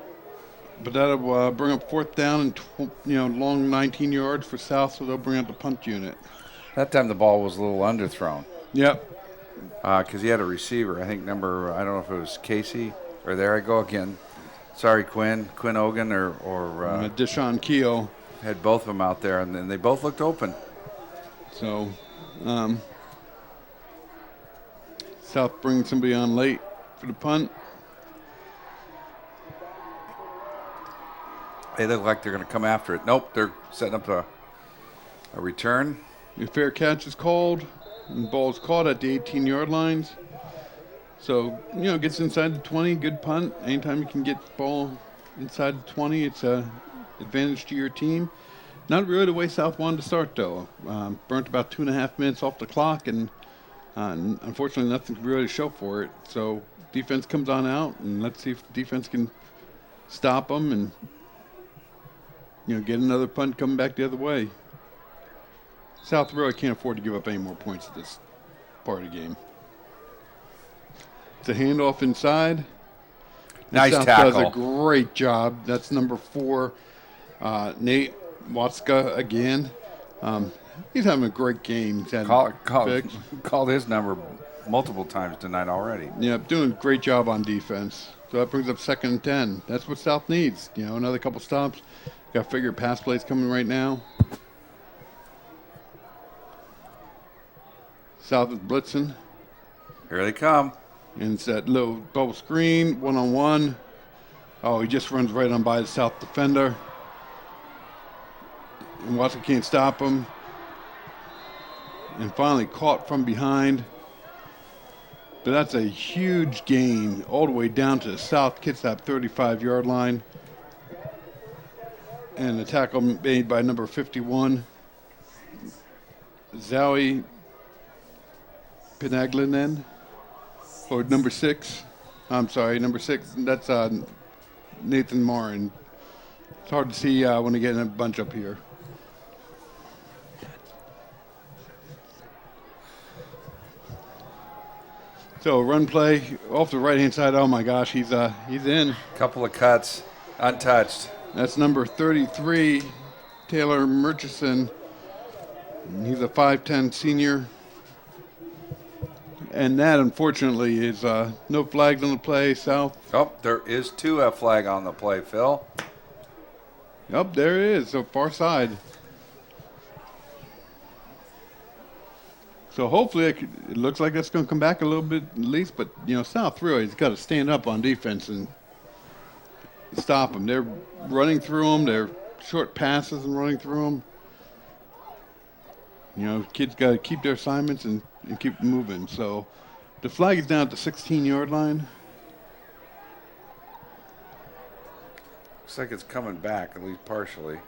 but that'll bring up fourth down and long 19 yards for South, so they'll bring out the punt unit. That time the ball was a little underthrown. Yep. Because he had a receiver. I think I don't know if it was Casey, or there I go again. Sorry, Quinn Ogan or Deshaun Keel. Had both of them out there, and then they both looked open. So, South brings somebody on late for the punt. They look like they're going to come after it. Nope, they're setting up a return. A fair catch is called. And the ball is caught at the 18-yard lines. So, gets inside the 20, good punt. Anytime you can get the ball inside the 20, it's an advantage to your team. Not really the way South wanted to start, though. Burnt about 2.5 minutes off the clock, and unfortunately nothing really to show for it. So defense comes on out, and let's see if the defense can stop them and, get another punt coming back the other way. South really can't afford to give up any more points at this part of the game. It's a handoff inside. Nice South tackle. Does a great job. That's number 4, Nate Watska again. He's having a great game. He's had called his number multiple times tonight already. Yeah, doing a great job on defense. So that brings up 2nd and 10. That's what South needs. Another couple stops. Got to figure pass plays coming right now. South is blitzing. Here they come. And it's that low bubble screen, one-on-one. Oh, he just runs right on by the South defender. And Watson can't stop him. And finally caught from behind. But that's a huge gain all the way down to the South Kitsap 35-yard line. And a tackle made by number 51, Zowie Pinaglinen. Or number 6. I'm sorry, number 6. That's Nathan Morin. It's hard to see when they get in a bunch up here. So run play off the right-hand side. Oh my gosh, he's in. Couple of cuts, untouched. That's number 33, Taylor Murchison. And he's a 5'10" senior. And that, unfortunately, is no flags on the play. South. Oh, there is a flag on the play, Phil. Yep, there it is. So far side. So hopefully it looks like that's going to come back a little bit at least. But, South really has got to stand up on defense and stop them. They're running through them. They're short passes and running through them. Kids got to keep their assignments and keep moving. So the flag is down at the 16-yard line. Looks like it's coming back, at least partially.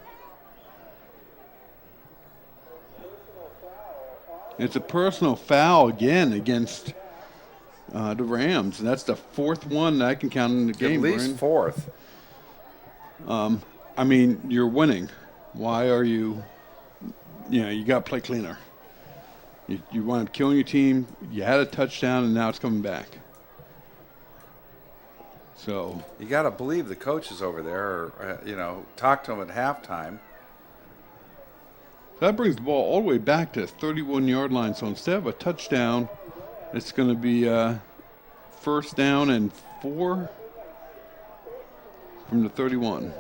It's a personal foul again against the Rams, and that's the fourth one that I can count in the game. At least Brian. fourth. You're winning. Why are you? You got to play cleaner. You wound up killing your team. You had a touchdown, and now it's coming back. So you got to believe the coaches over there, or talk to them at halftime. That brings the ball all the way back to the 31-yard line. So instead of a touchdown, it's going to be first down and 4 from the 31.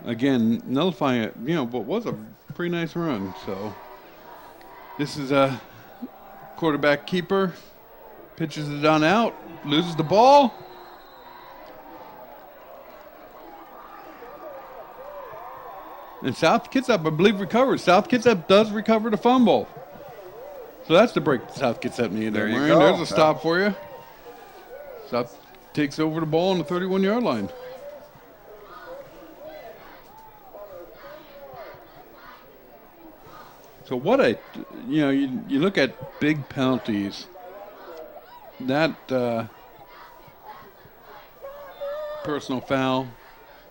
Again, nullifying it, what was a pretty nice run. So this is a quarterback keeper. Pitches it on out, loses the ball. And South Kitsap, I believe, recovers. South Kitsap does recover the fumble. So that's the break South Kitsap needed. There you Marion. go. There's a stop for you. South takes over the ball on the 31-yard line. So what you look at big penalties. That personal foul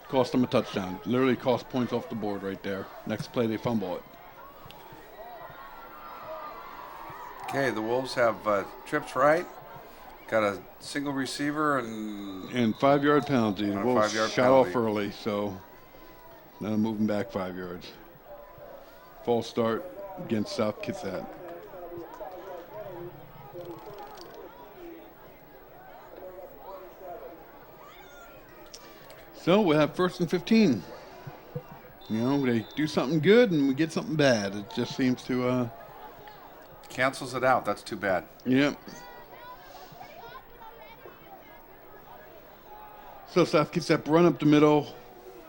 cost them a touchdown. Literally cost points off the board right there. Next play, they fumble it. Okay, the Wolves have trips right. Got a single receiver and 5-yard penalty. The Wolves 5-yard shot penalty. off early, so now moving back 5 yards. False start against South Kitsap. So we'll have 1st and 15. They do something good and we get something bad. It just seems to cancels it out. That's too bad. Yep. So South Kitsap run up the middle.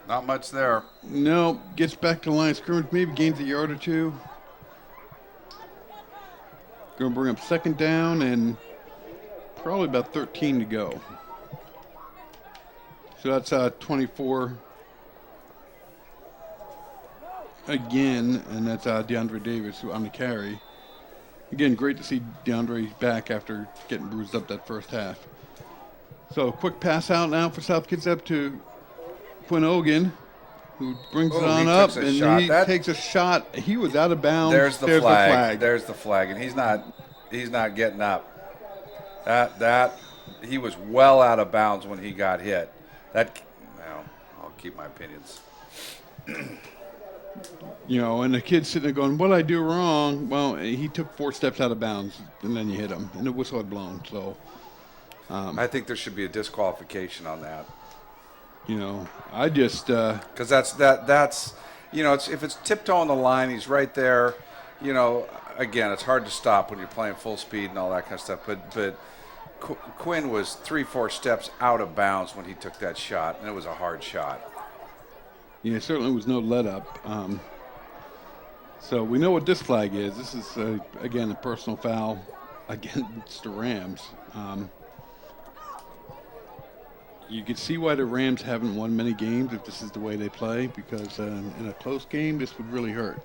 Not much there. No, gets back to the line of scrimmage, maybe gains a yard or two. Going to bring up 2nd down and probably about 13 to go. So that's 24 again, and that's DeAndre Davis on the carry. Again, great to see DeAndre back after getting bruised up that first half. So quick pass out now for South Kitsap to Quinn Ogan, who brings it on up, and he takes a shot. He was out of bounds. There's the flag. There's the flag, and he's not getting up. That he was well out of bounds when he got hit. I'll keep my opinions. And the kid's sitting there going, "What did I do wrong?" Well, he took 4 steps out of bounds, and then you hit him, and the whistle had blown. So I think there should be a disqualification on that. I just because that's if it's tiptoe on the line, he's right there. Again, it's hard to stop when you're playing full speed and all that kind of stuff. But Quinn was 3-4 steps out of bounds when he took that shot, and it was a hard shot. Yeah, it certainly was no let up. So we know what this flag is. This is again a personal foul against the Rams. You can see why the Rams haven't won many games if this is the way they play, because in a close game, this would really hurt.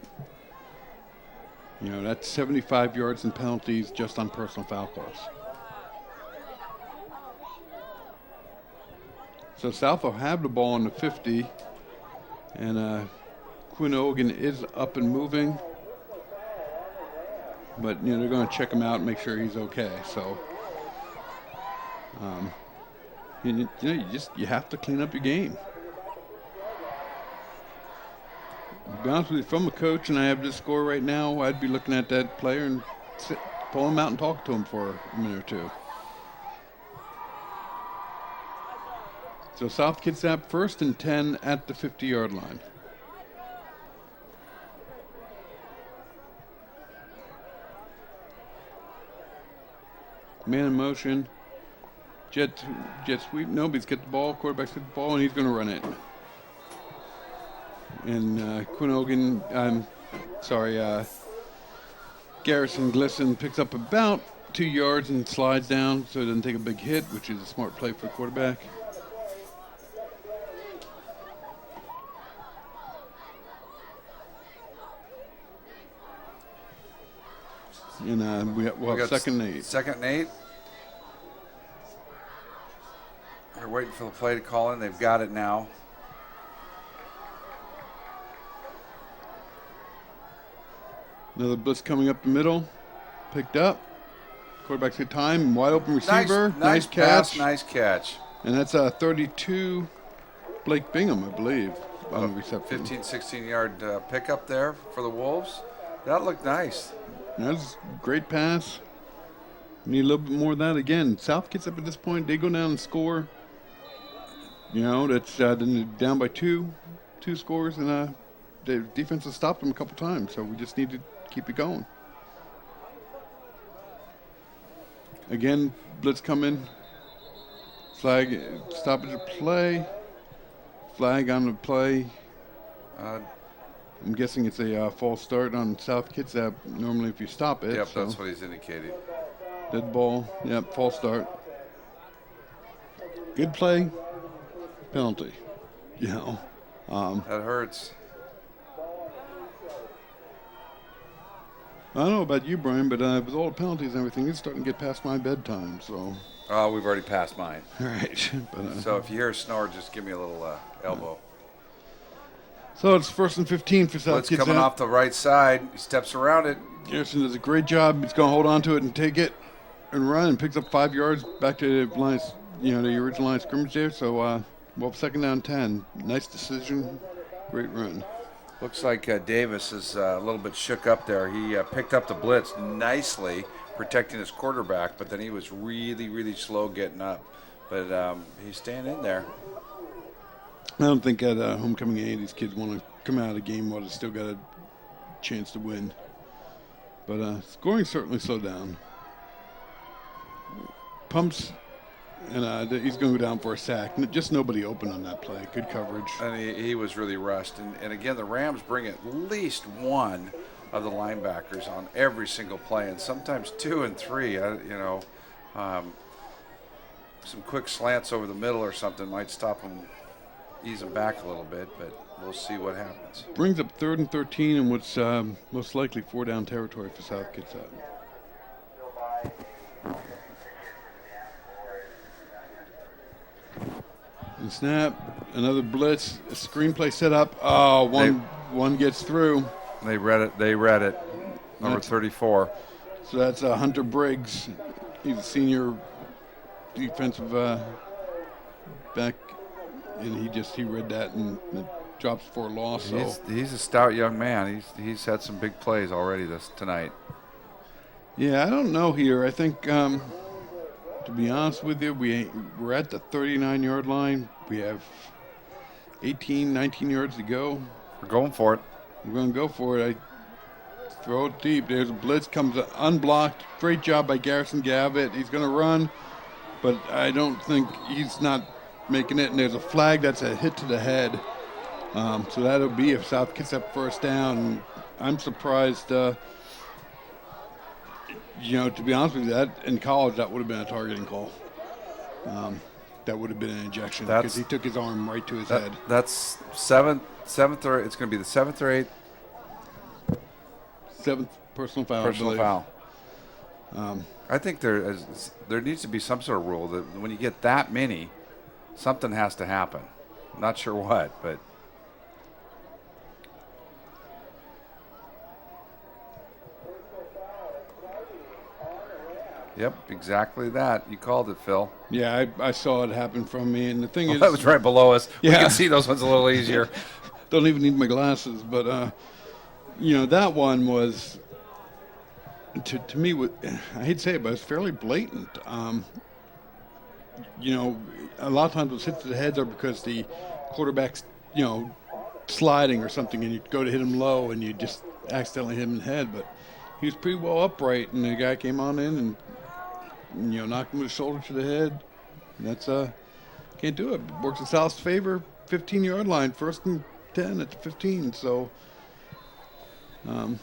That's 75 yards and penalties just on personal foul calls. So South will have the ball on the 50, and Quinn Ogan is up and moving. But, they're going to check him out and make sure he's okay. So You have to clean up your game. To be honest with you, if I'm a coach and I have this score right now, I'd be looking at that player and pull him out and talk to him for a minute or two. So South Kitsap 1st and 10 at the 50-yard line. Man in motion. Jet sweep. Nobody's got the ball. Quarterback's got the ball, and he's going to run it. And Garrison Glisson picks up about 2 yards and slides down so it doesn't take a big hit, which is a smart play for the quarterback. And we'll have 2nd and 8. 2nd and 8. They're waiting for the play to call in. They've got it now. Another blitz coming up the middle. Picked up. Quarterback's got time. Wide open receiver. Nice catch. Pass, nice catch. And that's 32 Blake Bingham, I believe, on the reception. 15, 16-yard pickup there for the Wolves. That looked nice. That's a great pass. Need a little bit more of that again. South gets up at this point. They go down and score. That's then they're down by two scores, and the defense has stopped them a couple times. So we just need to keep it going. Again, blitz coming. Flag, stoppage of play. Flag on the play. I'm guessing it's a false start on South Kitsap. Normally, if you stop it. Yep, that's what he's indicating. Dead ball. Yep, false start. Good play. Penalty. That hurts. I don't know about you, Brian, but with all the penalties and everything, it's starting to get past my bedtime. So. Oh, we've already passed mine. All right. So if you hear a snore, just give me a little elbow. So it's 1st and 15 for South Kitsap. Coming off the right side. He steps around it. Garrison does a great job. He's going to hold on to it and take it and run, and picks up 5 yards back to the line, the original line of scrimmage there. So, 2nd down 10. Nice decision. Great run. Looks like Davis is a little bit shook up there. He picked up the blitz nicely, protecting his quarterback, but then he was really, really slow getting up. But he's staying in there. I don't think at homecoming any of these kids want to come out of the game while they still got a chance to win. But scoring certainly slowed down. Pumps, and he's going to go down for a sack. Just nobody open on that play. Good coverage. And he was really rushed. And again, the Rams bring at least one of the linebackers on every single play, and sometimes 2 and 3. Some quick slants over the middle or something might stop them, ease them back a little bit, but we'll see what happens. Brings up 3rd and 13 in what's most likely 4-down territory for South Kitsap. And snap, another blitz, a screenplay set up. Oh, one gets through. They read it. Number 34. So that's Hunter Briggs. He's a senior defensive back, and he read that and drops for a loss. He's a stout young man. He's had some big plays already tonight. Yeah, I don't know here. I think, to be honest with you, we're at the 39-yard line. We have 18, 19 yards to go. We're going for it. We're going to go for it. I throw it deep. There's a blitz, comes unblocked. Great job by Garrison Gavitt. He's going to run, but I don't think he's not making it. And there's a flag that's a hit to the head. So that'll be if South Kitsap 1st down. And I'm surprised, to be honest with you, that in college, that would have been a targeting call. That would have been an injection because he took his arm right to his head. That's seventh, or it's going to be the 7th or 8th. 7th personal foul. Personal foul. I think there needs to be some sort of rule that when you get that many, something has to happen. I'm not sure what, but. Yep, exactly that. You called it, Phil. Yeah, I saw it happen from me, and the thing is, That was right below us. Yeah. We can see those ones a little easier. Don't even need my glasses, but that one was to me. I hate to say it, but it's fairly blatant. A lot of times those hits to the heads are because the quarterback's sliding or something, and you go to hit him low, and you just accidentally hit him in the head. But he was pretty well upright, and the guy came on in and knocked him with his shoulder to the head. And that's can't do it. Works in South's favor. 15-yard line, 1st and 10 at the 15. So, I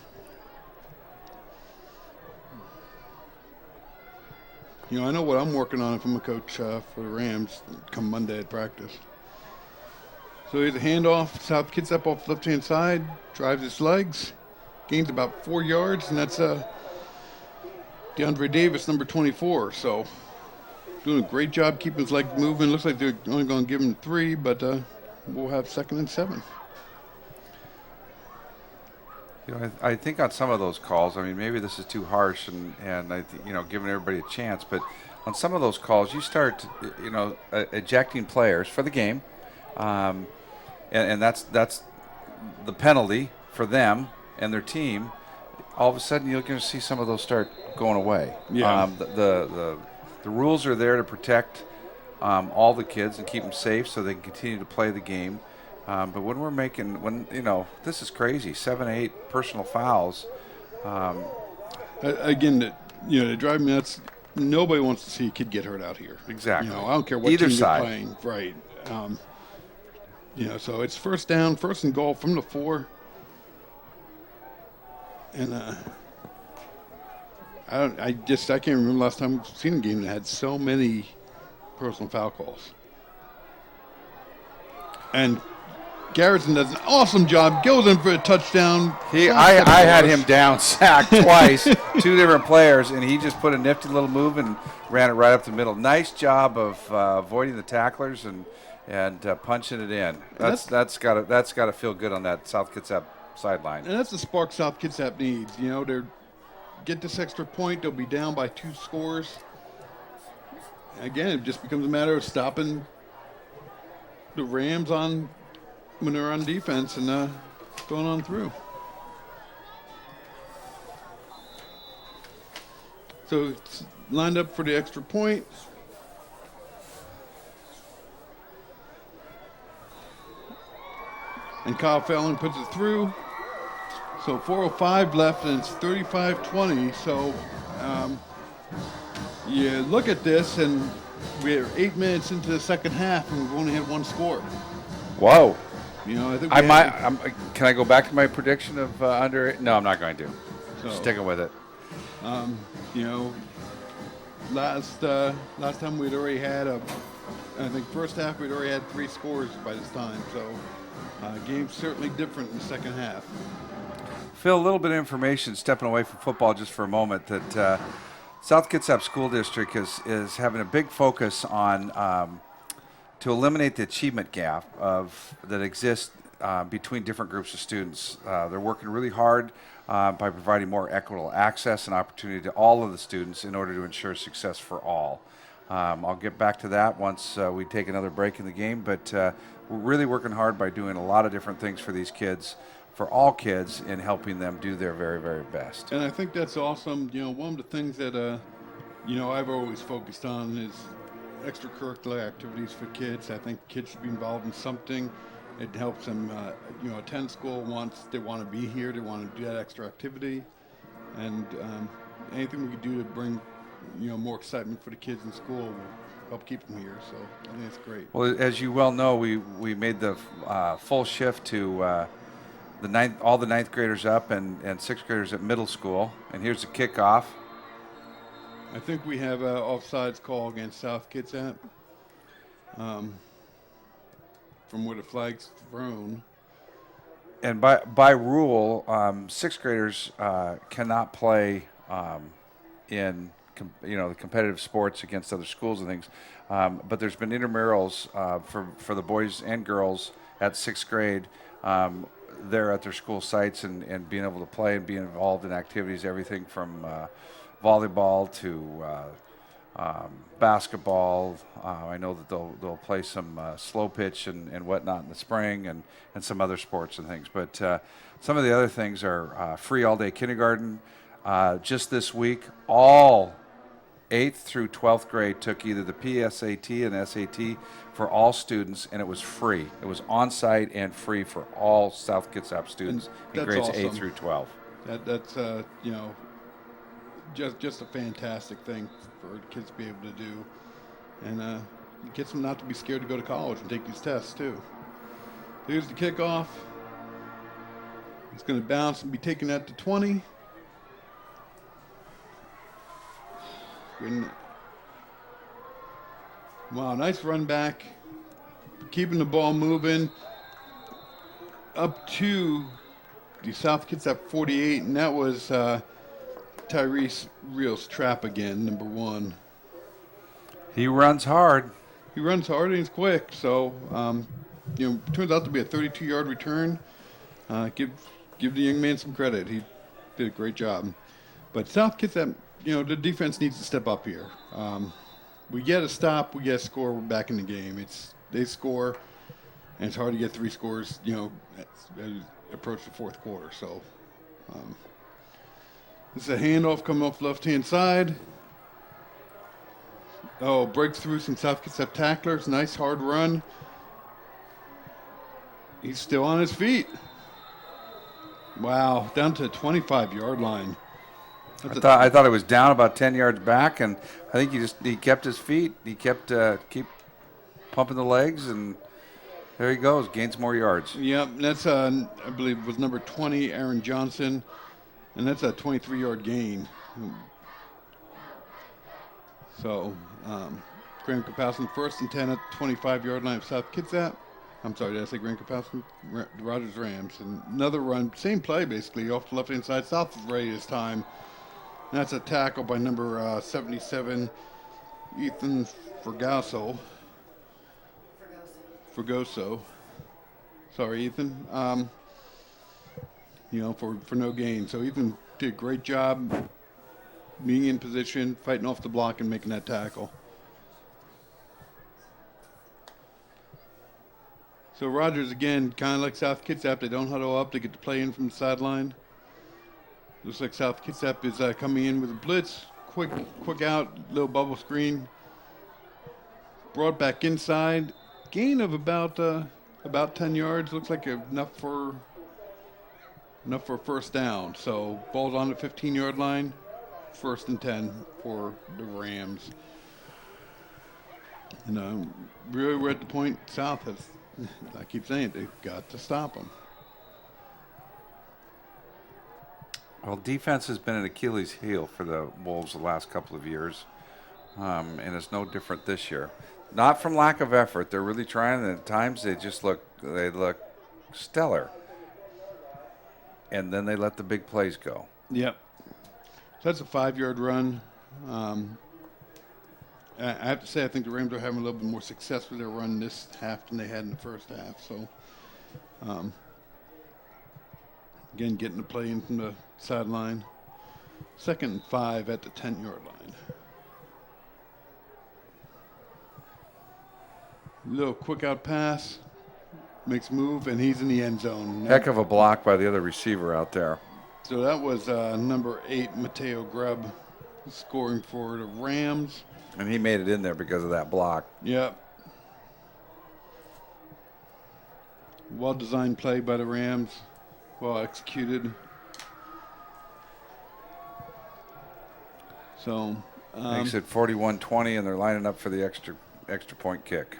know what I'm working on if I'm a coach for the Rams come Monday at practice. So here's a handoff. South Kitsap off the left-hand side, drives his legs, gains about 4 yards, and that's DeAndre Davis, number 24. So doing a great job keeping his legs moving. Looks like they're only going to give him 3, but we'll have 2nd and 7. I think on some of those calls, I mean, maybe this is too harsh and I think, giving everybody a chance, but on some of those calls, you start, ejecting players for the game, and that's the penalty for them and their team. All of a sudden, you're going to see some of those start going away. Yeah. The rules are there to protect all the kids and keep them safe so they can continue to play the game. But when this is crazy, 7, 8 personal fouls. Again, they drive me nuts. Nobody wants to see a kid get hurt out here. Exactly. I don't care what Either team side. they're playing. Right. So it's 1st down, 1st and goal from the 4. And I can't remember the last time we've seen a game that had so many personal foul calls. And Garrison does an awesome job, goes in for a touchdown. I had him down, sacked twice, 2 different players, and he just put a nifty little move and ran it right up the middle. Nice job of avoiding the tacklers and punching it in. That's got to feel good on that South Kitsap sideline. And that's the spark South Kitsap needs. They get this extra point, they'll be down by 2 scores. Again, it just becomes a matter of stopping the Rams when they're on defense and going on through. So it's lined up for the extra point. And Kyle Fallon puts it through. So 4:05 left, and it's 35-20. So you look at this, and we're 8 minutes into the second half, and we've only had 1 score. Whoa. I think can I go back to my prediction of under? No, I'm not going to. So, sticking with it. Last time we'd already had I think first half we'd already had 3 scores by this time. So game's certainly different in the second half. Phil, a little bit of information, stepping away from football just for a moment, that South Kitsap School District is having a big focus on to eliminate the achievement gap that exists between different groups of students. They're working really hard by providing more equitable access and opportunity to all of the students in order to ensure success for all. I'll get back to that once we take another break in the game, but we're really working hard by doing a lot of different things for these kids, for all kids, in helping them do their very, very best. And I think that's awesome. One of the things that I've always focused on is extracurricular activities for kids. I think kids should be involved in something. It helps them, attend school once they want to be here. They want to do that extra activity, and anything we can do to bring, more excitement for the kids in school will help keep them here. So I think it's great. Well, as you well know, we made the full shift to all the 9th graders up and 6th graders at middle school. And here's the kickoff. I think we have an offsides call against South Kitsap from where the flag's thrown. And by rule, 6th graders cannot play in the competitive sports against other schools and things. But there's been intramurals for the boys and girls at 6th grade. They're at their school sites and being able to play and being involved in activities, everything from volleyball to basketball. I know that they'll play some slow pitch and whatnot in the spring and some other sports and things. But some of the other things are free all-day kindergarten. Just this week, all 8th through 12th grade took either the PSAT and SAT for all students, and it was free. It was on-site and free for all South Kitsap students in grades awesome. 8 through 12. That's just a fantastic thing for kids to be able to do, and it gets them not to be scared to go to college and take these tests too. Here's the kickoff. It's going to bounce and be taken at the 20. Wow, nice run back. Keeping the ball moving up to the South Kitsap 48, and that was Tyrese Reel's trap again, number 1. He runs hard. He runs hard and he's quick, so turns out to be a 32-yard return. Give the young man some credit. He did a great job. But South Kitsap, the defense needs to step up here. We get a stop, we get a score, we're back in the game. They score, and it's hard to get 3 scores, as approach the 4th quarter. So this is a handoff coming off the left-hand side. Oh, breaks through some South Kitsap tacklers. Nice hard run. He's still on his feet. Wow, down to the 25-yard line. I thought it was down about 10 yards back, and I think he kept his feet. He kept keep pumping the legs, and there he goes, gains more yards. Yep, that's I believe was number 20, Aaron Johnson, and that's a 23-yard gain. So Graham Kapowski, 1st and 10 at the 25-yard line of South Kitsap. I'm sorry, did I say Graham Kapowski? Rogers Rams. And another run, same play basically, off the left-hand side. South is ready this time. And that's a tackle by number 77, Ethan Fregoso. Sorry, Ethan. For no gain. So Ethan did a great job being in position, fighting off the block, and making that tackle. So Rogers, again, kind of like South Kitsap, they don't huddle up. They get to play in from the sideline. Looks like South Kitsap is coming in with a blitz. Quick out, little bubble screen. Brought back inside. Gain of about 10 yards. Looks like enough for a first down. So ball's on the 15-yard line. 1st and 10 for the Rams. And really we're at the point South has, I keep saying, they've got to stop them. Well, defense has been an Achilles heel for the Wolves the last couple of years, and it's no different this year. Not from lack of effort. They're really trying, and at times they look stellar. And then they let the big plays go. Yep. So that's a 5-yard run. I have to say I think the Rams are having a little bit more success with their run this half than they had in the first half. So, again, getting the play in from the sideline. 2nd and 5 at the 10-yard line. Little quick out pass. Makes move, and he's in the end zone. Heck of a block by the other receiver out there. So that was number 8, Mateo Grubb, scoring for the Rams. And he made it in there because of that block. Yep. Well-designed play by the Rams. Well executed. So makes it 41-20, and they're lining up for the extra point kick.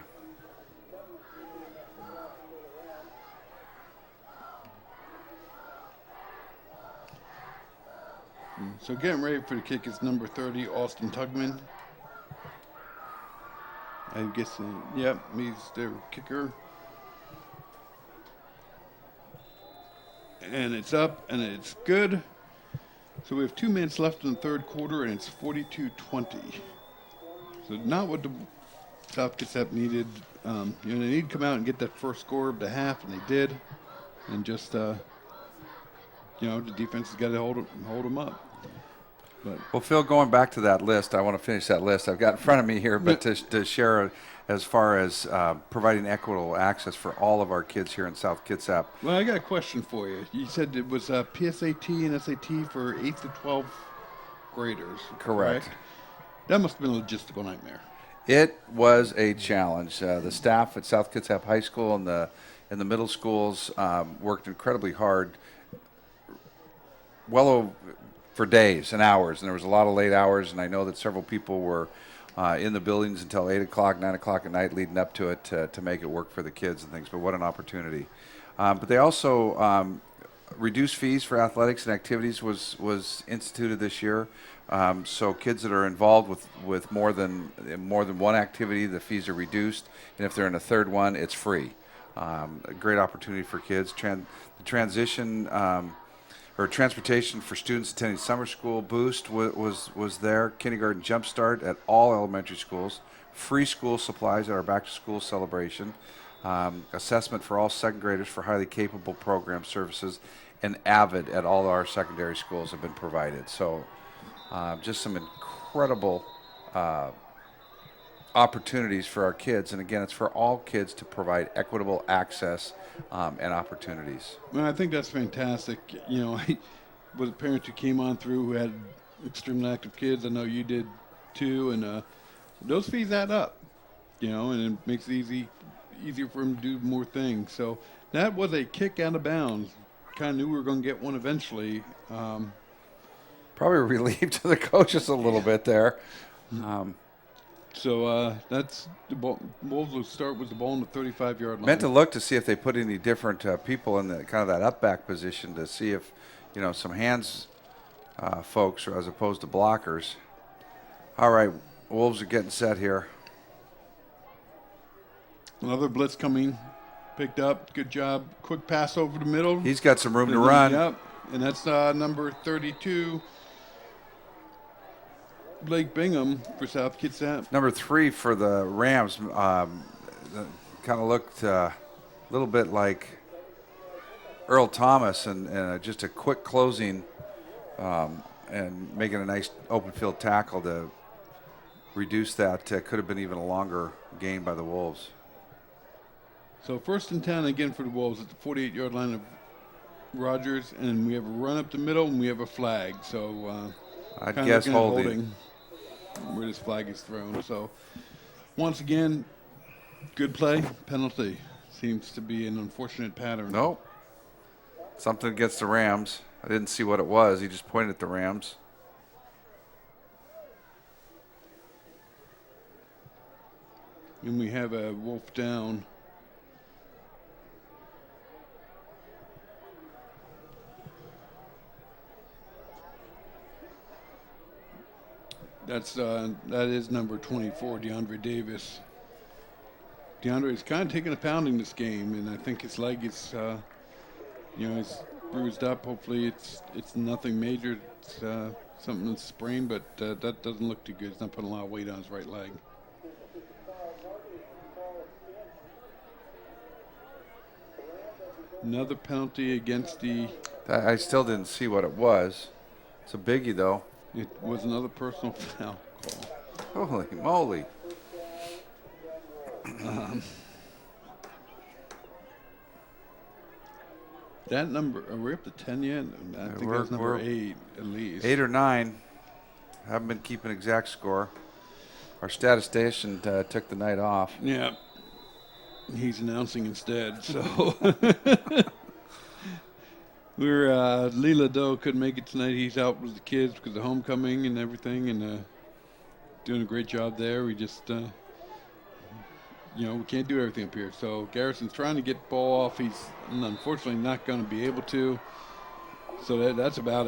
So getting ready for the kick is number 30, Austin Tugman. I guess, yep, he's their kicker. And it's up, and it's good. So we have 2 minutes left in the 3rd quarter, and it's 42-20. So not what the South Kitsap needed. They need to come out and get that first score of the half, and they did. And just, the defense has got to hold them up. But Well, Phil, going back to that list, I want to finish that list I've got in front of me here, but to share as far as providing equitable access for all of our kids here in South Kitsap. well, I got a question for you. You said it was PSAT and SAT for 8th to 12th graders. Correct. That must have been a logistical nightmare. It was a challenge. The staff at South Kitsap High School and the middle schools worked incredibly hard, for days and hours, and there was a lot of late hours, and I know that several people were in the buildings until 8 o'clock, 9 o'clock at night leading up to it to make it work for the kids and things, but what an opportunity. But they also reduced fees for athletics and activities was instituted this year. So kids that are involved with more than one activity, the fees are reduced, and if they're in a third one, it's free. A great opportunity for kids. The transition or transportation for students attending summer school boost was there. Kindergarten jumpstart at all elementary schools. Free school supplies at our back to school celebration. Assessment for all second graders for highly capable program services, and AVID at all our secondary schools have been provided. So just some incredible opportunities for our kids, and again, it's for all kids to provide equitable access and opportunities. Well, I think that's fantastic. You know, I was a parent who came on through who had extremely active kids. I know you did too, and those fees add up, you know, and it makes it easier for them to do more things. So that was a kick out of bounds. Kind of knew we were going to get one eventually. Probably relieved to the coaches a little bit there. So that's the ball. Wolves will start with the ball on the 35-yard line. Meant to look to see if they put any different people in the kind of that up back position to see if, you know, some hands folks as opposed to blockers. All right, Wolves are getting set here. Another blitz coming, picked up. Good job. Quick pass over the middle. He's got some room to run. Yep, and that's number 32. Blake Bingham for South Kitsap. Number 3 for the Rams kind of looked a little bit like Earl Thomas, and just a quick closing and making a nice open field tackle to reduce that. Could have been even a longer gain by the Wolves. So 1st and 10 again for the Wolves at the 48-yard line of Rogers, and we have a run up the middle, and we have a flag. So I'd guess holding where this flag is thrown. So once again, good play, penalty. Seems to be an unfortunate pattern. Nope. Something against the Rams. I didn't see what it was. He just pointed at the Rams. And we have a Wolf down. That is number 24, DeAndre Davis. DeAndre is kind of taking a pounding this game, and I think his leg is, he's bruised up. Hopefully, it's nothing major. It's something that's sprained, but that doesn't look too good. He's not putting a lot of weight on his right leg. Another penalty against the. I still didn't see what it was. It's a biggie, though. It was another personal foul call. Holy moly. That number, are we up to 10 yet? I think that's number 8 at least. 8 or 9. Haven't been keeping exact score. Our statistician took the night off. Yeah. He's announcing instead, so. Leela Doe couldn't make it tonight. He's out with the kids because of homecoming and everything, and doing a great job there. We just, we can't do everything up here. So Garrison's trying to get the ball off. He's unfortunately not going to be able to. So that's about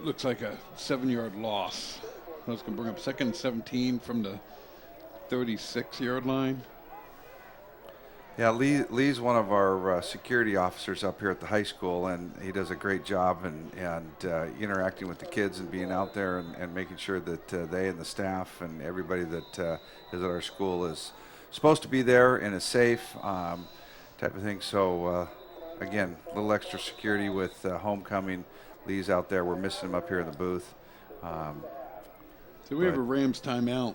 looks like a 7-yard loss. That's going to bring up 2nd and 17 from the 36-yard line. Yeah, Lee's one of our security officers up here at the high school, and he does a great job and interacting with the kids and being out there and making sure that they and the staff and everybody that is at our school is supposed to be there and is safe, type of thing. So, again, a little extra security with homecoming, Lee's out there. We're missing him up here in the booth. So we have a Rams timeout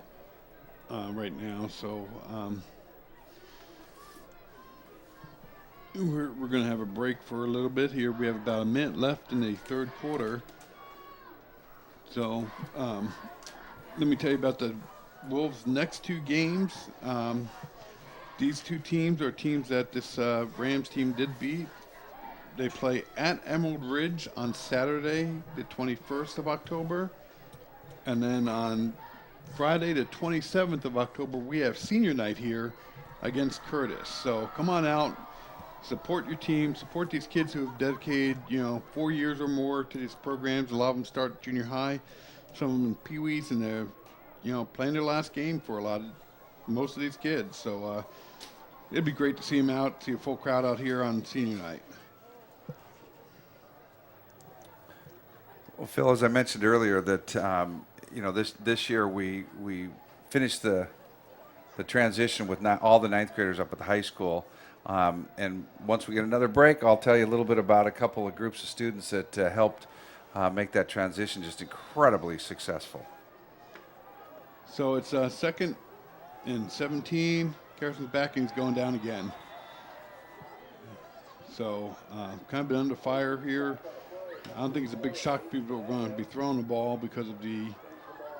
right now. So we're going to have a break for a little bit here. We have about a minute left in the third quarter. So let me tell you about the Wolves' next two games. These two teams are teams that this Rams team did beat. They play at Emerald Ridge on Saturday, the 21st of October. And then on Friday, the 27th of October, we have senior night here against Curtis. So come on out, support your team, support these kids who have dedicated, 4 years or more to these programs. A lot of them start junior high, some of them in Pee-wees, and they're, playing their last game for most of these kids. So it'd be great to see them out, see a full crowd out here on senior night. Well, Phil, as I mentioned earlier, that this year we finished the transition with all the ninth graders up at the high school, and once we get another break, I'll tell you a little bit about a couple of groups of students that helped make that transition just incredibly successful. So it's second and 17. Harrison's backing's going down again. So kind of been under fire here. I don't think it's a big shock to people who are going to be throwing the ball because of the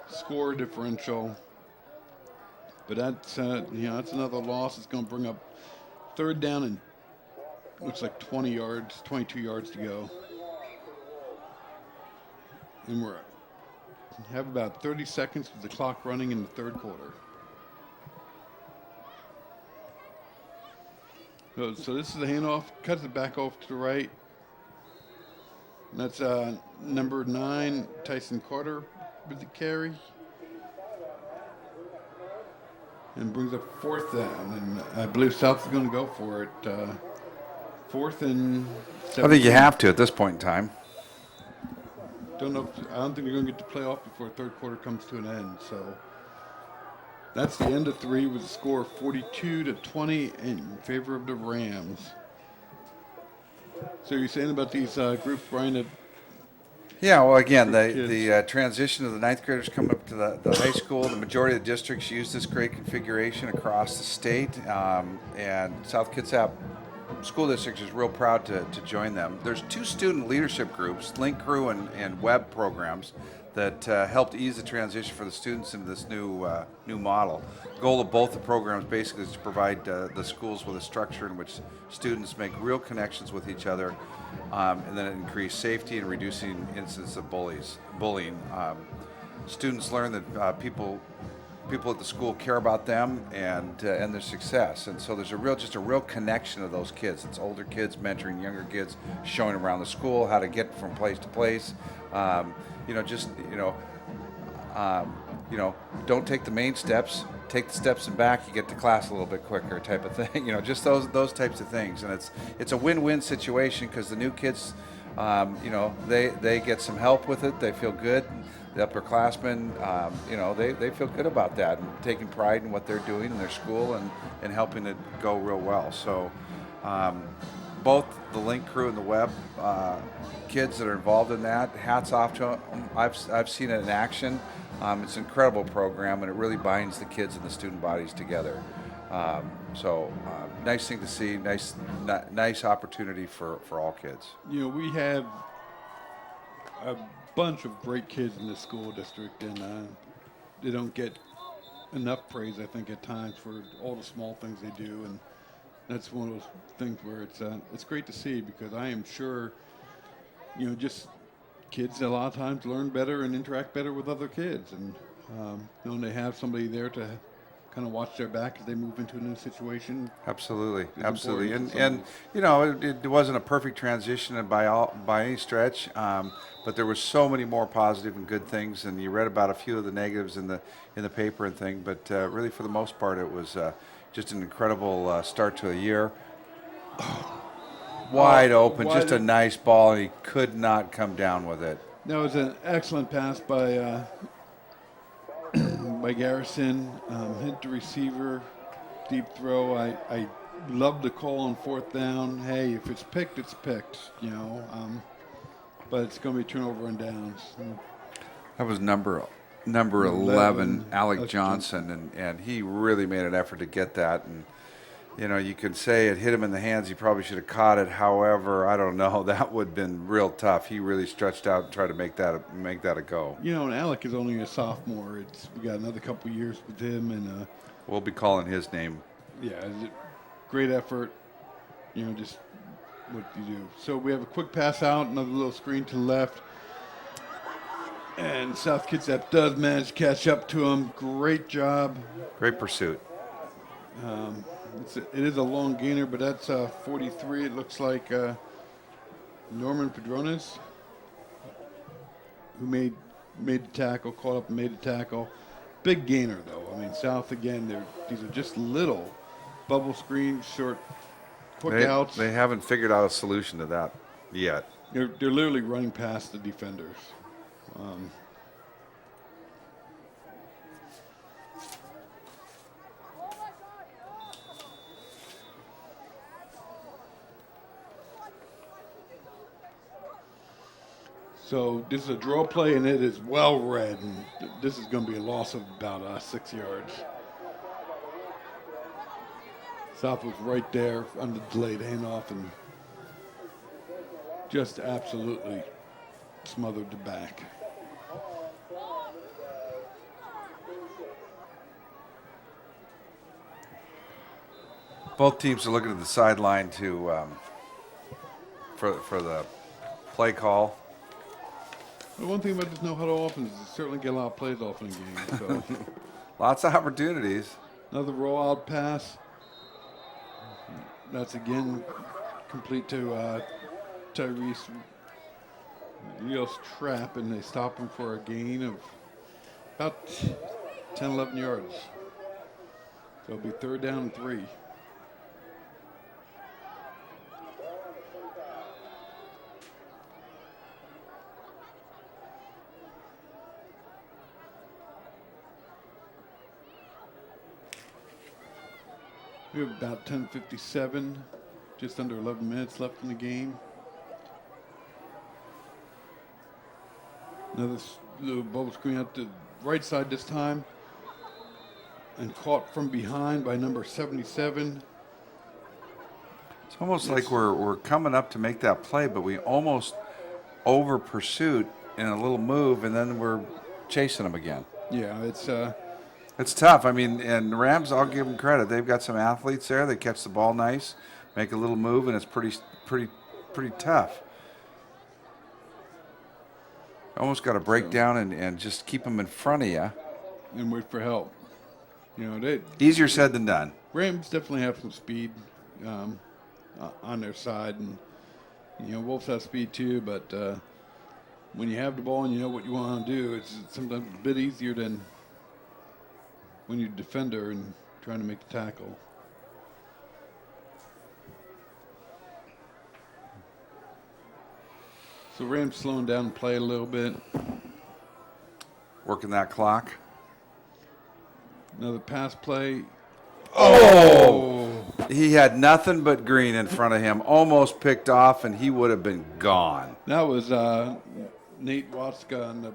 score differential. But that's that's another loss. It's going to bring up third down and looks like 22 yards to go. And we have about 30 seconds with the clock running in the third quarter. So this is the handoff, cuts it back off to the right. That's number 9, Tyson Carter with the carry. And brings up fourth down. And I believe South is going to go for it. Fourth and 17. I think you have to at this point in time. I don't think they're going to get to play off before third quarter comes to an end. So that's the end of 3 with a score of 42-20 in favor of the Rams. So you're saying about these groups, Brian? That yeah, well, again, the transition of the ninth graders coming up to the high school, the majority of the districts use this grade configuration across the state, and South Kitsap School District is real proud to join them. There's 2 student leadership groups, Link Crew and Web programs, that helped ease the transition for the students into this new model. The goal of both the programs basically is to provide the schools with a structure in which students make real connections with each other, and then increase safety and reducing incidents of bullying. Students learn that people at the school care about them and their success, and so there's a real connection of those kids. It's older kids mentoring younger kids, showing them around the school how to get from place to place. Don't take the main steps, take the steps and back, you get to class a little bit quicker type of thing. Just those types of things. And it's a win-win situation because the new kids, they get some help with it. They feel good. The upperclassmen, they feel good about that and taking pride in what they're doing in their school and helping it go real well. So both the Link Crew and the Web kids that are involved in that, hats off to them. I've seen it in action. It's an incredible program, and it really binds the kids and the student bodies together. Nice thing to see, nice opportunity for all kids. We have a bunch of great kids in this school district, and they don't get enough praise, I think, at times for all the small things they do, and that's one of those things where it's great to see, because I am sure, just kids a lot of times learn better and interact better with other kids, and when they have somebody there to kind of watch their back as they move into a new situation. Absolutely. And it wasn't a perfect transition by any stretch, but there were so many more positive and good things, and you read about a few of the negatives in the paper and thing, but really for the most part it was just an incredible start to a year. Wide open, just a nice ball, and he could not come down with it. That was an excellent pass by Garrison, hit the receiver, deep throw. I love the call on fourth down. Hey, if it's picked, it's picked. but it's going to be turnover and downs. That was number 11, Alec Johnson, and he really made an effort to get that. And you know, you could say it hit him in the hands. He probably should have caught it. However, I don't know. That would have been real tough. He really stretched out and tried to make that a go. You know, and Alec is only a sophomore. We got another couple years with him, and we'll be calling his name. Yeah, great effort. You know, just what you do. So we have a quick pass out, another little screen to the left. And South Kitsap does manage to catch up to him. Great job. Great pursuit. It is a long gainer, but that's 43. It looks like Norman Padrones, who made the tackle, caught up and made the tackle. Big gainer, though. I mean, South, again, these are just little bubble screens, short, quick outs. They haven't figured out a solution to that yet. They're literally running past the defenders. So this is a draw play, and it is well read, and this is going to be a loss of about 6 yards. South was right there on the delayed handoff and just absolutely smothered the back. Both teams are looking at the sideline to for the play call. The one thing about this no huddle offense is you certainly get a lot of plays off in a game. So lots of opportunities. Another rollout pass. That's again complete to Tyrese Rios trap, and they stop him for a gain of about 10, 11 yards. So it'll be 3rd down and 3. We have about 10:57, just under 11 minutes left in the game. Another little bubble screen out the right side this time, and caught from behind by number 77. It's almost like we're coming up to make that play, but we almost over pursuit in a little move, and then we're chasing them again. Yeah, it's tough. I mean, and Rams, I'll give them credit. They've got some athletes there. They catch the ball nice, make a little move, and it's pretty tough. Almost got to break down and just keep them in front of you. And wait for help. You know, easier said than done. Rams definitely have some speed on their side, and you know, Wolves have speed too. But when you have the ball and you know what you want to do, it's sometimes a bit easier than when you're a defender and trying to make the tackle. So Rams slowing down the play a little bit. Working that clock. Another pass play. Oh! He had nothing but green in front of him. Almost picked off, and he would have been gone. That was Nate Watska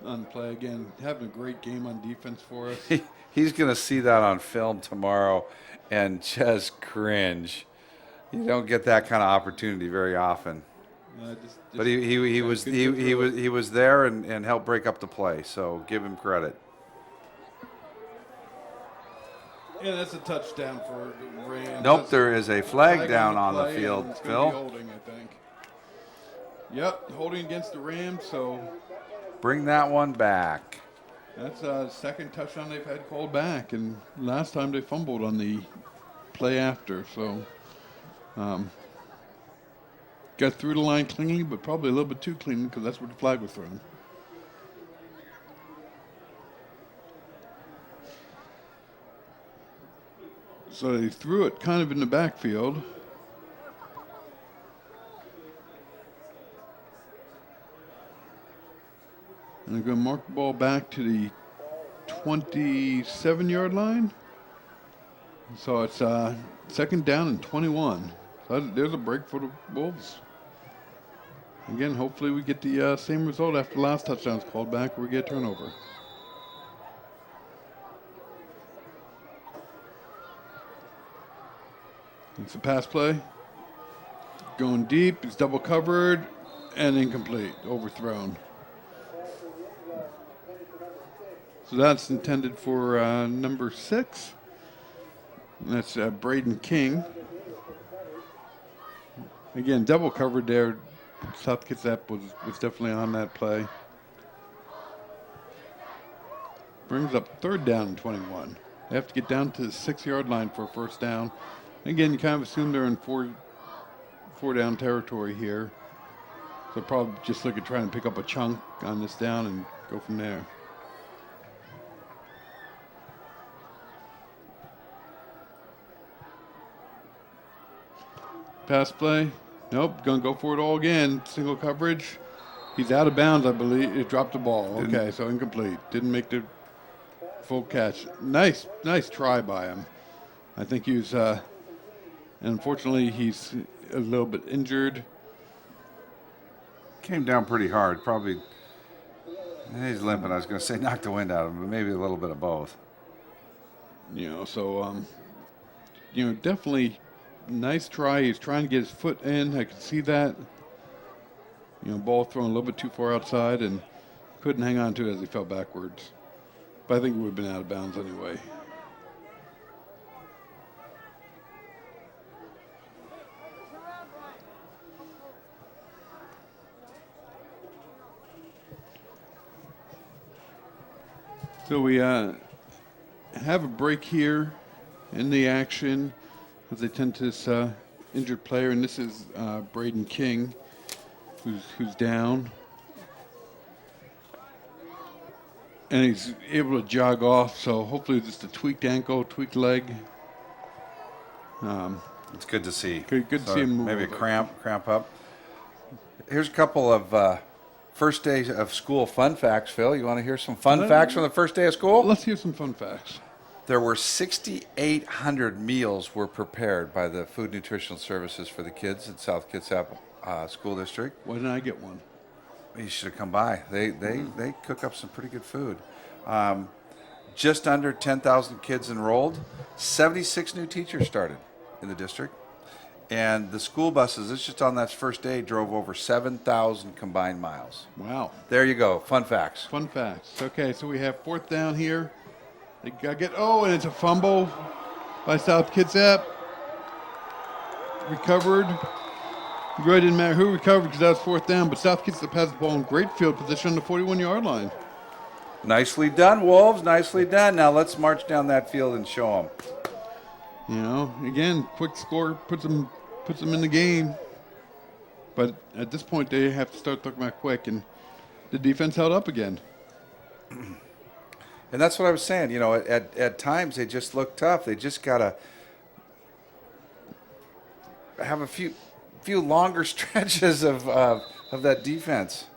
on play again, having a great game on defense for us. He's going to see that on film tomorrow and just cringe. You don't get that kind of opportunity very often. But he was there and helped break up the play, so give him credit. Yeah, that's a touchdown for the Rams. Nope, there is a flag down on the field, Phil. Holding, I think. Yep, holding against the Rams, so bring that one back. That's a second touchdown they've had called back, and last time they fumbled on the play after. So got through the line cleanly, but probably a little bit too clean because that's where the flag was thrown. So they threw it kind of in the backfield. And they're going to mark the ball back to the 27-yard line. So it's 2nd down and 21. So there's a break for the Wolves. Again, hopefully we get the same result after the last touchdown's called back where we get a turnover. It's a pass play. Going deep, it's double covered, and incomplete, overthrown. So that's intended for number 6. And that's Braden King. Again, double covered there. South Kitsap was definitely on that play. Brings up 3rd down and 21. They have to get down to the 6-yard line for a first down. Again, you kind of assume they're in four down territory here. So probably just look at trying to pick up a chunk on this down and go from there. Pass play. Nope, gonna go for it all again. Single coverage. He's out of bounds, I believe. It dropped the ball. Okay, so incomplete. Didn't make the full catch. Nice try by him. I think he was, unfortunately, he's a little bit injured. Came down pretty hard. Probably, he's limping. I was going to say knocked the wind out of him, but maybe a little bit of both. So, definitely nice try. He's trying to get his foot in. I could see that. Ball thrown a little bit too far outside and couldn't hang on to it as he fell backwards. But I think it would have been out of bounds anyway. So we have a break here in the action as they tend to this injured player, and this is Braden King, who's down. And he's able to jog off, so hopefully just a tweaked ankle, tweaked leg. It's good to see. Good to see him move. Maybe a cramp up. Here's a couple of first day of school fun facts, Phil. You want to hear some fun facts from the first day of school? Let's hear some fun facts. There were 6,800 meals were prepared by the Food Nutritional Services for the kids at South Kitsap School District. Why didn't I get one? You should have come by. They cook up some pretty good food. Just under 10,000 kids enrolled. 76 new teachers started in the district. And the school buses, it's just on that first day, drove over 7,000 combined miles. Wow. There you go. Fun facts. Fun facts. Okay, so we have 4th down here. They got and it's a fumble by South Kitsap. Recovered. It really didn't matter who recovered because that was 4th down, but South Kitsap has the ball in great field position on the 41-yard line. Nicely done, Wolves. Nicely done. Now let's march down that field and show them. Again, quick score puts them in the game. But at this point, they have to start talking about quick, and the defense held up again. And that's what I was saying. At times they just look tough. They just gotta have a few longer stretches of that defense.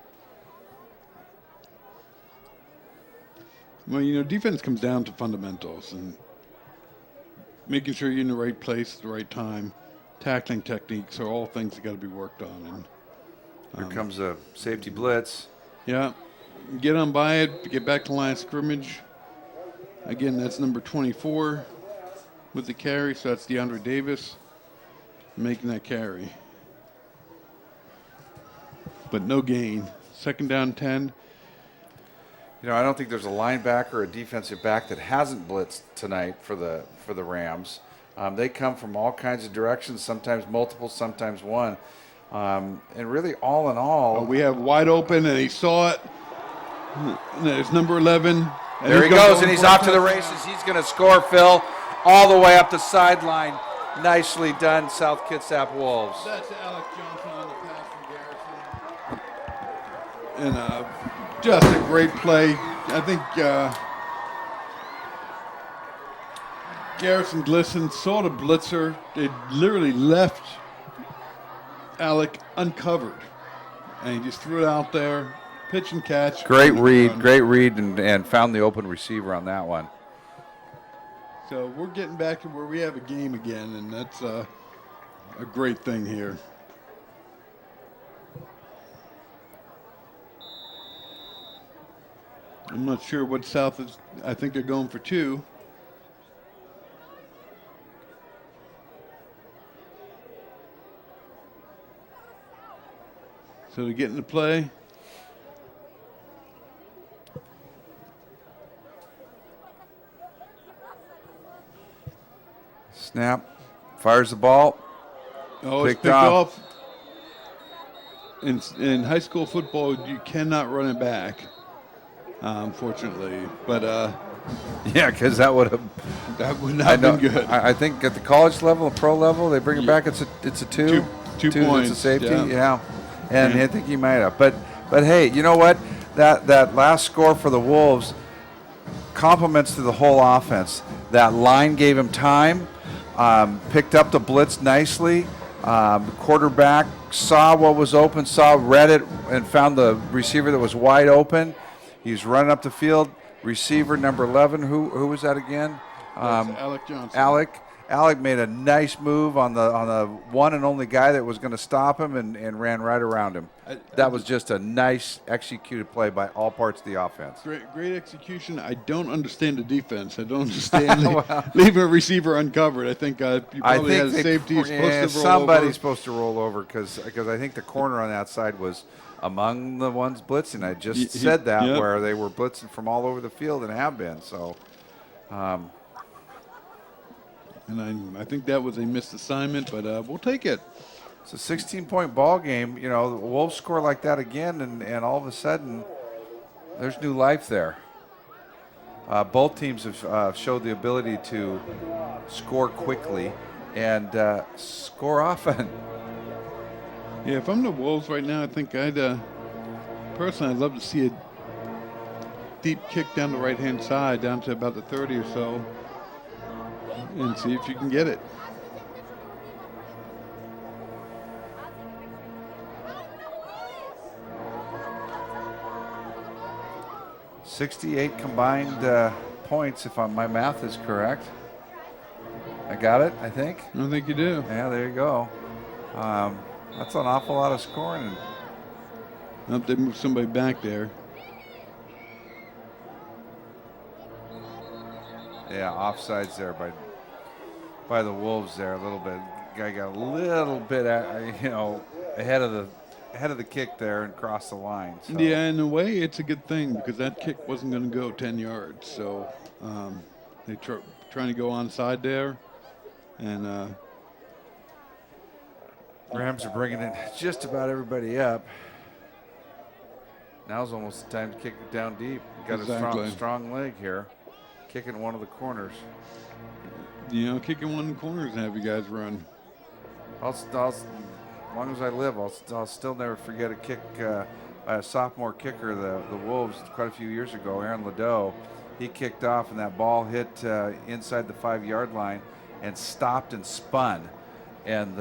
Well, defense comes down to fundamentals and making sure you're in the right place at the right time. Tackling techniques are all things that got to be worked on. And here comes a safety blitz. Yeah, get on by it, get back to line of scrimmage. Again, that's number 24 with the carry, so that's DeAndre Davis making that carry. But no gain. 2nd down 10. I don't think there's a linebacker or a defensive back that hasn't blitzed tonight for the Rams. They come from all kinds of directions, sometimes multiple, sometimes one. And really, all in all, we have wide open, and he saw it. There's number 11. There he goes, and he's off to the races. He's going to score, Phil, all the way up the sideline. Nicely done, South Kitsap Wolves. That's Alec Johnson on the pass from Garrison. And just a great play. I think Garrison Glisson saw the blitzer. They literally left Alec uncovered. And he just threw it out there. Pitch and catch. Great read, and found the open receiver on that one. So we're getting back to where we have a game again, and that's a great thing here. I'm not sure what South is. I think they're going for 2. So they're getting to play. Snap. Fires the ball. Oh, it's picked off. In high school football, you cannot run it back, unfortunately. But yeah, because that would not have been good. I think at the college level, the pro level, they bring it back. It's a 2. 2 points. It's a safety. Yeah. And I think he might have. But hey, you know what? That last score for the Wolves compliments to the whole offense. That line gave him time. Picked up the blitz nicely. Quarterback saw what was open, read it, and found the receiver that was wide open. He was running up the field. Receiver number 11, who was that again? Alec Johnson. Alec made a nice move on the one and only guy that was going to stop him and ran right around him. That was just a nice executed play by all parts of the offense. Great execution. I don't understand the defense. I don't understand leaving a receiver uncovered. I think you probably had a safety supposed to roll over. Somebody's supposed to roll over because I think the corner on that side was among the ones blitzing. I just said that where they were blitzing from all over the field and have been. So. And I think that was a missed assignment, but we'll take it. It's a 16-point ball game. You know, the Wolves score like that again, and all of a sudden, there's new life there. Both teams have showed the ability to score quickly and score often. Yeah, if I'm the Wolves right now, I think personally, I'd love to see a deep kick down the right-hand side, down to about the 30 or so, and see if you can get it. $68 combined points, if my math is correct. I got it, I think. I think you do. Yeah, there you go. That's an awful lot of scoring. I hope they move somebody back there. Yeah, offsides there by the Wolves there a little bit. Guy got a little bit, ahead of the kick there and crossed the line. So. Yeah, in a way, it's a good thing because that kick wasn't going to go 10 yards. So they trying to go onside there, and Rams are bringing it just about everybody up. Now's almost the time to kick it down deep. Got a strong leg here, kicking one of the corners. Kicking one of the corners and have you guys run. As long as I live, I'll still never forget a kick by a sophomore kicker, the Wolves, quite a few years ago, Aaron Ladeau. He kicked off, and that ball hit inside the 5-yard line and stopped and spun. And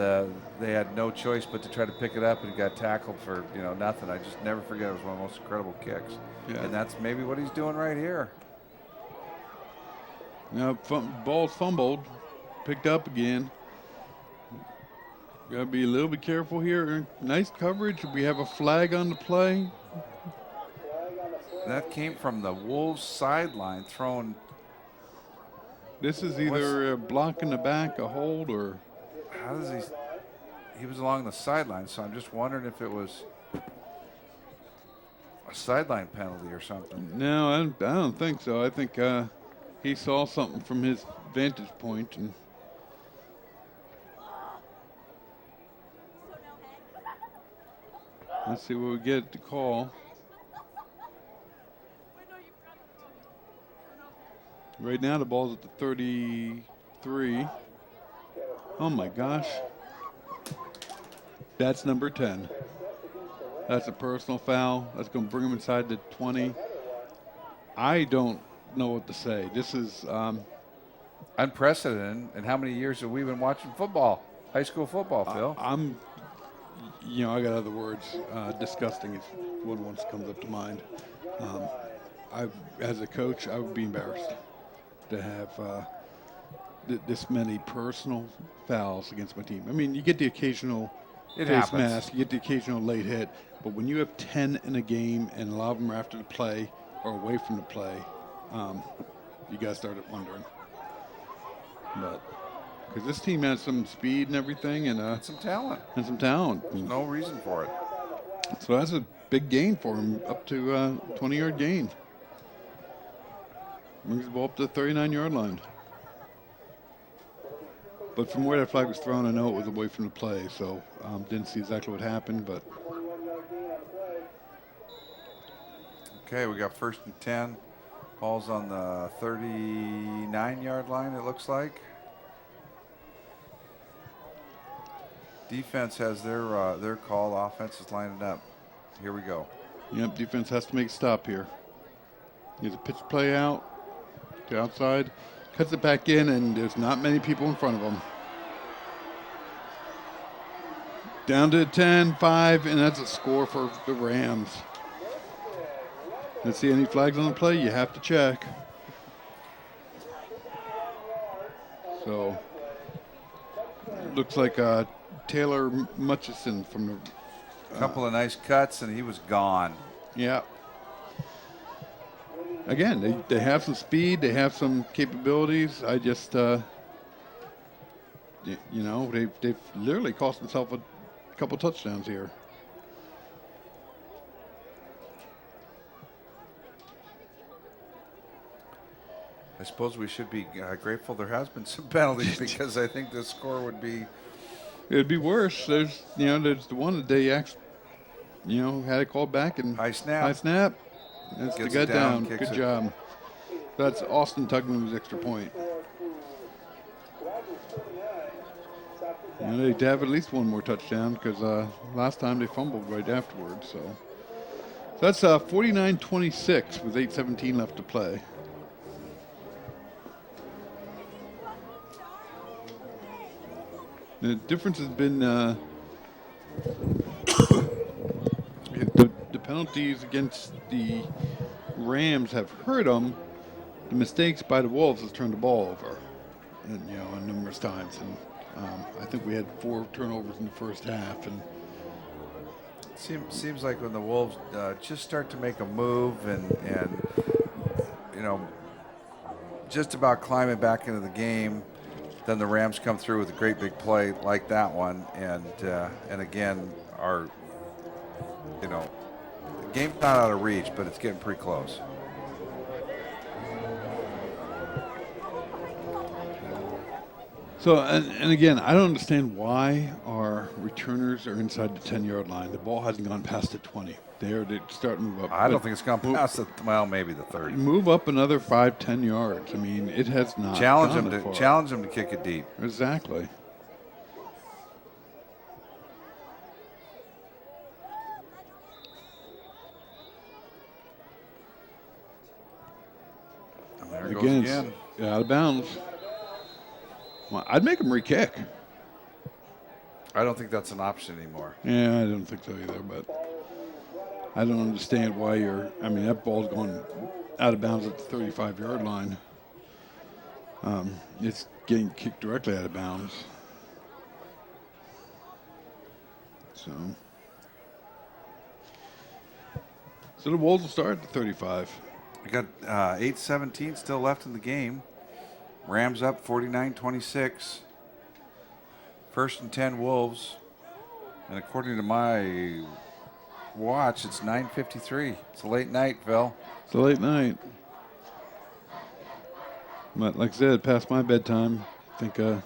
they had no choice but to try to pick it up, and got tackled for nothing. I just never forget. It was one of the most incredible kicks. Yeah. And that's maybe what he's doing right here. Now, ball's fumbled, picked up again. Got to be a little bit careful here. Nice coverage. We have a flag on the play. That came from the Wolves sideline, thrown. This is either a block in the back, a hold, or. How does he was along the sideline, so I'm just wondering if it was a sideline penalty or something. No, I don't think so. I think he saw something from his vantage point. And let's see what we get to call. Right now the ball's at the 33. Oh my gosh. That's number 10. That's a personal foul. That's going to bring him inside the 20. I don't know what to say. This is unprecedented. And how many years have we been watching football, high school football, Phil? I got other words. Disgusting is one that comes up to mind. As a coach, I would be embarrassed to have this many personal fouls against my team. I mean, you get the occasional face mask, you get the occasional late hit, but when you have 10 in a game and a lot of them are after the play, or away from the play, you guys started wondering. But because this team has some speed and everything, and some talent. There's no reason for it. So that's a big gain for him, up to 20-yard gain. Brings the ball up to the 39-yard line. But from where that flag was thrown, I know it was away from the play, so didn't see exactly what happened, but. Okay, we got 1st and 10. Ball's on the 39-yard line, it looks like. Defense has their call. Offense is lining up. Here we go. Yep, defense has to make a stop here. Here's a pitch play out to outside. Cuts it back in, and there's not many people in front of him. Down to 10-5, and that's a score for the Rams. Let's see any flags on the play. You have to check. So, looks like Taylor Mutchison from the. A couple of nice cuts, and he was gone. Yeah. Again, they have some speed, they have some capabilities. I just, they've literally cost themselves a couple touchdowns here. I suppose we should be grateful there has been some penalties because I think the score would be. It'd be worse. There's the one that they actually, had it called back and high snap. That's Gets the it guy down, down. kicks Good it. job. That's Austin Tugman's extra point. They'd have at least one more touchdown because last time they fumbled right afterwards. So that's 49-26 with 8:17 left to play. The difference has been the penalties against the Rams have hurt them. The mistakes by the Wolves has turned the ball over, and numerous times. And I think we had 4 turnovers in the first half. And seems like when the Wolves just start to make a move and just about climbing back into the game, then the Rams come through with a great big play like that one, and again the game's not out of reach, but it's getting pretty close. So, and again, I don't understand why our returners are inside the 10-yard line. The ball hasn't gone past the 20. They're starting to move up. I don't think it's gone past maybe the 30. Move up another 5-10 yards. I mean, it has not. Challenge gone them that far. challenge them to kick it deep. Exactly. And there it Again, goes again. It's out of bounds. Well, I'd make them re-kick. I don't think that's an option anymore. Yeah, I don't think so either, but I don't understand why that ball's going out of bounds at the 35-yard line. It's getting kicked directly out of bounds. So the Wolves will start at the 35. We got 8:17 still left in the game. Rams up 49-26. 1st and 10 Wolves. And according to my watch, it's 9:53. It's a late night, Phil. It's a late night. But like I said, past my bedtime. I think the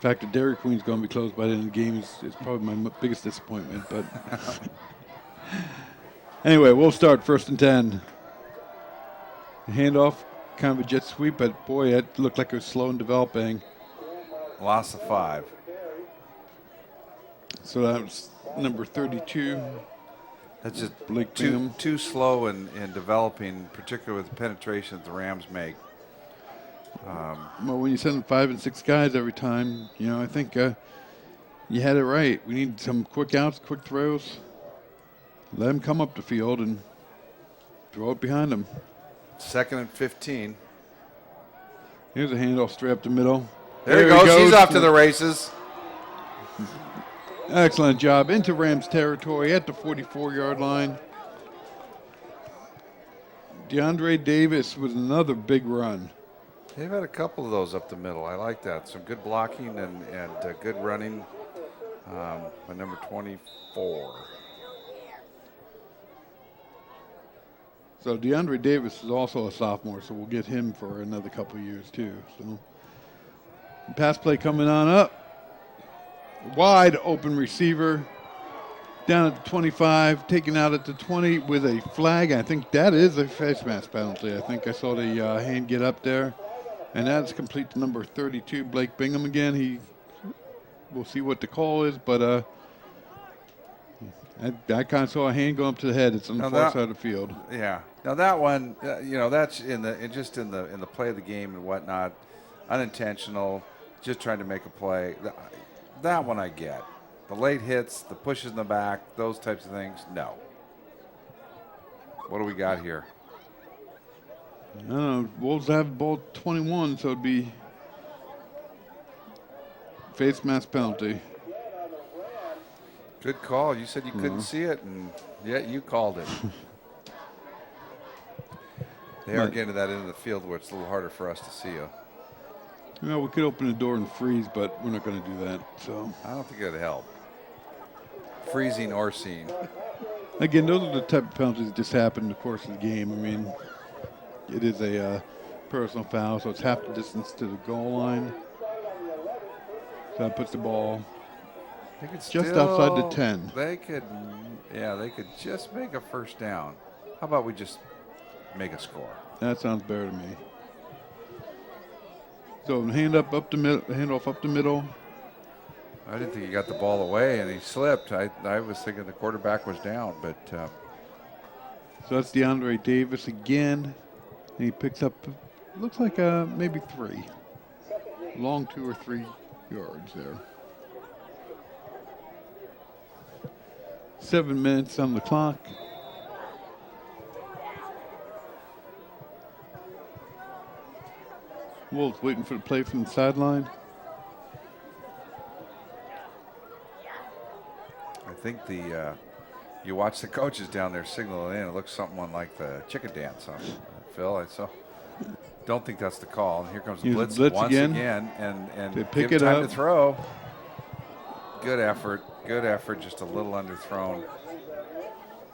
fact that Dairy Queen's going to be closed by the end of the game is probably my biggest disappointment. But anyway, we'll start 1st and 10. Handoff, kind of a jet sweep, but boy, it looked like it was slow and developing. Loss of 5. So that was number 32. That's just Blake Bingham. too slow in developing, particularly with the penetration that the Rams make. Well, when you send 5 and 6 guys every time, I think you had it right. We need some quick outs, quick throws. Let them come up the field and throw it behind them. 2nd and 15. Here's a handoff straight up the middle. There he goes. He's off to the races. Excellent job into Rams territory at the 44-yard line. DeAndre Davis with another big run. They've had a couple of those up the middle. I like that. Some good blocking and good running by number 24. So DeAndre Davis is also a sophomore, so we'll get him for another couple of years too. So pass play coming on up. Wide open receiver. Down at the 25, taken out at the 20 with a flag. I think that is a face mask penalty. I think I saw the hand get up there. And that's complete to number 32, Blake Bingham again. We'll see what the call is, but I kind of saw a hand go up to the head. It's on the far side of the field. Yeah. Now that one, that's in the play of the game and whatnot, unintentional, just trying to make a play. That one I get. The late hits, the pushes in the back, those types of things, no. What do we got here? I don't know. Wolves have ball 21, so it'd be face mask penalty. Good call. You said you couldn't see it, and yet you called it. They are getting to that end of the field where it's a little harder for us to see you. We could open the door and freeze, but we're not going to do that. So I don't think it'd help. Freezing or seeing. Again, those are the type of penalties that just happen in the course of the game. I mean, it is a personal foul, so it's half the distance to the goal line. So that puts the ball just outside the 10. They could just make a first down. How about we just make a score? That sounds better to me. So handoff up the middle. I didn't think he got the ball away, and he slipped. I was thinking the quarterback was down, but. So that's DeAndre Davis again. And he picks up, looks like maybe 3. Long 2 or 3 yards there. 7 minutes on the clock. Wolves waiting for the play from the sideline. I think you watch the coaches down there signaling in. It looks something like the chicken dance on Phil. I saw. Don't think that's the call. And here comes the blitz once again, and they pick give it time up to throw. Good effort. Just a little underthrown.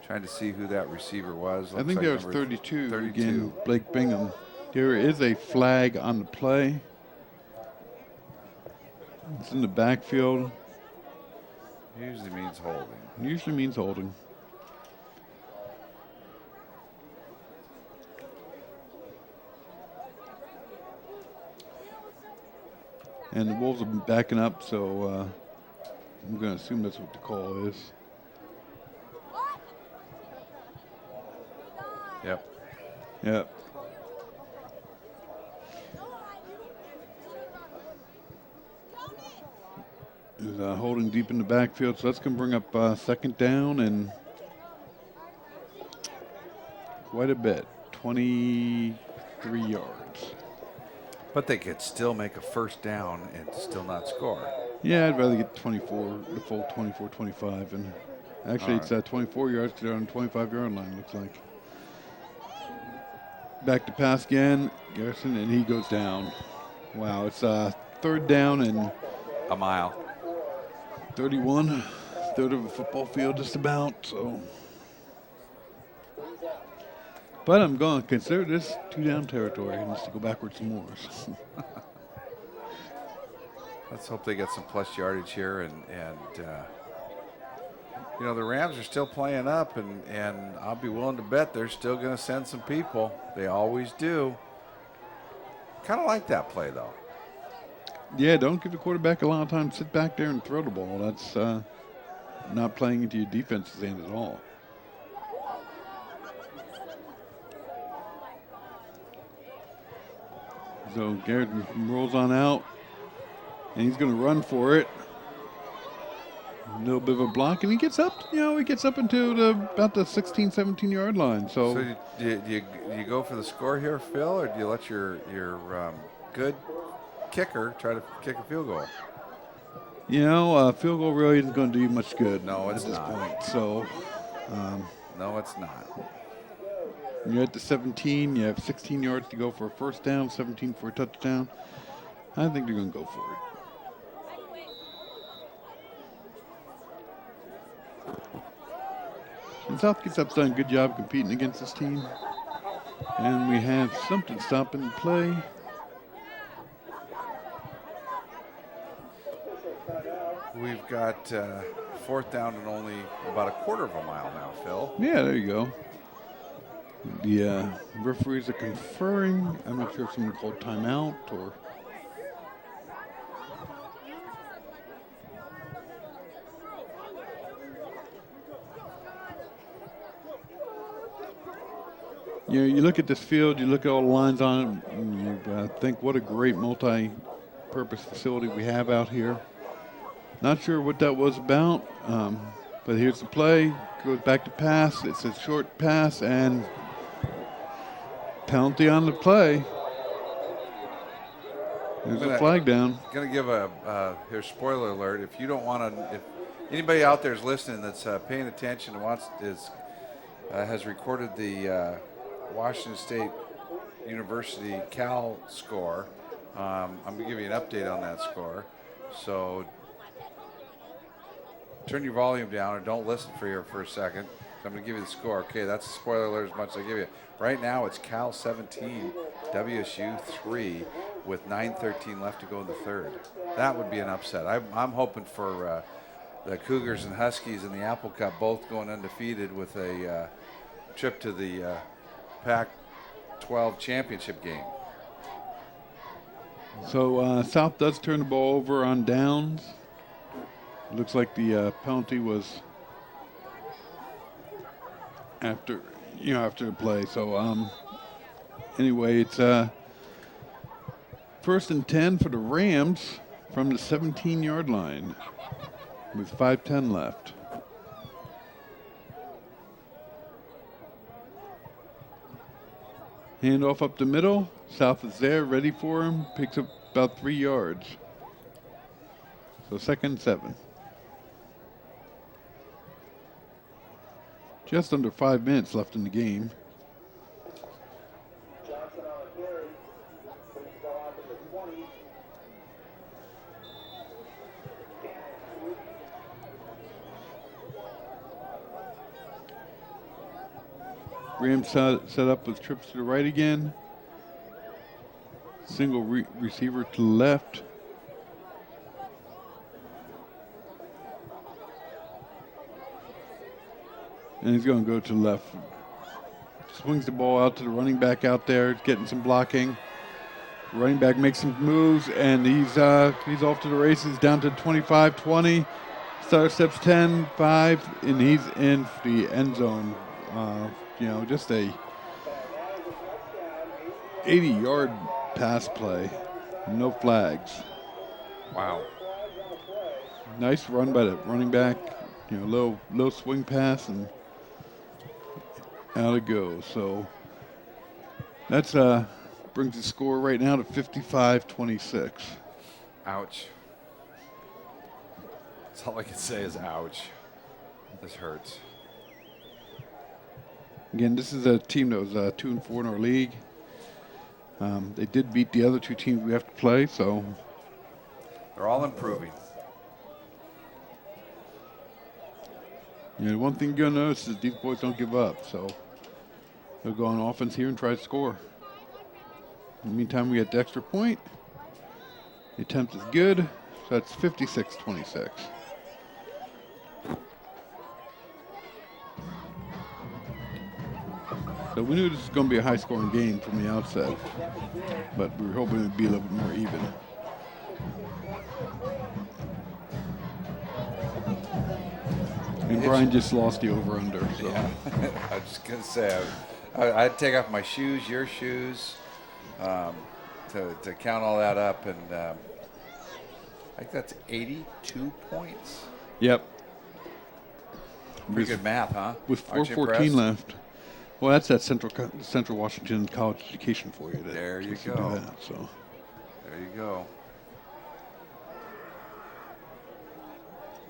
Trying to see who that receiver was. I think there was 32 again, Blake Bingham. There is a flag on the play. It's in the backfield. Usually means holding. And the Wolves have been backing up, so I'm going to assume that's what the call is. Yep. Is holding deep in the backfield, so that's going to bring up second down and quite a bit, 23 yards. But they could still make a first down and still not score. Yeah, I'd rather get the full 24, 25. And actually, it's 24 yards because they're on the 25-yard line, looks like. Back to pass again, Garrison, and he goes down. Wow, it's third down and a mile. 31, third of a football field just about, so. But I'm going to consider this 2-down territory and just to go backwards some more. Let's hope they get some plus yardage here, and the Rams are still playing up, and I'll be willing to bet they're still going to send some people. They always do. Kind of like that play, though. Yeah, don't give the quarterback a lot of time to sit back there and throw the ball. That's not playing into your defense's hand at all. So Garrett rolls on out, and he's going to run for it. A little bit of a block, and he gets up. He gets up into about the 16, 17-yard line. So do you go for the score here, Phil, or do you let your good kicker try to kick a field goal? Field goal really isn't going to do you much good. No, it's at this not. point. So, no, it's not. You're at the 17. You have 16 yards to go for a first down, 17 for a touchdown. I think they're going to go for it. And South Kitsap's done a good job competing against this team. And we have something stopping the play. We've got fourth down and only about a quarter of a mile now, Phil. Yeah, there you go. The referees are conferring. I'm not sure if someone called timeout or... You know, you look at this field, you look at all the lines on it, and you think what a great multi-purpose facility we have out here. Not sure what that was about, but here's the play. Goes back to pass. It's a short pass and penalty on the play. There's a flag down. Going to give here's spoiler alert. If you don't want to, if anybody out there is listening that's paying attention and has recorded the Washington State University Cal score, I'm going to give you an update on that score. So turn your volume down or don't listen for a second. I'm going to give you the score. Okay, that's a spoiler alert as much as I give you. Right now it's Cal 17, WSU 3 with 9:13 left to go in the third. That would be an upset. I'm hoping for the Cougars and Huskies in the Apple Cup both going undefeated with a trip to the Pac-12 championship game. So South does turn the ball over on downs. Looks like the penalty was after the play. So anyway, it's first and 10 for the Rams from the 17-yard line with 5:10 left. Handoff up the middle. South is there, ready for him. Picks up about 3 yards. So 2nd and 7. Just under 5 minutes left in the game. Johnson on the carry. Brings the ball out to the 20. Rams set up with trips to the right again. Single receiver to the left. And he's going to go to the left. Swings the ball out to the running back out there, getting some blocking. Running back makes some moves, and he's off to the races, down to 25-20. Starter steps 10, 5, and he's in the end zone. Just a 80-yard pass play. No flags. Wow. Nice run by the running back. Low swing pass, and out it goes. So that's brings the score right now to 55-26. Ouch. That's all I can say is ouch. This hurts. Again, this is a team that was 2-4 in our league. They did beat the other two teams we have to play, so they're all improving. One thing you're going to notice is these boys don't give up, so they'll go on offense here and try to score. In the meantime, we get the extra point. The attempt is good, so that's 56-26. So we knew this was going to be a high-scoring game from the outset, but we were hoping it would be a little bit more even. And Brian just lost the over-under. So. Yeah. I was just going to say, I'd take off my shoes, your shoes, to count all that up, and I think that's 82 points. Yep. Pretty good math, huh? With 4:14 left. Well, that's that Central Washington College Education for you. There you go. Do that, so. There you go.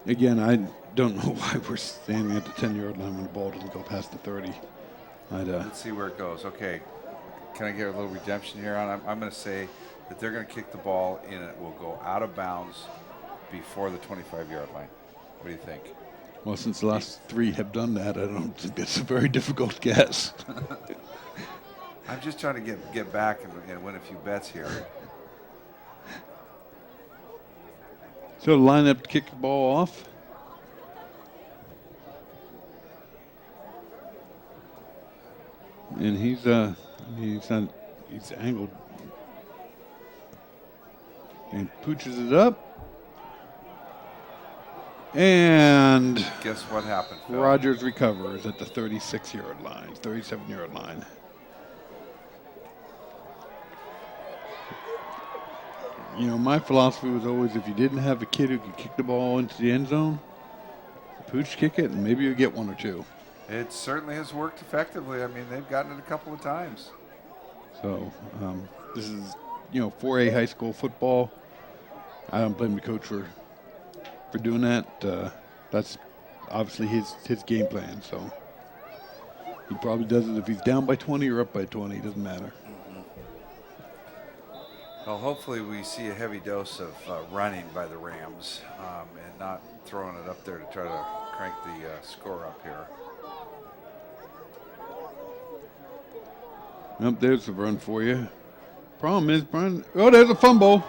Again, I don't know why we're standing at the 10-yard line when the ball doesn't go past the 30. Let's see where it goes. Okay, can I get a little redemption here? I'm going to say that they're going to kick the ball and it will go out of bounds before the 25-yard line. What do you think? Well, since the last 3 have done that, I don't think it's a very difficult guess. I'm just trying to get back and win a few bets here. So line up to kick the ball off. And he's angled. And pooches it up. And guess what happened, Phil? Rogers recovers at the 36-yard line, 37-yard line. You know, my philosophy was always if you didn't have a kid who could kick the ball into the end zone, pooch kick it, and maybe you get 1 or 2. It certainly has worked effectively. I mean, they've gotten it a couple of times. So this is, 4A high school football. I don't blame the coach for doing that. That's obviously his game plan. So he probably does it if he's down by 20 or up by 20. It doesn't matter. Well, hopefully we see a heavy dose of running by the Rams and not throwing it up there to try to crank the score up here. Nope, there's the run for you. Problem is, Brian. Oh, there's a fumble.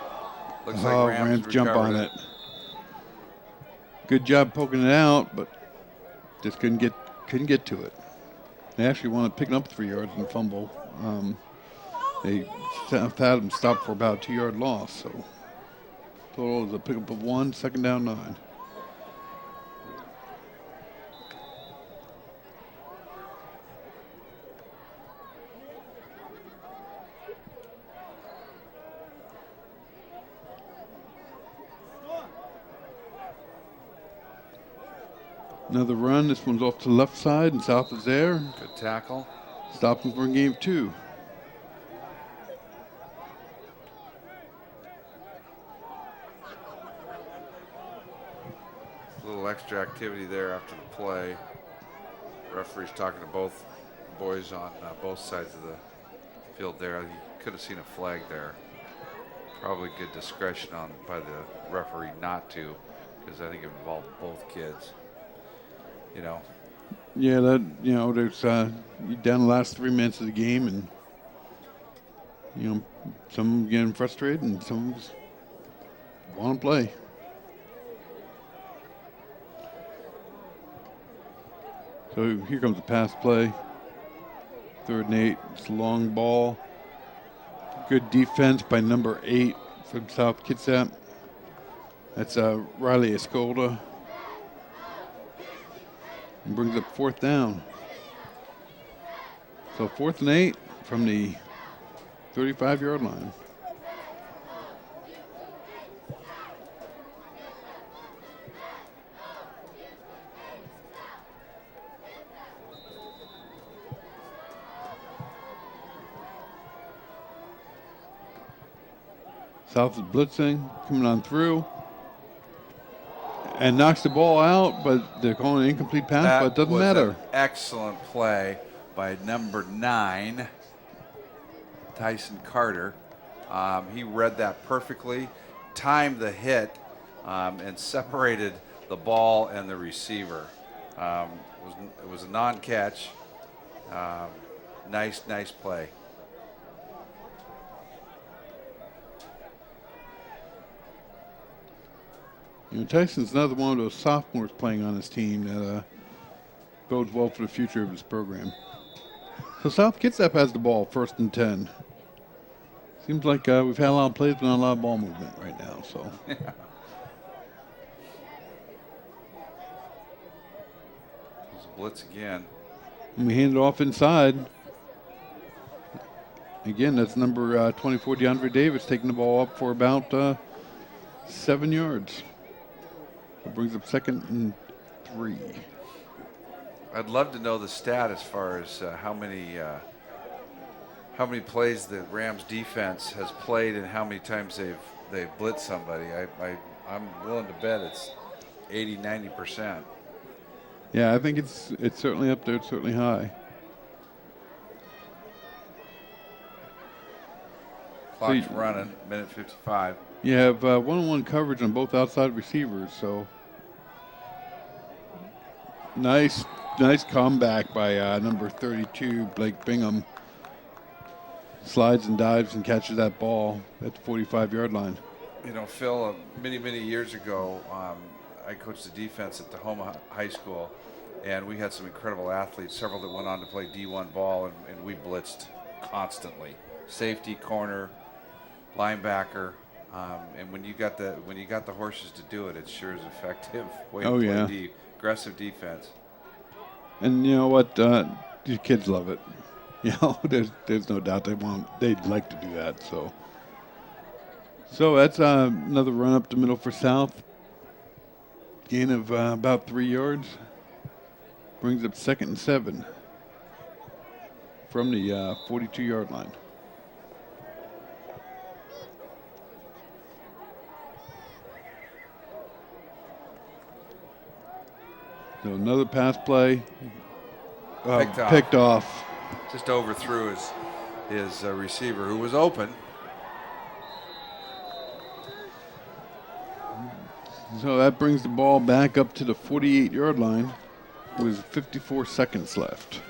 Looks like Rams jump on it. Good job poking it out, but just couldn't get to it. They actually wound up picking up 3 yards and fumble. They had them stop for about a 2-yard loss. So total is a pickup of 1, 2nd down 9. Another run. This one's off to the left side, and South is there. Good tackle. Stops them for game 2. A little extra activity there after the play. Referee's talking to both boys on both sides of the field there. You could have seen a flag there. Probably good discretion by the referee not to, because I think it involved both kids. Yeah, there's you down the last 3 minutes of the game, and some getting frustrated and some just want to play. So here comes the pass play. 3rd and 8. It's a long ball. Good defense by number 8 from South Kitsap. That's Riley Escolta. And brings up 4th down. So 4th and 8 from the 35-yard line. South is blitzing, coming on through. And knocks the ball out, but they're calling an incomplete pass, but it doesn't matter. An excellent play by number 9, Tyson Carter. He read that perfectly, timed the hit, and separated the ball and the receiver. It was a non-catch. Nice play. Tyson's another one of those sophomores playing on his team that bodes well for the future of his program. So South Kitsap has the ball, 1st and 10. Seems like we've had a lot of plays, but not a lot of ball movement right now. So. Yeah. There's a blitz again. And we hand it off inside. Again, that's number 24, DeAndre Davis, taking the ball up for about 7 yards. It brings up 2nd and 3. I'd love to know the stat as far as how many plays the Rams defense has played and how many times they've blitzed somebody. I'm willing to bet it's 80-90%. Yeah, I think it's certainly up there. It's certainly high. Clock's running, minute 55. You have one-on-one coverage on both outside receivers, so nice comeback by number 32, Blake Bingham. Slides and dives and catches that ball at the 45-yard line. You know, Phil, many years ago, I coached the defense at Tahoma High School, and we had some incredible athletes, several that went on to play D1 ball, and we blitzed constantly. Safety, corner, linebacker, and when you got the horses to do it, it sure is effective way to play deep, aggressive defense. And you know what? These kids love it. You know, there's no doubt they'd like to do that. So that's another run up the middle for South. Gain of about 3 yards. Brings up 2nd and 7 from the 42-yard line. So another pass play. Picked off. Just overthrew his receiver, who was open. So that brings the ball back up to the 48-yard line with 54 seconds left.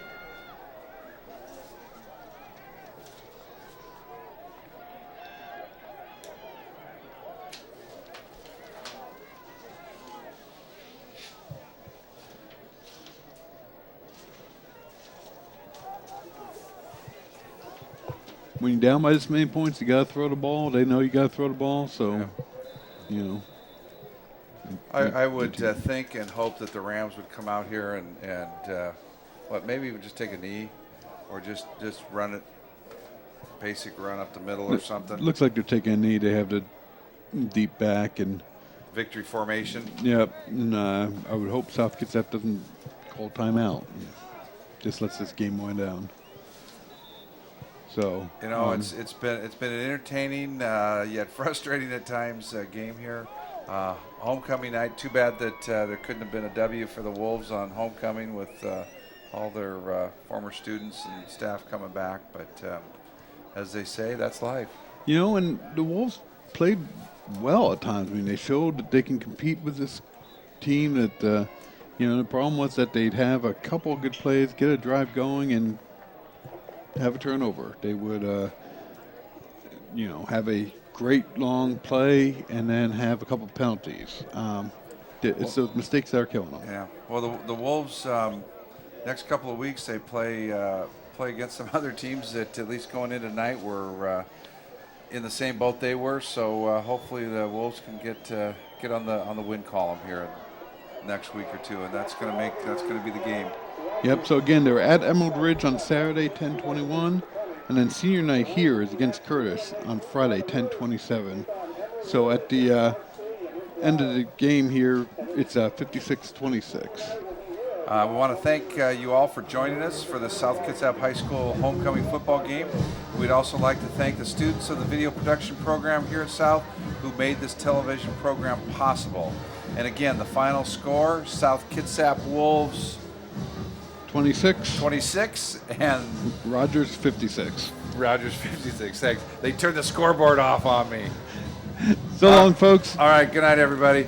When you're down by this many points, you got to throw the ball. They know you got to throw the ball, so, you know. I would think and hope that the Rams would come out here and maybe just take a knee or just run it, basic run up the middle or something. Looks like they're taking a knee. They have the deep back and victory formation. Yep, and I would hope South Kitsap doesn't call timeout. Just lets this game wind down. So you know, it's been an entertaining yet frustrating at times game here. Homecoming night. Too bad that there couldn't have been a W for the Wolves on homecoming with all their former students and staff coming back. But as they say, that's life. You know, and the Wolves played well at times. I mean, they showed that they can compete with this team. That you know, the problem was that they'd have a couple of good plays, get a drive going, and have a turnover. They would, you know, have a great long play and then have a couple penalties. It's those mistakes that are killing them. Yeah. Well, the Wolves next couple of weeks they play against some other teams that at least going into tonight were in the same boat they were. So hopefully the Wolves can get on the win column here next week or two, and that's going to be the game. Yep. So again, they're at Emerald Ridge on Saturday, 10:21. And then senior night here is against Curtis on Friday, 10:27. So at the end of the game here, it's 56-26. We want to thank you all for joining us for the South Kitsap High School homecoming football game. We'd also like to thank the students of the video production program here at South who made this television program possible. And again, the final score, South Kitsap Wolves 26 and Rogers 56. Rogers 56. Thanks. They turned the scoreboard off on me. So long, folks. All right. Good night, everybody.